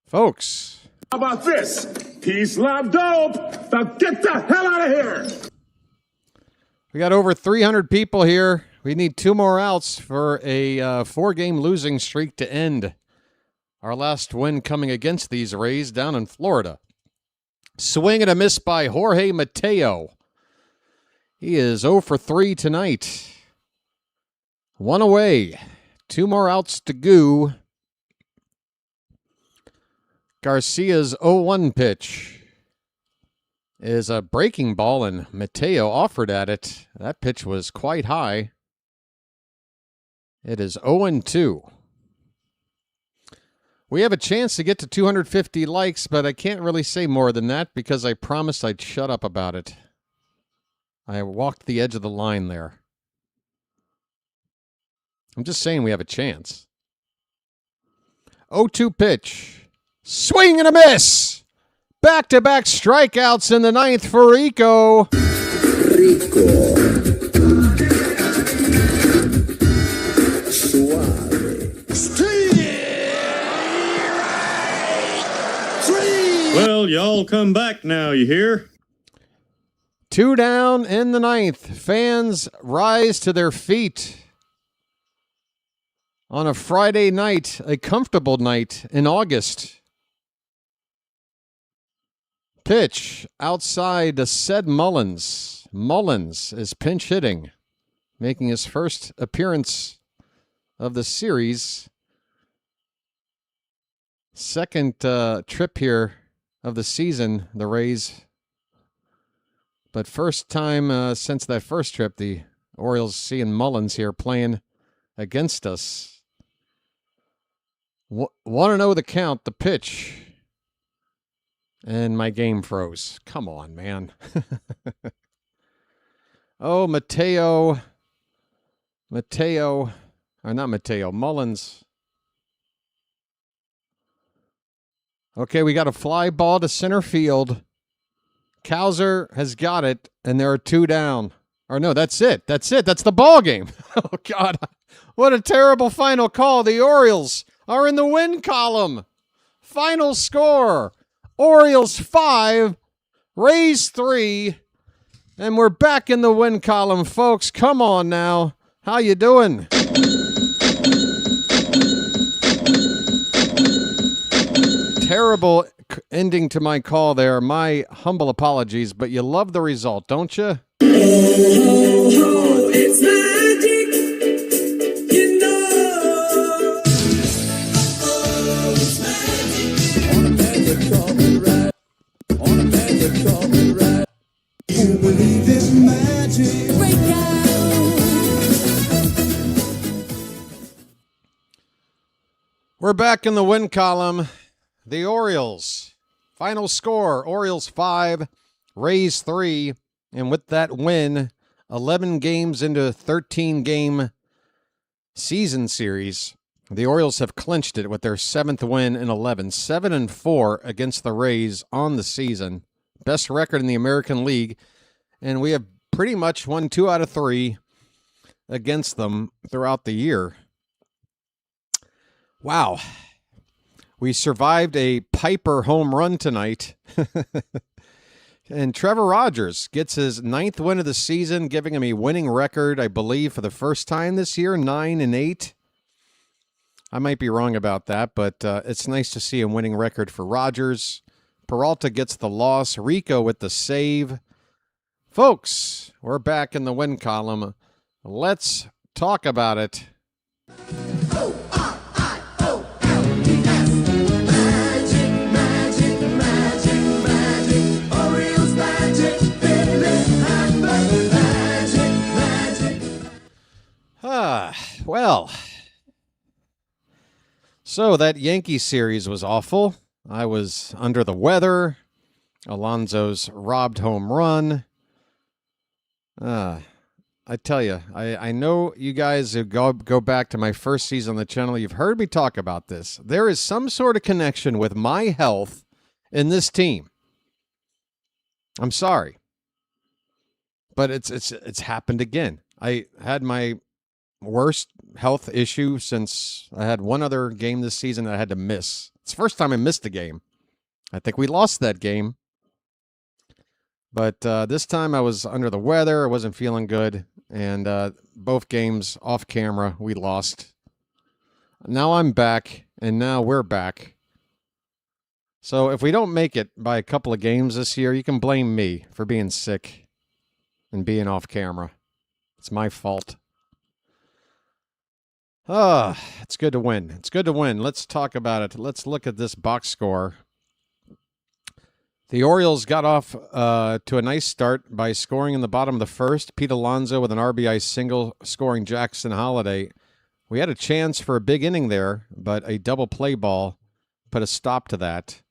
Folks. How about this? Peace, love, dope. Now get the hell out of here. We got over 300 people here. We need 2 more outs for a 4-game losing streak to end. Our last win coming against these Rays down in Florida. Swing and a miss by Jorge Mateo. He is 0 for 3 tonight. 1 away. 2 more outs to go. Garcia's 0-1 pitch is a breaking ball, and Mateo offered at it. That pitch was quite high. It is 0-2. We have a chance to get to 250 likes, but I can't really say more than that because I promised I'd shut up about it. I walked the edge of the line there. I'm just saying we have a chance. 0-2 pitch. Swing and a miss. Back-to-back strikeouts in the ninth for Rico. Well, y'all come back now, you hear? 2 down in the ninth. Fans rise to their feet on a Friday night, a comfortable night in August. Pitch outside to Sed Mullins. Mullins is pinch hitting, making his first appearance of the series. Second trip here of the season, the Rays. But first time since that first trip, the Orioles seeing Mullins here playing against us. 1-0 the count, the pitch. And my game froze. Come on, man. Oh, Mateo. Or not Mateo, Mullins. Okay, we got a fly ball to center field. Cowser has got it, and there are 2 down. Or no, that's it. That's the ball game. Oh, God. What a terrible final call. The Orioles are in the win column. Final score. Orioles 5, Rays 3, and we're back in the win column, folks. Come on now. How you doing? Terrible ending to my call there. My humble apologies, but you love the result, don't you? It's magic, you know. We're back in the win column. The Orioles. Final score, Orioles 5, Rays 3. And with that win, 11 games into a 13-game season series, the Orioles have clinched it with their 7th win in 11. 7-4 against the Rays on the season. Best record in the American League. And we have pretty much won 2 out of 3 against them throughout the year. Wow. We survived a Piper home run tonight. And Trevor Rogers gets his 9th win of the season, giving him a winning record, I believe, for the first time this year, 9-8. I might be wrong about that, but it's nice to see a winning record for Rogers. Peralta gets the loss. Rico with the save. Folks, we're back in the win column. Let's talk about it. Well, so that Yankee series was awful. I was under the weather. Alonso's robbed home run. I tell you, I know you guys who go back to my first season on the channel, you've heard me talk about this. There is some sort of connection with my health in this team. I'm sorry. But it's happened again. I had my worst health issue since I had one other game this season that I had to miss. It's the first time I missed a game. I think we lost that game. But this time I was under the weather. I wasn't feeling good. And both games off camera, we lost. Now I'm back, and now we're back. So if we don't make it by a couple of games this year, you can blame me for being sick and being off camera. It's my fault. It's good to win. It's good to win. Let's talk about it. Let's look at this box score. The Orioles got off to a nice start by scoring in the bottom of the first. Pete Alonso with an RBI single, scoring Jackson Holliday. We had a chance for a big inning there, but a double play ball put a stop to that.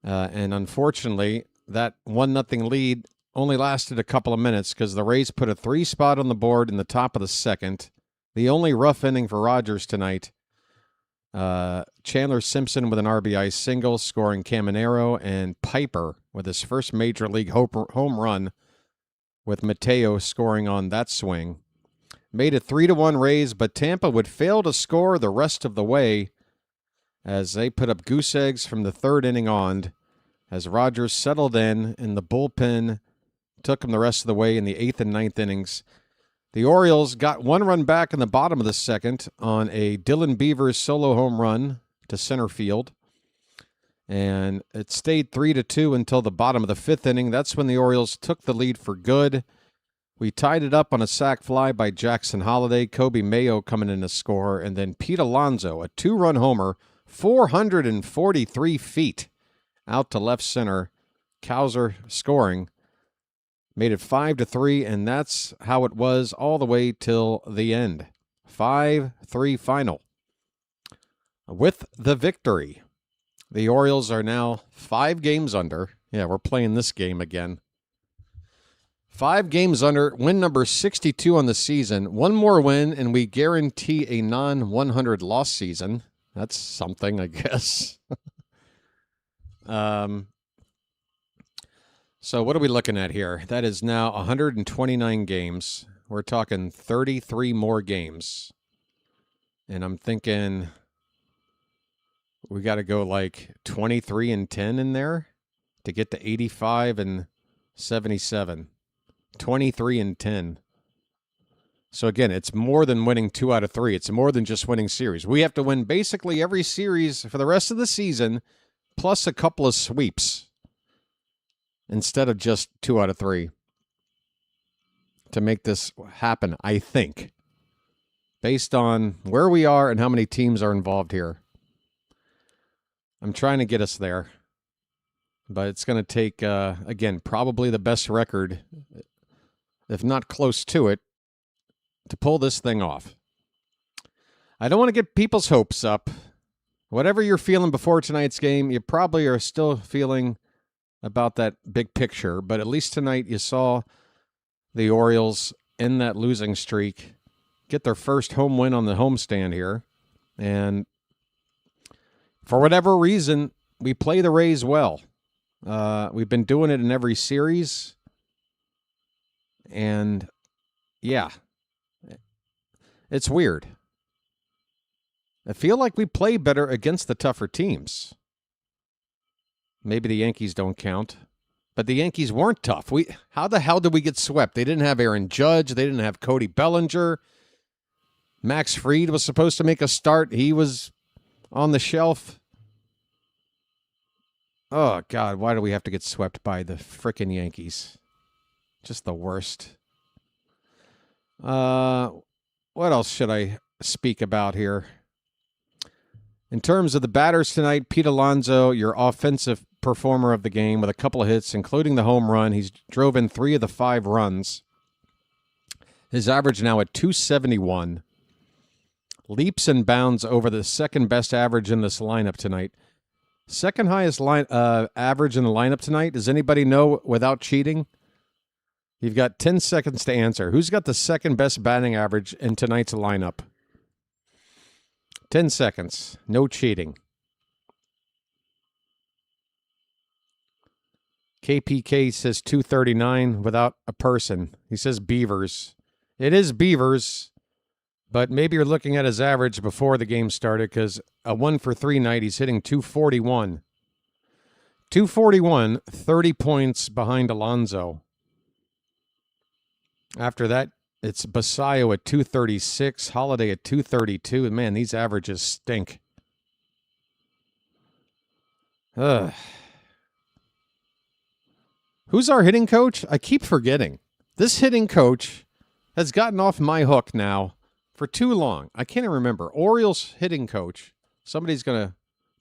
And unfortunately, that 1-0 lead only lasted a couple of minutes because the Rays put a 3 spot on the board in the top of the second. The only rough inning for Rogers tonight. Chandler Simpson with an RBI single, scoring Caminero, and Piper with his first major league home run, with Mateo scoring on that swing. Made it 3-1 Rays, but Tampa would fail to score the rest of the way as they put up goose eggs from the 3rd inning on, as Rogers settled in the bullpen took him the rest of the way in the 8th and 9th innings. The Orioles got 1 run back in the bottom of the second on a Dylan Beavers solo home run to center field. And it stayed 3-2 until the bottom of the 5th inning. That's when the Orioles took the lead for good. We tied it up on a sac fly by Jackson Holliday, Kobe Mayo coming in to score, and then Pete Alonso, a 2-run homer, 443 feet out to left center. Cowser scoring. Made it 5-3, and that's how it was all the way till the end. 5-3 final. With the victory, the Orioles are now 5 games under. Yeah, we're playing this game again. 5 games under, win number 62 on the season. 1 more win, and we guarantee a non-100 loss season. That's something, I guess. So what are we looking at here? That is now 129 games. We're talking 33 more games. And I'm thinking we got to go like 23-10 in there to get to 85 and 77. 23-10. So again, it's more than winning 2 out of 3. It's more than just winning series. We have to win basically every series for the rest of the season, plus a couple of sweeps, instead of just 2 out of 3, to make this happen, I think, based on where we are and how many teams are involved here. I'm trying to get us there, but it's going to take, again, probably the best record, if not close to it, to pull this thing off. I don't want to get people's hopes up. whatever you're feeling before tonight's game, you probably are still feeling about that big picture. But at least tonight you saw the Orioles in that losing streak get their first home win on the homestand here. And for whatever reason, we play the Rays well. We've been doing it in every series. And, yeah, it's weird. I feel like we play better against the tougher teams. Maybe the Yankees don't count. But the Yankees weren't tough. How the hell did we get swept? They didn't have Aaron Judge. They didn't have Cody Bellinger. Max Fried was supposed to make a start. He was on the shelf. Oh, God, why do we have to get swept by the frickin' Yankees? Just the worst. What else should I speak about here? In terms of the batters tonight, Pete Alonso, your offensive performer of the game with a couple of hits, including the home run. He's drove in 3 of the 5 runs. His average now at 271. Leaps and bounds over the second best average in this lineup tonight. Second highest average in the lineup tonight. Does anybody know without cheating? You've got 10 seconds to answer. Who's got the second best batting average in tonight's lineup? 10 seconds. No cheating. KPK says 239 without a person. He says Beavers. It is Beavers, but maybe you're looking at his average before the game started because a 1-for-3 night, he's hitting 241. 241, 30 points behind Alonso. After that, it's Basayo at 236, Holiday at 232. Man, these averages stink. Ugh. Who's our hitting coach? I keep forgetting. This hitting coach has gotten off my hook now for too long. I can't even remember. Orioles hitting coach. Somebody's going to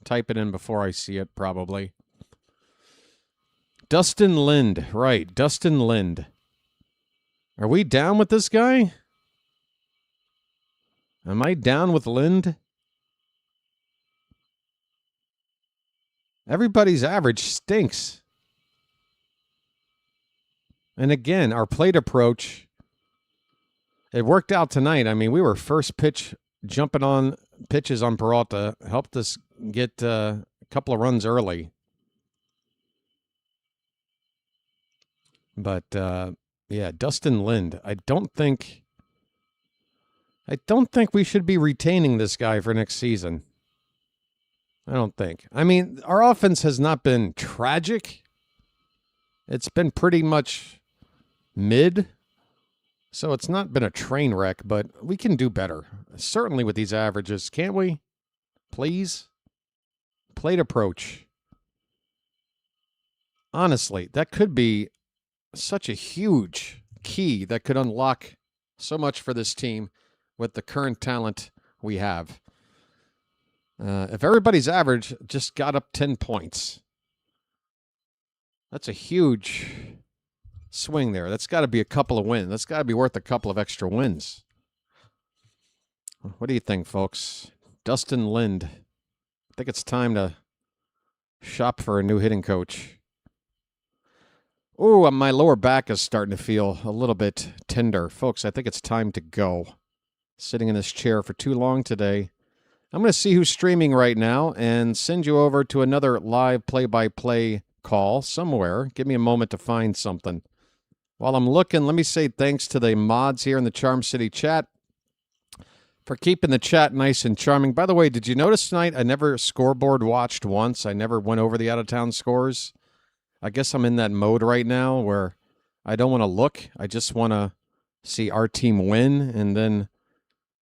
type it in before I see it, probably. Dustin Lind. Right, Dustin Lind. Are we down with this guy? Am I down with Lind? Everybody's average stinks. And again, our plate approach, it worked out tonight. I mean, we were first pitch jumping on pitches on Peralta, helped us get a couple of runs early. But, yeah, Dustin Lind. I don't think we should be retaining this guy for next season. I don't think. I mean, our offense has not been tragic. It's been pretty much mid. So it's not been a train wreck, but we can do better. Certainly with these averages, can't we? Please? Plate approach. Honestly, that could be such a huge key that could unlock so much for this team with the current talent we have. If everybody's average just got up 10 points, that's a huge swing there. That's got to be a couple of wins. That's got to be worth a couple of extra wins. What do you think, folks? Dustin Lind. I think it's time to shop for a new hitting coach. Oh, my lower back is starting to feel a little bit tender. Folks, I think it's time to go. Sitting in this chair for too long today. I'm going to see who's streaming right now and send you over to another live play-by-play call somewhere. Give me a moment to find something. While I'm looking, let me say thanks to the mods here in the Charm City chat for keeping the chat nice and charming. By the way, did you notice tonight I never scoreboard watched once? I never went over the out-of-town scores. I guess I'm in that mode right now where I don't want to look. I just want to see our team win and then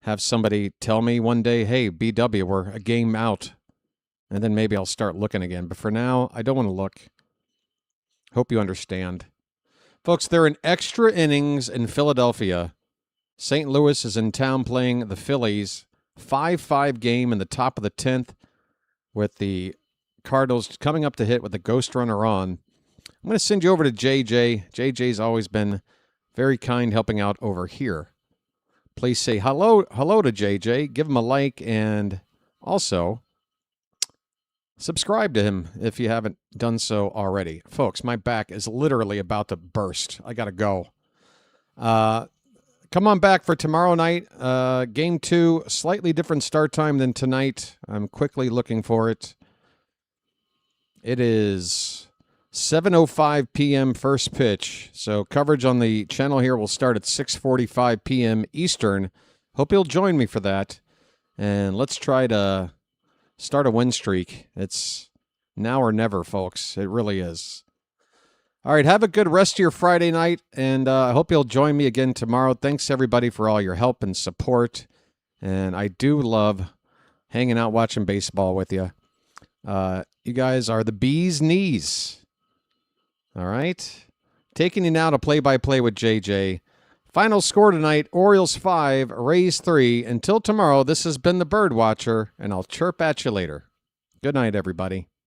have somebody tell me one day, hey, BW, we're a game out. And then maybe I'll start looking again. But for now, I don't want to look. Hope you understand. Folks, they're in extra innings in Philadelphia. St. Louis is in town playing the Phillies. 5-5 game in the top of the 10th with the Cardinals coming up to hit with the ghost runner on. I'm going to send you over to JJ. JJ's always been very kind helping out over here. Please say hello to JJ. Give him a like and also subscribe to him if you haven't done so already. Folks, my back is literally about to burst. I got to go. Come on back for tomorrow night. Game 2, slightly different start time than tonight. I'm quickly looking for it. It is 7:05 p.m. first pitch. So coverage on the channel here will start at 6:45 p.m. Eastern. Hope you'll join me for that. And let's try to start a win streak. It's now or never, folks. It really is. All right, have a good rest of your Friday night, and I hope you'll join me again tomorrow. Thanks, everybody, for all your help and support. And I do love hanging out watching baseball with you. You guys are the bee's knees. All right? Taking you now to play-by-play with JJ. Final score tonight, Orioles 5, Rays 3. Until tomorrow, this has been the Bird Watcher, and I'll chirp at you later. Good night, everybody.